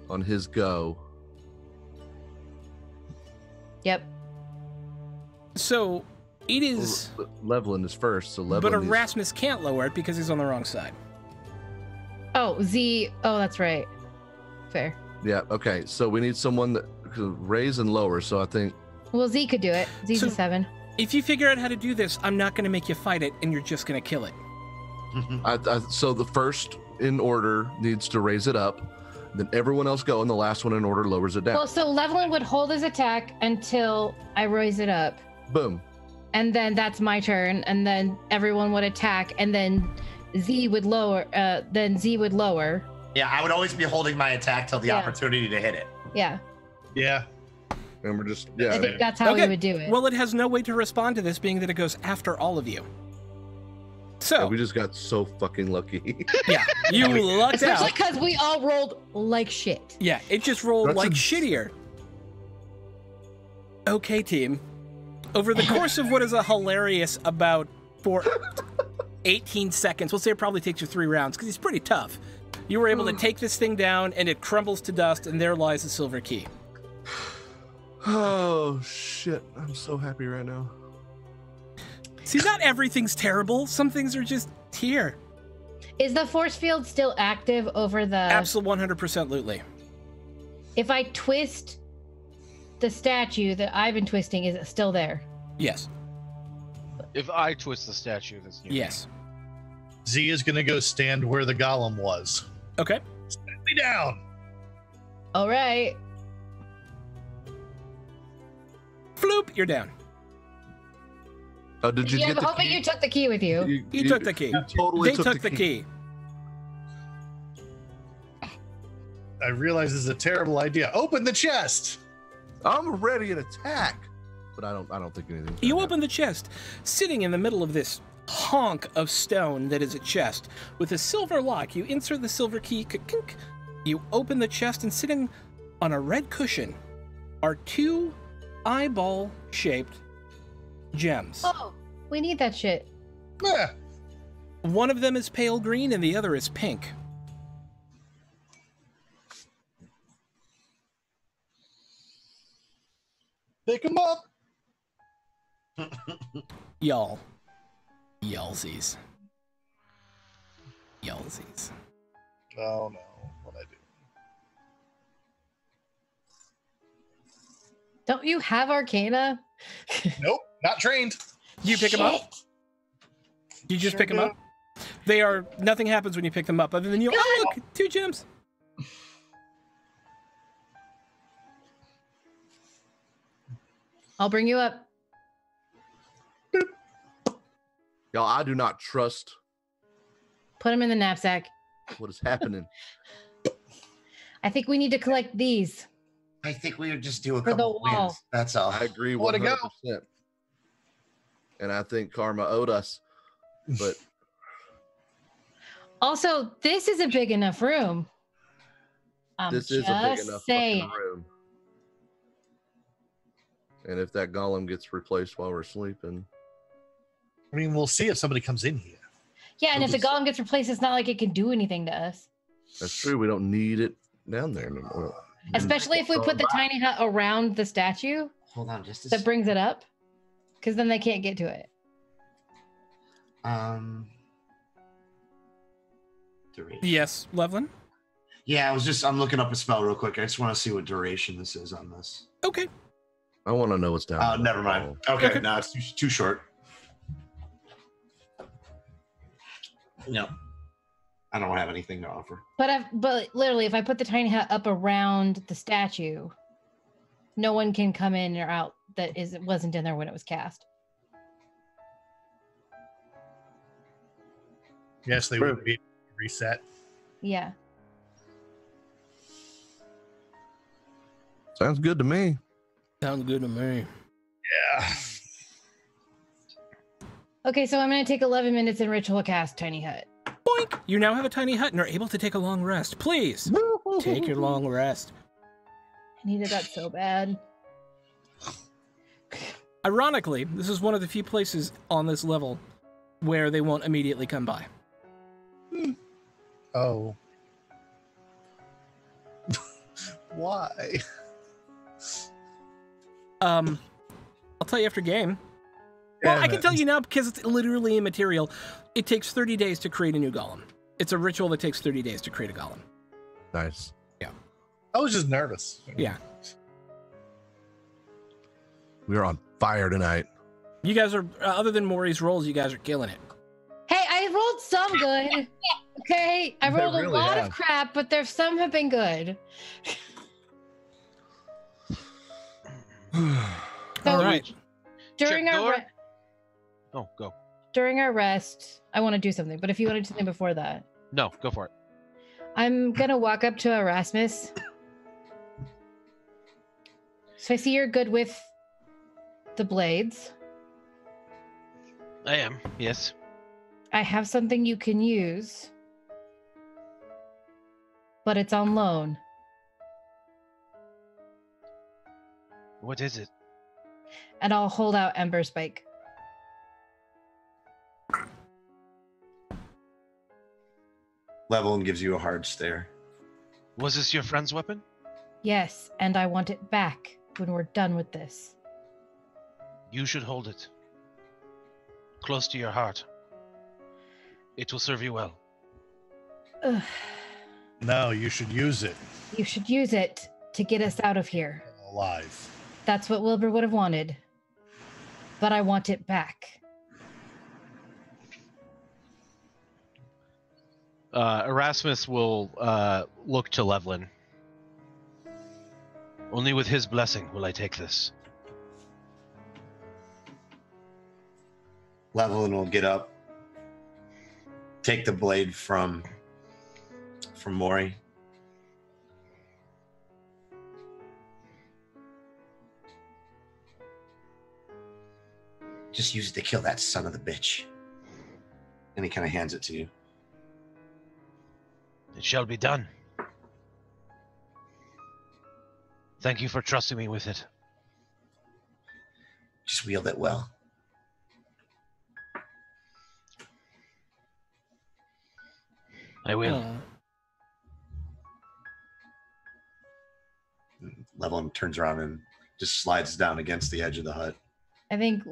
on his go. Yep. So it is, Levelin is first, so Levelin but needs- Erasmus can't lower it because he's on the wrong side. Oh, Z. Oh, that's right. Fair. Yeah, okay. So we need someone that could raise and lower. So I think Well, Z could do it. Z's So- a 7. If you figure out how to do this, I'm not going to make you fight it, and you're just going to kill it. so the first in order needs to raise it up, Then everyone else go, and the last one in order lowers it down. Well, so Levelin would hold his attack until I raise it up. Boom. And then that's my turn, and then everyone would attack, and then Z would lower. Yeah, I would always be holding my attack till the opportunity to hit it. Yeah. Yeah. And we're just I think that's how we would do it. Well, it has no way to respond to this, being that it goes after all of you. So we just got so fucking lucky. Yeah, you lucked Especially out. because we all rolled like shit. Yeah, it just rolled That's like a- shittier. Okay, team. Over the course of what is a hilarious about 18 seconds, we'll say it probably takes you 3 rounds because he's pretty tough. You were able to take this thing down, and it crumbles to dust, and there lies the silver key. Oh shit! I'm so happy right now. See, not everything's terrible. Some things are just here. Is the force field still active over the... Absolute 100%. If I twist the statue that I've been twisting, is it still there? Yes. If I twist the statue, that's new. Yes. Z is gonna go stand where the golem was. Okay. Stand me down. All right. Floop, you're down. Oh, did you Yeah, get I'm the hoping key? you took the key with you. You took the key. You totally They took the key. I realize this is a terrible idea. Open the chest. I'm ready to attack, but I don't think anything. You open the chest. Sitting in the middle of this honk of stone that is a chest, with a silver lock, you insert the silver key, ka-kink. You open the chest, and sitting on a red cushion are 2 eyeball-shaped gems. Oh, we need that shit. Yeah. One of them is pale green, and the other is pink. Pick him up. Y'all. Y'allsies. Y'allsies. Oh no. What I do? Don't you have Arcana? Nope. Not trained. Do you pick them up? Do you just Sure pick them do. up? They are... Nothing happens when you pick them up, other than you... Oh, look! 2 gems. I'll bring you up. Y'all, I do not trust Put them in the knapsack. what is happening. I think we need to collect these. I think we would just do a For the couple of wall. wins. That's all. I agree Way to 100%. go. And I think karma owed us, but Also, this is a big enough room. I'm this is a big just enough saying. fucking room. And if that golem gets replaced while we're sleeping, I mean, we'll see if somebody comes in here. Yeah, and if the golem gets replaced, it's not like it can do anything to us. that's true. We don't need it down there anymore. Especially if we put the tiny hut around the statue Hold on, just a that brings it up. Because then they can't get to it. Duration. Yes, Levlin? Yeah, I'm looking up a spell real quick. I just want to see what duration this is on this. Okay. I want to know what's down there. Never mind. Okay, no, it's too short. No, I don't have anything to offer. But literally, if I put the tiny hut up around the statue, no one can come in or out that wasn't in there when it was cast. Yes, they would be reset. Yeah. Sounds good to me. Sounds good to me. Yeah. Okay, so I'm going to take 11 minutes and ritual cast tiny hut. Boink! You now have a tiny hut and are able to take a long rest. Please, take your long rest. I needed that so bad. Ironically, this is one of the few places on this level where they won't immediately come by. Oh. Why? I'll tell you after game. Well, Damn I can it. tell you now because it's literally immaterial. It takes 30 days to create a new golem. It's a ritual that takes 30 days to create a golem. Nice. I was just nervous. Yeah. We are on fire tonight. You guys are, other than Maury's rolls, you guys are killing it. Hey, I rolled some good. Okay, I They rolled a really lot have. of crap, but there's some have been good. All right. During Check our door. Oh, go. during our rest, I want to do something. But if you want to do something before that, No, go for it. I'm gonna walk up to Erasmus. So I see you're good with the blades. I am. Yes. I have something you can use, but it's on loan. What is it? And I'll hold out Ember Spike. Levelin gives you a hard stare. Was this your friend's weapon? Yes, and I want it back when we're done with this. You should hold it. Close to your heart. It will serve you well. Ugh. No, you should use it You should use it to get us out of here. alive. That's what Wilbur would have wanted. But I want it back. Erasmus will look to Levlin. Only with his blessing will I take this. Levelin will get up, take the blade from Mori. Just use it to kill that son of the bitch. And he kind of hands it to you. It shall be done. Thank you for trusting me with it. Just wield it well. I will. Levelin turns around and just slides down against the edge of the hut. I think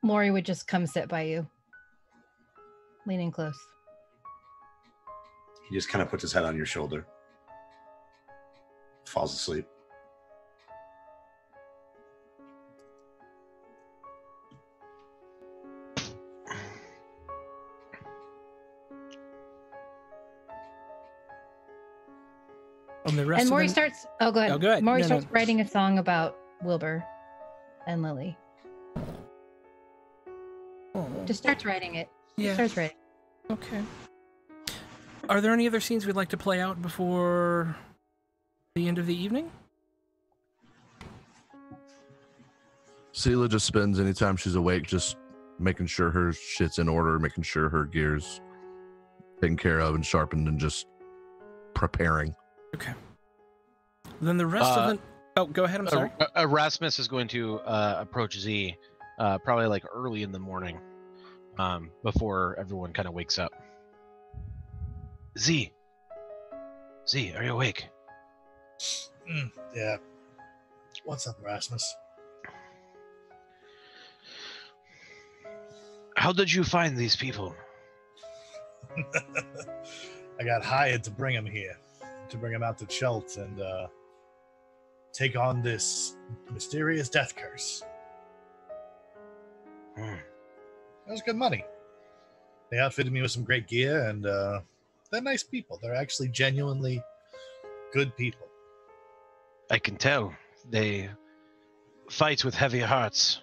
Maury would just come sit by you. Leaning close. He just kind of puts his head on your shoulder. Falls asleep. And the rest And Maury of them... starts. Oh, go ahead. Oh, go ahead. Maury No, starts no. writing a song about Wilbur and Lily. Oh, Just starts writing it. yeah. Starts writing. Okay. Are there any other scenes we'd like to play out before the end of the evening? Sela just spends any time she's awake just making sure her shit's in order, making sure her gear's taken care of and sharpened, and just preparing. Okay. Then the rest of them... Oh, go ahead. I'm sorry. Erasmus is going to approach Z probably like early in the morning before everyone kind of wakes up. Z, are you awake? Yeah. What's up, Erasmus? How did you find these people? I got hired to bring him here, to bring him out to Chelt and take on this mysterious death curse. That was good money. They outfitted me with some great gear, and they're nice people. They're actually genuinely good people. I can tell. They fight with heavy hearts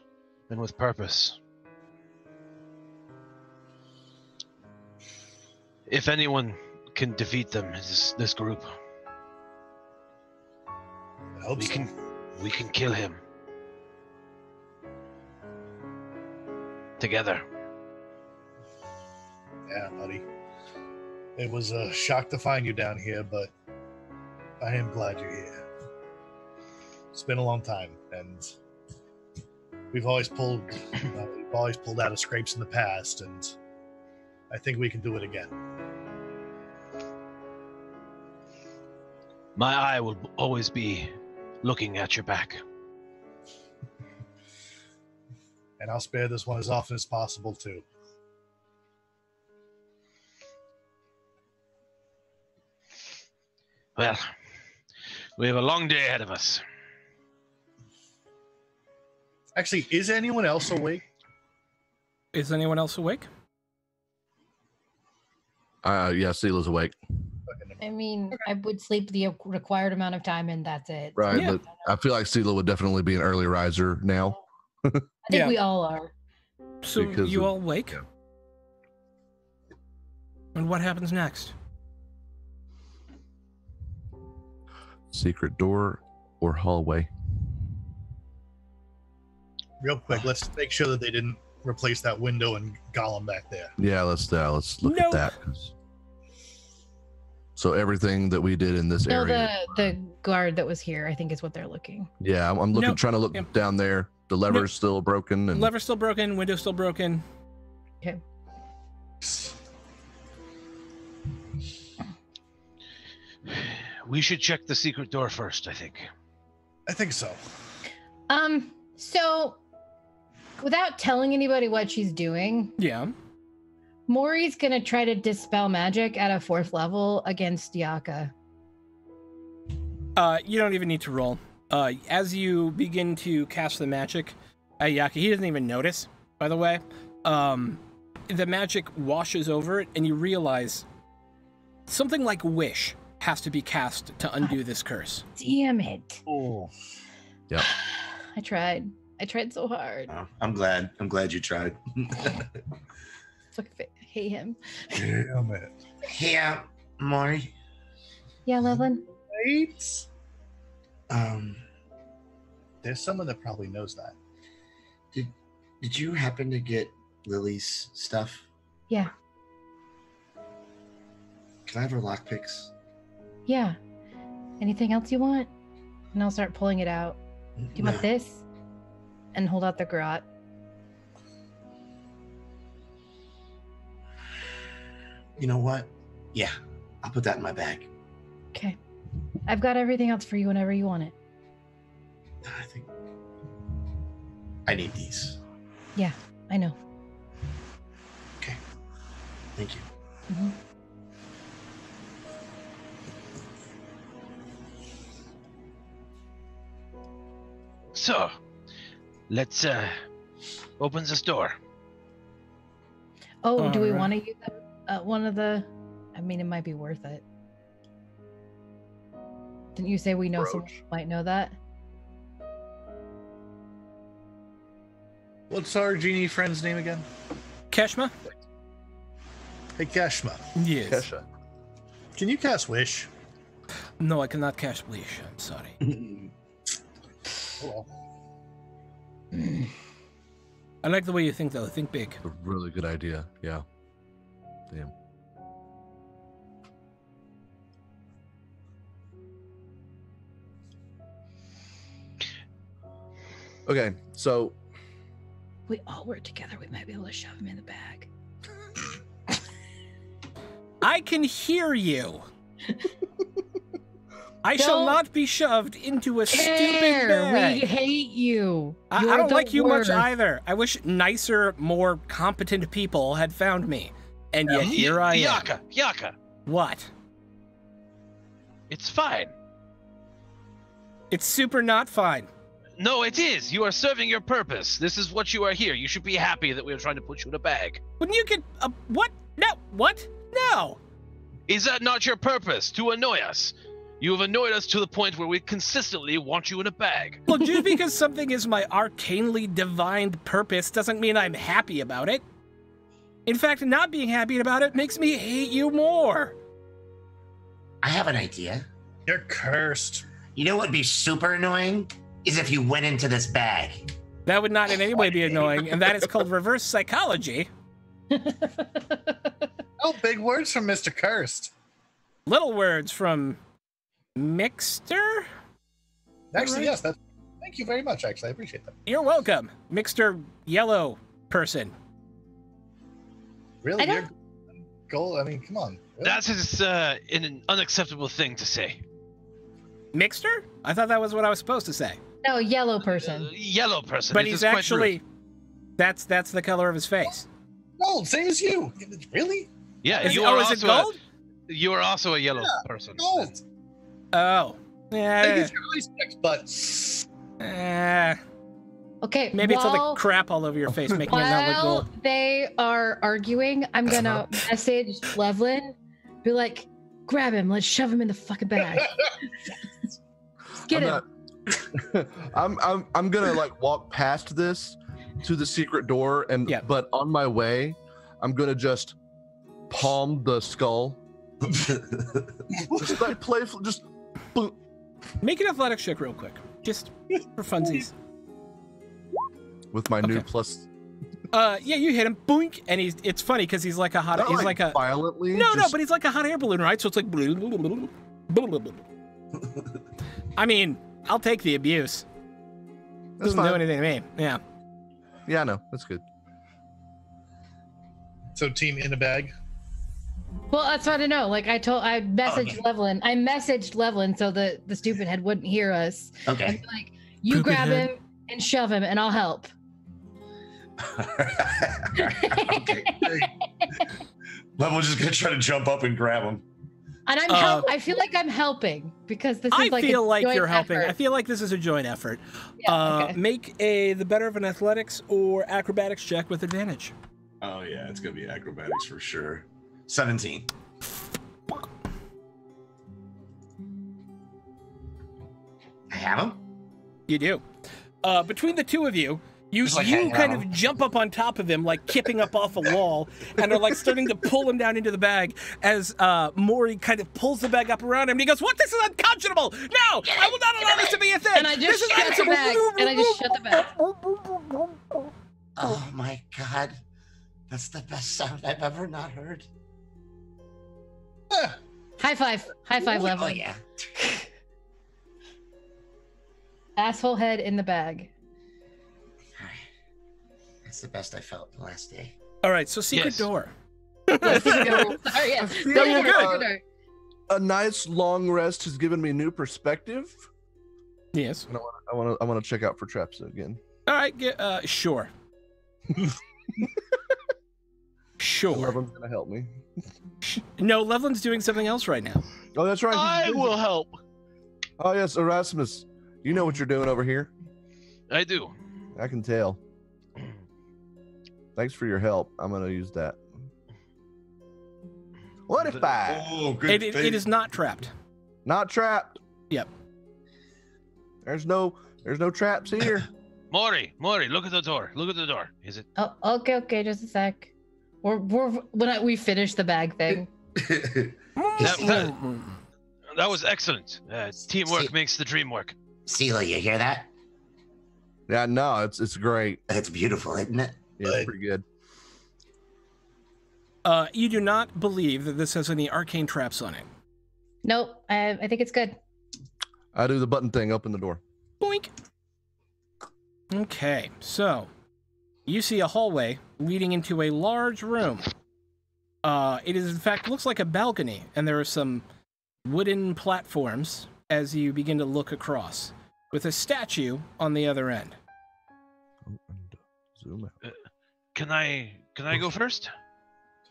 and with purpose. If anyone can defeat them, it's this group. I hope so. We can kill him. Together. Yeah, buddy. It was a shock to find you down here, but I am glad you're here. It's been a long time, and we've always pulled out of scrapes in the past, and I think we can do it again. My eye will always be looking at your back. And I'll spare this one as often as possible, too. Well, we have a long day ahead of us. Actually, is anyone else awake? Is anyone else awake? Yeah, Sila's awake. I mean, I would sleep the required amount of time, and that's it. Right, Yeah. but I feel like Sila would definitely be an early riser now. I think we all are. So Because you of- all wake? yeah. And what happens next? Secret door or hallway? Real quick, let's make sure that they didn't replace that window and Gollum back there. Yeah, let's look Nope. at that. So everything that we did in this No, area. the guard that was here, I think, is what they're looking. Yeah, I'm looking, Nope. trying to look Yep. down there. The lever's still broken, and Lever's still broken, window's still broken. Okay. We should check the secret door first, I think. I think so. So without telling anybody what she's doing, Yeah. Maury's gonna try to dispel magic at a 4th level against Yaka. You don't even need to roll. As you begin to cast the magic, Yaki, he doesn't even notice, by the way. The magic washes over it, and you realize something like Wish has to be cast to undo this curse. Damn it. Oh. Yep. I tried. I tried so hard. Oh, I'm glad you tried. Look, I hate him. Damn it. Here, Maury. Yeah, Loveland. Right? Um, There's someone that probably knows that. did you happen to get Lily's stuff? Yeah. Can I have her lockpicks? Yeah. Anything else you want? And I'll start pulling it out. Do you want this? And hold out the garrote. You know what? Yeah, I'll put that in my bag. Okay. I've got everything else for you whenever you want it. I think I need these. Yeah, I know. Okay. Thank you. Mhm. So, let's open this door. Oh, do we Alright. want to use one of the? I mean, it might be worth it. Didn't you say we know someone who might know that? What's our genie friend's name again? Keshma? Hey, Keshma. Yes. Kesha. Can you cast Wish? No, I cannot cast Wish. I'm sorry. Oh, I like the way you think, though. Think big. A really good idea. Yeah. Damn. Okay, so We all work together. We might be able to shove him in the bag. I can hear you. I shall Don't not be shoved into a stupid Care. We bag. hate you. I You're don't the like you much worst. either. I wish nicer, more competent people had found me. And yet here I am. Yaka, What? it's fine. It's super not fine. No, it is. You are serving your purpose. This is what you are here. You should be happy that we are trying to put you in a bag. Wouldn't you get a what? No, what? No. Is that not your purpose? To annoy us? You have annoyed us to the point where we consistently want you in a bag. Well, just because something is my arcanely divined purpose doesn't mean I'm happy about it. In fact, not being happy about it makes me hate you more. I have an idea. you're cursed. You know what would be super annoying? Is if you went into this bag. That would not in any way be annoying, and that is called reverse psychology. Oh, big words from Mr. Cursed. Little words from Mixter? Actually, right? yes. Thank you very much. Actually, I appreciate that. You're welcome, Mixter Yellow person. Really, I don't- your goal. I mean, come on. Really? That is an unacceptable thing to say. Mixter? I thought that was what I was supposed to say. No, yellow person. Yellow person. But This he's is quite actually rude. that's the color of his face. gold, same as you. Really? Yeah, Is you it- are oh, is it also gold? you are also a yellow person. Gold. Oh. They Yeah. use your eye specs, but Eh. Okay. Maybe it's all the crap all over your face, making it not look While cool. they are arguing, I'm gonna message Levlin, be like, grab him, let's shove him in the fucking bag. Get him. I'm gonna like walk past this to the secret door, and but on my way, I'm gonna just palm the skull. Just like playful, just boom. Make an athletics check real quick, just for funsies. With my new plus. Yeah, you hit him, boink, and it's funny because he's like a hot. He's like a violently. No, but he's like a hot air balloon, right? So it's like. I mean, I'll take the abuse. Doesn't do anything to me. Yeah. Yeah, no, that's good. So team in a bag. Well, that's what I know. Like I messaged Levlin. I messaged Levlin so the stupid head wouldn't hear us. Okay. And like, you grab him and shove him, and I'll help. Okay. Level's just gonna try to jump up and grab him. And I feel like I'm helping because this is I like feel a like joint you're helping. effort. I feel like this is a joint effort. Yeah, okay. Make the better of an athletics or acrobatics check with advantage. Oh yeah, it's gonna be acrobatics for sure. 17. I have him? You do. Between the two of you, you Just like you hanging kind out. of jump up on top of him, like kipping up off a wall, and are like starting to pull him down into the bag as Maury kind of pulls the bag up around him, and he goes, "What? This is unconscionable! No, I will not allow this to be a thing." And I just shut the bag. And I just shut the bag. Oh my god. That's the best sound I've ever not heard. High five. High five, Levlin. Oh yeah. Asshole head in the bag. That's the best I felt the last day. All right, so secret door. Sorry, yeah. No, you're good. A nice long rest has given me new perspective. Yes. And I want to check out for traps again. All right, sure. Sure. Levlin's gonna help me. No, Levlin's doing something else right now. Oh, that's right. I will help. Oh yes, Erasmus. You know what you're doing over here. I do. I can tell. Thanks for your help. I'm gonna use that. What if I? Oh, good. It is not trapped. Not trapped. Yep. There's no traps here. Maury, look at the door. Look at the door. Is it? Oh, okay, just a sec. We finished the bag thing. That was excellent. Teamwork makes the dream work. Sela, you hear that? Yeah, no, it's great. It's beautiful, isn't it? Yeah, it's pretty good. You do not believe that this has any arcane traps on it. Nope, I think it's good. I do the button thing. Open the door. Boink. Okay, so you see a hallway leading into a large room. It is, in fact, looks like a balcony, and there are some wooden platforms as you begin to look across, with a statue on the other end. Zoom out. Can I go first?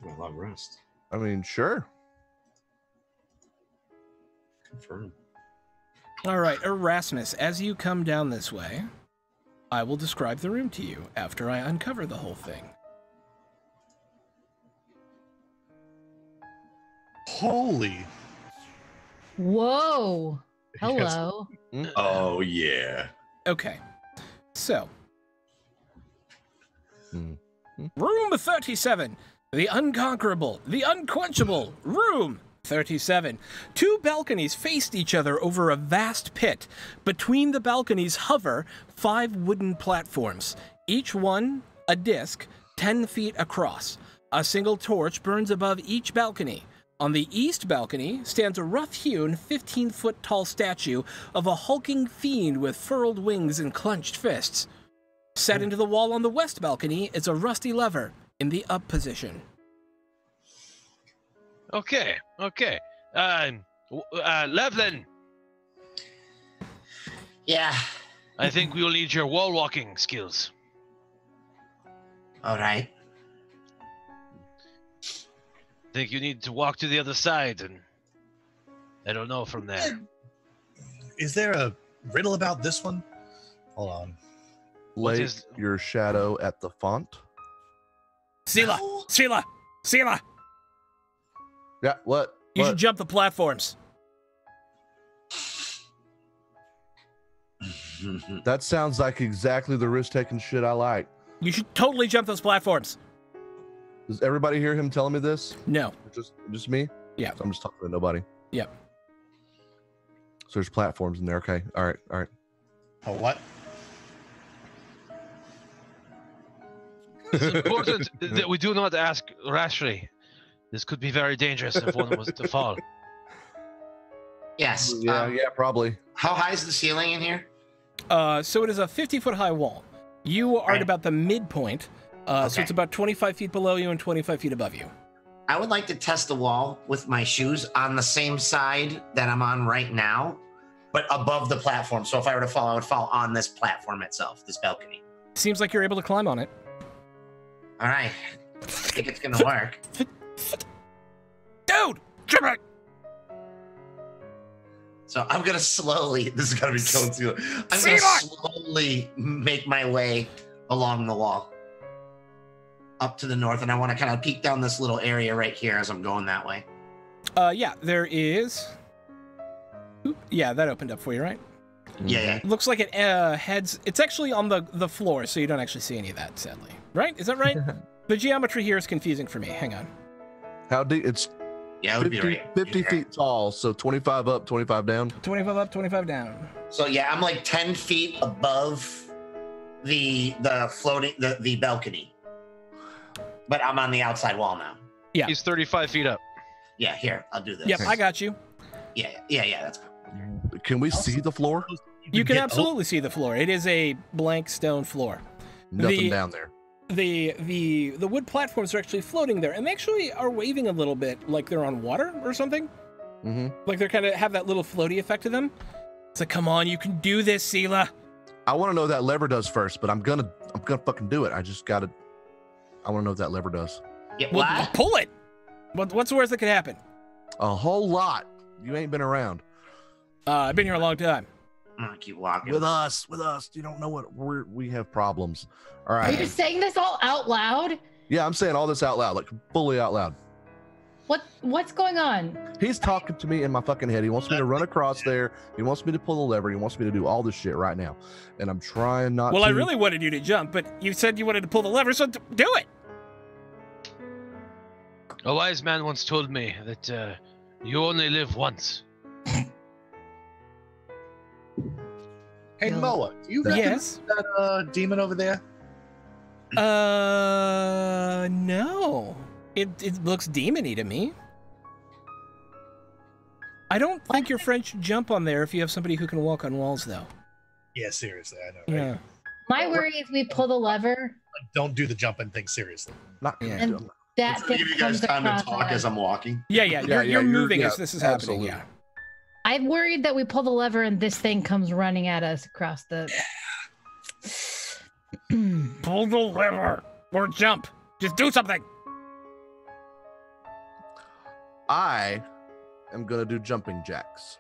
I love rest. I mean, sure. Confirm. All right, Erasmus, as you come down this way, I will describe the room to you after I uncover the whole thing. Holy. Whoa. Hello. Oh yeah. Okay, so Hmm. room 37, the unconquerable, the unquenchable room 37. Two balconies faced each other over a vast pit. Between the balconies hover 5 wooden platforms, each one a disc 10 feet across. A single torch burns above each balcony. On the east balcony stands a rough-hewn 15-foot-tall statue of a hulking fiend with furled wings and clenched fists. Set into the wall on the west balcony is a rusty lever in the up position. Okay. Levlin, Yeah. I think we will need your wall walking skills. All right. I think you need to walk to the other side, and I don't know from there. Is there a riddle about this one? Hold on. Lay your shadow at the font. Sela! Sela! Sela! Yeah, what? You should jump the platforms. That sounds like exactly the risk-taking shit I like. You should totally jump those platforms. Does everybody hear him telling me this? No. Just me? Yeah. So I'm just talking to nobody. Yep. So there's platforms in there. Okay. All right. Oh, what? It's important that we do not ask rashly. This could be very dangerous if one was to fall. Yes. Yeah, probably. How high is the ceiling in here? So it is a 50-foot high wall. You are at about the midpoint, so it's about 25 feet below you and 25 feet above you. I would like to test the wall with my shoes on the same side that I'm on right now, but above the platform. So if I were to fall, I would fall on this platform itself, this balcony. Seems like you're able to climb on it. All right. I think it's going to work. Dude! Jump it! So I'm going to slowly, this is going to be killing you. I'm going to slowly make my way along the wall up to the north. And I want to kind of peek down this little area right here as I'm going that way. Yeah, there is... Oop, yeah, that opened up for you, right? Yeah. Looks like it heads... It's actually on the floor, so you don't actually see any of that, sadly. Right? Is that right? The geometry here is confusing for me. Hang on. How deep? It's Yeah, it would 50, be right. 50 feet tall, so 25 up, 25 down. 25 up, 25 down. So yeah, I'm like 10 feet above the floating the balcony, but I'm on the outside wall now. Yeah. He's 35 feet up. Yeah, here, I'll do this. Yep, I got you. Yeah, that's cool. Can we see the floor? You can absolutely see the floor. It is a blank stone floor. Nothing down there. The wood platforms are actually floating there, and they actually are waving a little bit, like they're on water or something. Mm-hmm. Like they're kind of have that little floaty effect to them. It's like, come on, you can do this, Sela. I want to know what that lever does first, but I'm gonna fucking do it. I want to know what that lever does. Yeah, Well, pull it. What's the worst that could happen? A whole lot. You ain't been around. I've been here a long time. I'm gonna keep walking. With us. You don't know what we have problems. All right. Are you just saying this all out loud? Yeah, I'm saying all this out loud, like fully out loud. What's going on? He's talking to me in my fucking head. He wants me to run across there. He wants me to pull the lever. He wants me to do all this shit right now. And I'm trying not to. Well, I really wanted you to jump, but you said you wanted to pull the lever, so do it. A wise man once told me that you only live once. Hey, Moa, do you Yes. that demon over there? No. It looks demon-y to me. I don't think your friend should jump on there if you have somebody who can walk on walls, though. Yeah, seriously, I know. Right? Yeah. My worry is we pull the lever. Don't do the jumping thing seriously. Not Yeah. And that Give thing you guys comes time to across talk us. as I'm walking. Yeah, you're moving yeah, as this is happening, absolutely. yeah. I'm worried that we pull the lever and this thing comes running at us across the. Pull the lever or jump. Just do something. I am gonna do jumping jacks.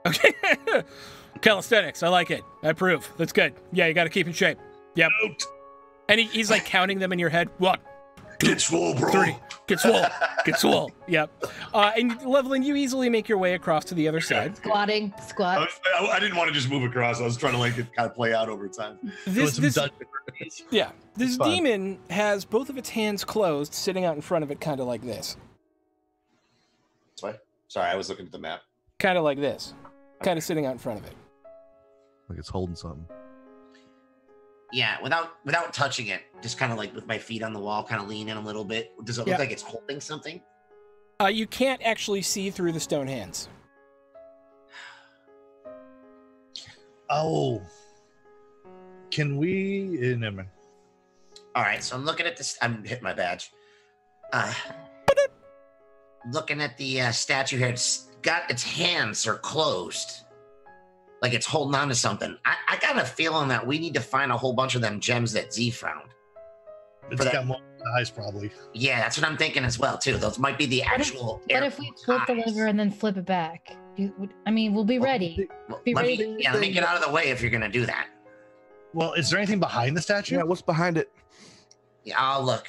Okay. Calisthenics. I like it. I approve. That's good. Yeah, you got to keep in shape. Yep. And he's like counting them in your head. 1, 2, Get swole, bro. 3. Get swole. Get swole. Yep. And Levelin, you easily make your way across to the other side. Squatting, squat. I didn't want to just move across. I was trying to like it kind of play out over time. This It's fine. demon has both of its hands closed, sitting out in front of it, kind of like this. Sorry, I was looking at the map. Kind of like this. Kind of sitting out in front of it. Like it's holding something. Yeah, without touching it, just kind of like with my feet on the wall, kind of lean in a little bit. Does it look like it's holding something? You can't actually see through the stone hands. Oh. Can we? Never mind. All right, so I'm looking at this. I'm hitting my badge. Looking at the statue here. It's got its hands are closed, like it's holding on to something. I got a feeling that we need to find a whole bunch of them gems that Z found. It's got more eyes, probably. Yeah, that's what I'm thinking as well too. Those might be the actual. What if we flip the lever and then flip it back? We'll be ready. Let me get out of the way if you're gonna do that. Well, is there anything behind the statue? Yeah, what's behind it? Yeah, I'll look.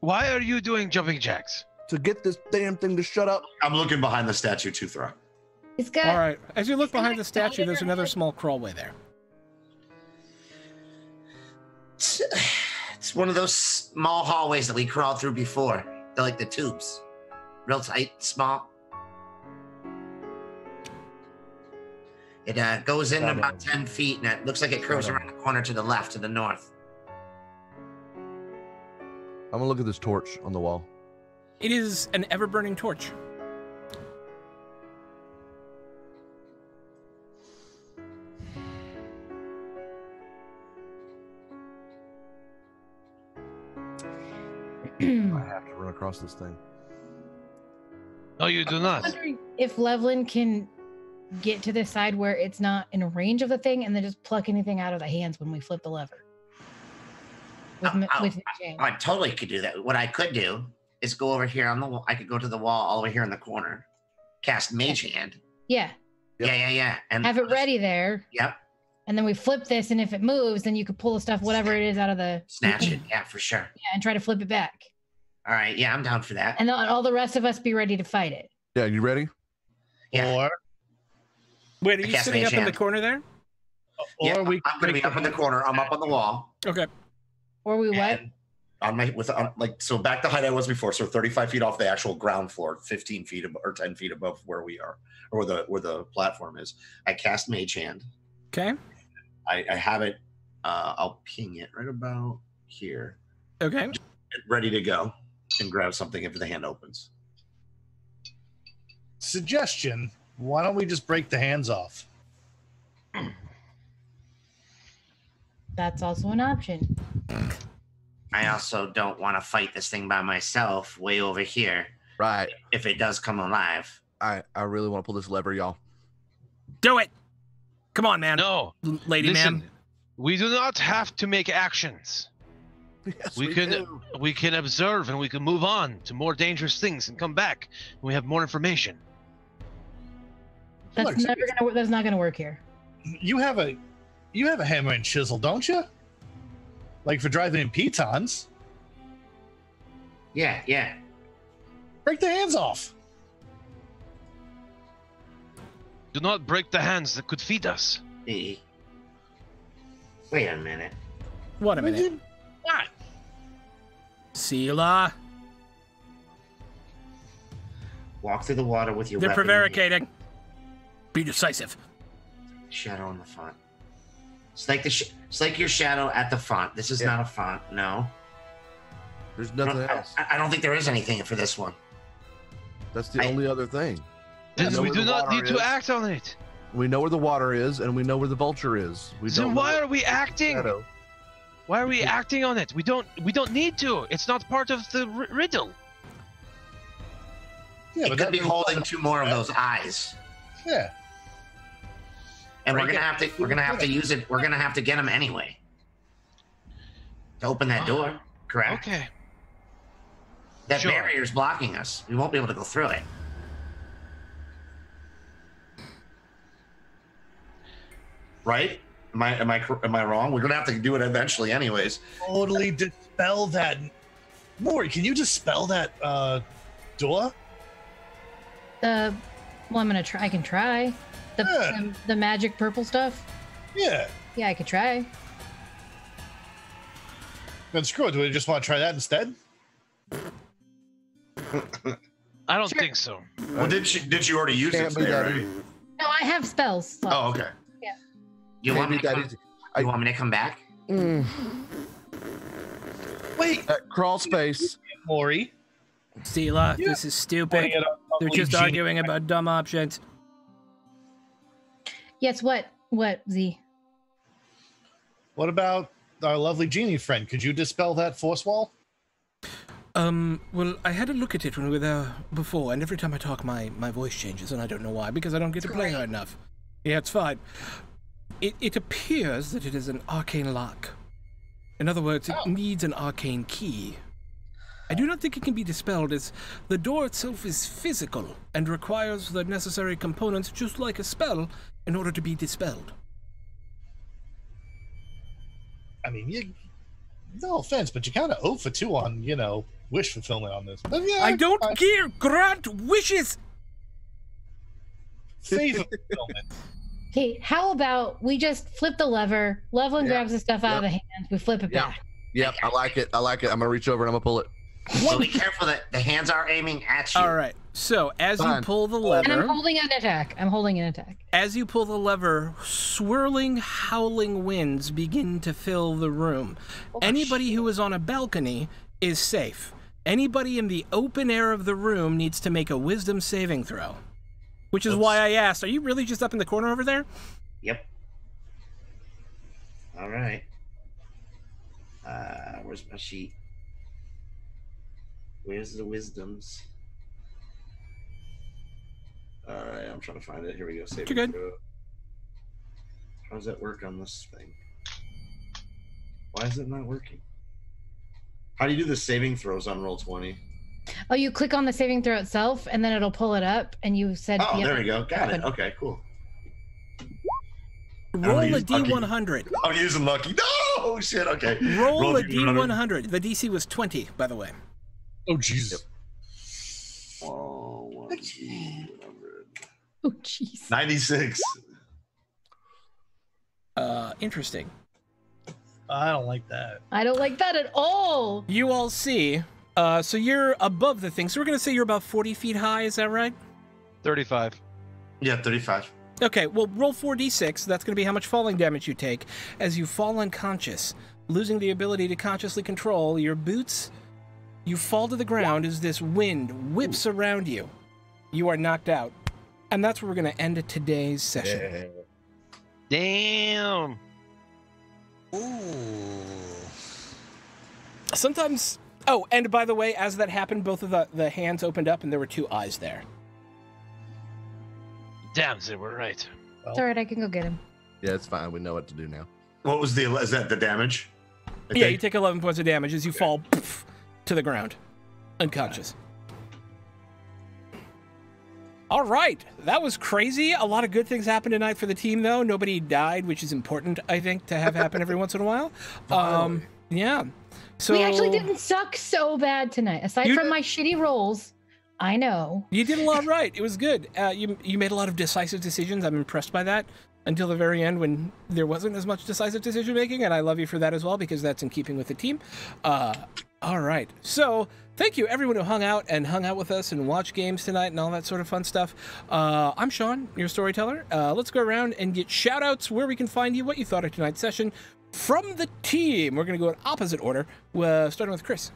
Why are you doing jumping jacks? To get this damn thing to shut up. I'm looking behind the statue too, Throw. It's got. All right. As you look behind the statue, there's another small crawlway there. It's one of those small hallways that we crawled through before. They're like the tubes. Real tight, small. It goes in about 10 feet, and it looks like it curves around the corner to the left, to the north. I'm gonna look at this torch on the wall. It is an ever-burning torch. I have to run across this thing. No, you do I'm not. wondering if Levlin can get to the side where it's not in range of the thing, and then just pluck anything out of the hands when we flip the lever. With Jane. I totally could do that. What I could do is go over here on the wall. I could go to the wall all the way here in the corner, cast Mage Hand. Yeah. Yep. Yeah. And Have it ready there. Yep. And then we flip this, and if it moves, then you could pull the stuff, whatever it is, out of the. Snatch it. Yeah, for sure. Yeah, and try to flip it back. All right. Yeah, I'm down for that. And then all the rest of us be ready to fight it. Yeah, you ready? Yeah. Or Wait, are I you cast sitting Mage up in the Hand. corner there? Yeah, we I'm going to be up in the corner. I'm up on the wall. Okay. Or we what? And on my so back to height I was before, so 35 feet off the actual ground floor, 15 feet or 10 feet above where we are, or where the platform is. I cast Mage Hand. Okay. I have it. I'll ping it right about here, Okay. ready to go, and grab something if the hand opens. suggestion: why don't we just break the hands off? That's also an option. I also don't want to fight this thing by myself way over here. Right. If it does come alive. I really want to pull this lever, y'all. Do it. Come on, man. No, Lady listen. man. We do not have to make actions. Yes, We can observe and we can move on to more dangerous things and come back when we have more information. That's Look, never gonna work. That's not gonna work here. You have a hammer and chisel, don't you? Like for driving in pitons. Yeah. Break the hands off. Do not break the hands that could feed us. Wait a minute. What a minute. What? Sela, Walk through the water with your they're weapon in hand. prevaricating. Be decisive. Shadow in the font. It's like it's like your shadow at the font. This is not a font. No. There's nothing else. I don't think there is anything for this one. That's the only other thing. Then know we where do the not water need to is. act on it. We know where the water is, and we know where the vulture is. We Then don't why know are we acting? Shadow. Why are we acting on it? We don't need to. It's not part of the riddle. Yeah, It but could that be means- holding two more of those eyes. Yeah. And we're Break gonna have to use it. We're gonna have to get them anyway. To open that door. Correct? Okay. That Sure. barrier's blocking us. We won't be able to go through it. Right? Am I wrong? We're gonna have to do it eventually, anyways. Totally dispel that. Maury, can you dispel that door? Well, I'm gonna try. I can try. Yeah. The magic purple stuff. Yeah. Yeah, I could try. Then screw it. Do we just want to try that instead? I don't Sure. think so. Well, did you already use it Can't be today, that right? easy. No, I have spells. slots. Oh, okay. You want me to Can't be come, that easy. you want me to come back? Wait, That crawl space. Maury. Sela, Yeah. this is stupid. Putting it on They're lovely just Jeannie. arguing about dumb options. Yes. What? What? Z. What about our lovely genie friend? Could you dispel that force wall? Well, I had a look at it when we were there before, and every time I talk, my voice changes, and I don't know why, because I don't get to play hard enough. Yeah, it's fine. It appears that it is an arcane lock. In other words, it needs an arcane key. I do not think it can be dispelled, as the door itself is physical and requires the necessary components, just like a spell, in order to be dispelled. I mean, no offense, but you kind of 0 for 2 on, wish fulfillment on this. But yeah, I don't care. Grant wishes. Faith fulfillment. Hey, how about we just flip the lever? Levelin grabs the stuff out of the hands. We flip it back. Yep, I like it. I'm gonna reach over and I'm gonna pull it. So be careful that the hands are aiming at you. All right. So as you pull the lever, and I'm holding an attack. As you pull the lever, swirling, howling winds begin to fill the room. Anybody who is on a balcony is safe. Anybody in the open air of the room needs to make a wisdom saving throw. Which is why I asked, are you really just up in the corner over there? Yep. All right. Where's my sheet? Where's the wisdoms? All right, I'm trying to find it. Here we go. Save You're good. Throw. How does that work on this thing? Why is it not working? How do you do the saving throws on Roll20? Oh, you click on the saving throw itself, and then it'll pull it up. And you said, "Oh, there we go. Got it. Okay, cool." Roll a D100. I'm using lucky. No, shit. Okay. Roll a D100. The DC was 20, by the way. Oh, Jesus. Oh, 100. Oh, jeez. 96. Interesting. I don't like that. I don't like that at all. You all see. So you're above the thing. So we're going to say you're about 40 feet high. Is that right? 35. Yeah, 35. Okay, well, roll 4d6. That's going to be how much falling damage you take as you fall unconscious, losing the ability to consciously control your boots. You fall to the ground as this wind whips around you. You are knocked out. And that's where we're going to end today's session. Yeah. Damn. Ooh. Sometimes... Oh, and by the way, as that happened, both of the hands opened up and there were 2 eyes there. Damn, they were right. It's all right, I can go get him. Yeah, it's fine. We know what to do now. What was is that the damage? Yeah, you take 11 points of damage as you fall poof, to the ground, unconscious. All right, that was crazy. A lot of good things happened tonight for the team, though. Nobody died, which is important, I think, to have happen every once in a while. Yeah. So we actually didn't suck so bad tonight. Aside from my shitty rolls, I know. You did a lot right. It was good. You made a lot of decisive decisions. I'm impressed by that until the very end when there wasn't as much decisive decision making, and I love you for that as well because that's in keeping with the team. All right. So thank you, everyone who hung out with us and watched games tonight and all that sort of fun stuff. I'm Sean, your storyteller. Let's go around and get shout outs where we can find you, what you thought of tonight's session from the team. We're going to go in opposite order, starting with Chris.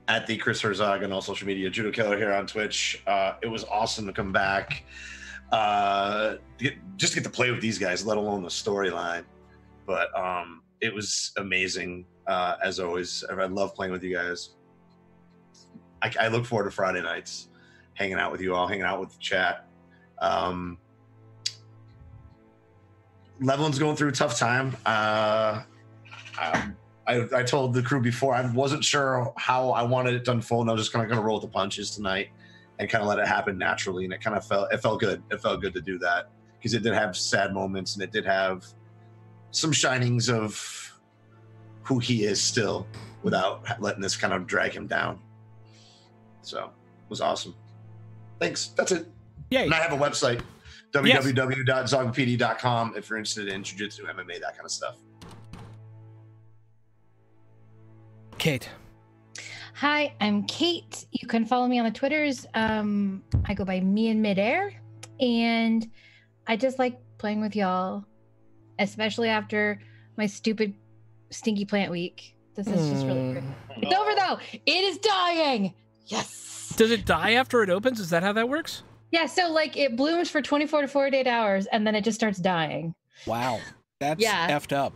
At the Chris Herzog on all social media, Judo Killer here on Twitch. It was awesome to come back. Just get to play with these guys, let alone the storyline. But it was amazing, as always. I love playing with you guys. I look forward to Friday nights, hanging out with you all, hanging out with the chat. Levelin's going through a tough time. I told the crew before I wasn't sure how I wanted it to unfold. And I was just kind of going to roll with the punches tonight and kind of let it happen naturally. And it felt good. It felt good to do that because it did have sad moments and it did have some shinings of who he is still without letting this kind of drag him down. So it was awesome. Thanks. That's it. Yay. And I have a website, www.zogpd.com if you're interested in jiu-jitsu, MMA, that kind of stuff. Kate. Hi, I'm Kate. You can follow me on the Twitters. I go by Me in Midair, and I just like playing with y'all, especially after my stupid stinky plant week. This is just really great. It's over though. It is dying. Yes. Does it die after it opens? Is that how that works? Yeah. So like it blooms for 24 to 48 hours, and then it just starts dying. Wow, that's effed up.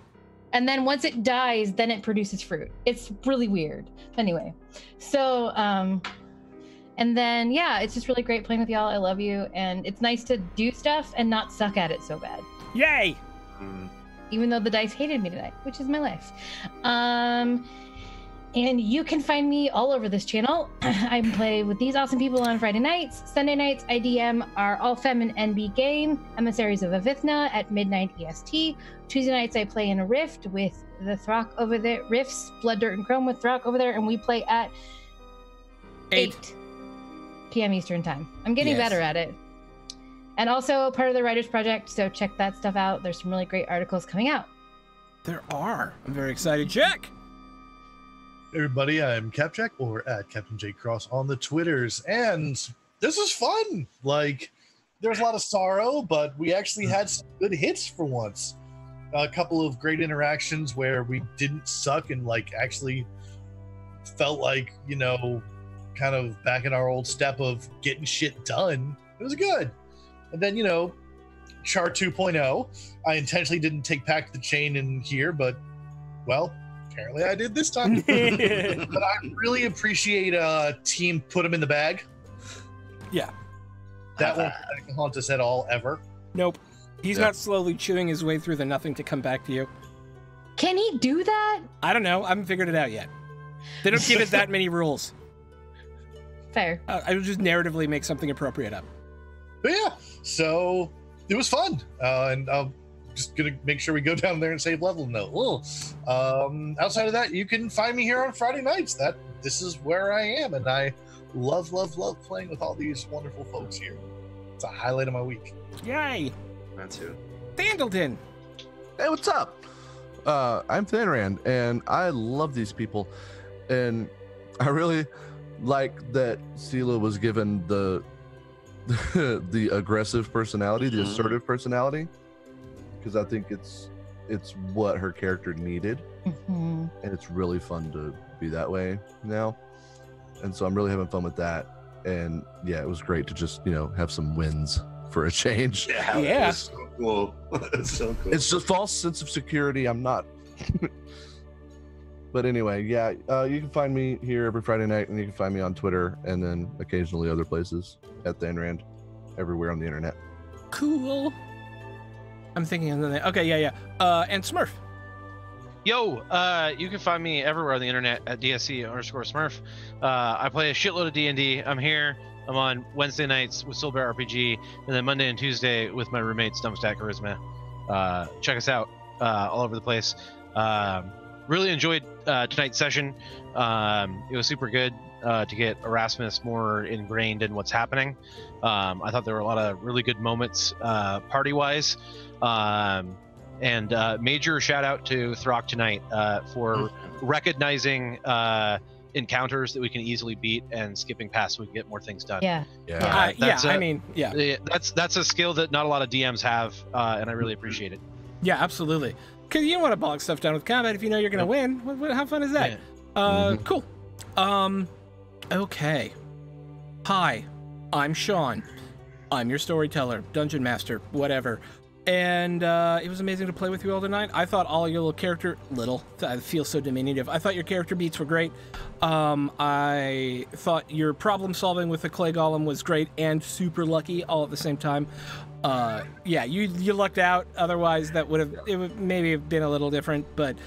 And then once it dies, then it produces fruit. It's really weird. Anyway, so, and then, yeah, it's just really great playing with y'all. I love you. And it's nice to do stuff and not suck at it so bad. Yay! Even though the dice hated me tonight, which is my life. And you can find me all over this channel. I play with these awesome people on Friday nights. Sunday nights, I DM our all-fem and NB game, Emissaries of Avithna, at midnight EST. Tuesday nights, I play in a Rift with the Throck over there. Rifts, Blood, Dirt, and Chrome with Throck over there, and we play at 8 p.m. Eastern Time. I'm getting better at it. And also part of the Writers Project, so check that stuff out. There's some really great articles coming out. There are. I'm very excited. Jack! Everybody, I'm Capjack, or at Captain J Cross on the Twitters, and this is fun. Like, there's a lot of sorrow, but we actually had some good hits for once. A couple of great interactions where we didn't suck and like actually felt like, you know, kind of back in our old step of getting shit done. It was good. And then, you know, Char 2.0. I intentionally didn't take Pack the Chain in here, but well, apparently I did this time. But I really appreciate Team Put 'em in the Bag. Yeah. That won't haunt us at all, ever. Nope. He's not slowly chewing his way through the nothing to come back to you. Can he do that? I don't know. I haven't figured it out yet. They don't give it that many rules. Fair. I will just narratively make something appropriate up. But yeah, so it was fun. And I'm just going to make sure we go down there and save level note. Outside of that, you can find me here on Friday nights. This is where I am. And I love playing with all these wonderful folks here. It's a highlight of my week. Yay. That too. Dandleton. Hey, what's up? I'm Thanrand, and I love these people. And I really like that Sela was given the aggressive personality, the assertive personality, because I think it's what her character needed, and it's really fun to be that way now. And so I'm really having fun with that. And yeah, it was great to just, you know, have some wins for a change. Yeah. It's so cool. It's so cool. It's a false sense of security. I'm not. But anyway, yeah, you can find me here every Friday night, and you can find me on Twitter, and then occasionally other places at Thanrand, everywhere on the internet. Cool. I'm thinking of the name. Okay, yeah. And Smurf. Yo, you can find me everywhere on the internet at DSC_Smurf. I play a shitload of D&D. I'm here. I'm on Wednesday nights with Soulbear RPG, and then Monday and Tuesday with my roommate Stumpstack Charisma. Check us out all over the place. Really enjoyed tonight's session. It was super good to get Erasmus more ingrained in what's happening. I thought there were a lot of really good moments party-wise. And major shout out to Throck tonight for recognizing encounters that we can easily beat and skipping past so we can get more things done. That's a skill that not a lot of DMs have, and I really appreciate it. Yeah, absolutely. Because you don't want to bog stuff down with combat if you know you're going to win. How fun is that? Yeah. Cool. Okay. Hi, I'm Sean. I'm your storyteller, dungeon master, whatever. And it was amazing to play with you all tonight. I thought all your I feel so diminutive. I thought your character beats were great. I thought your problem solving with the clay golem was great and super lucky all at the same time. Yeah, you lucked out. Otherwise, it would maybe have been a little different, but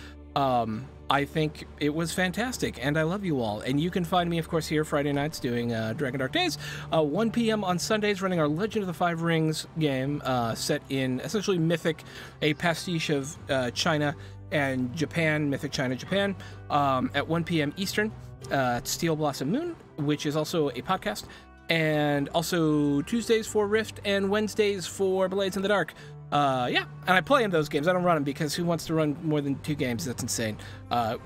I think it was fantastic, and I love you all. And you can find me, of course, here Friday nights doing Dragon Dark Days, 1 p.m. on Sundays running our Legend of the Five Rings game set in essentially Mythic, a pastiche of China and Japan, Mythic China, Japan, at 1 p.m. Eastern at Steel Blossom Moon, which is also a podcast, and also Tuesdays for Rift and Wednesdays for Blades in the Dark. Yeah, and I play in those games. I don't run them because who wants to run more than 2 games? That's insane.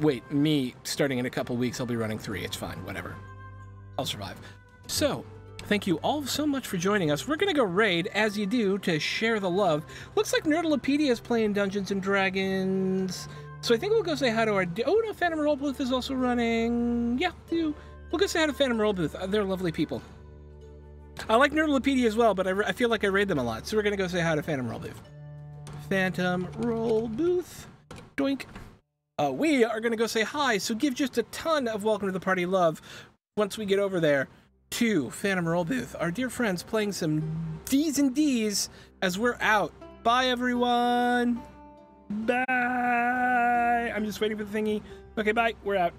Wait, me starting in a couple weeks, I'll be running 3. It's fine, whatever. I'll survive. So, thank you all so much for joining us. We're gonna go raid, as you do, to share the love. Looks like Nerdalopedia is playing Dungeons and Dragons. So I think we'll go say hi to our... Oh, no, Phantom Roll Booth is also running. Yeah, we'll go say hi to Phantom Roll Booth. They're lovely people. I like Nerdalopedia as well, but I feel like I raid them a lot. So we're going to go say hi to Phantom Roll Booth. Phantom Roll Booth. Doink. We are going to go say hi, so give just a ton of welcome to the party love once we get over there to Phantom Roll Booth. Our dear friends playing some D's and D's as we're out. Bye, everyone. Bye. I'm just waiting for the thingy. Okay, bye. We're out.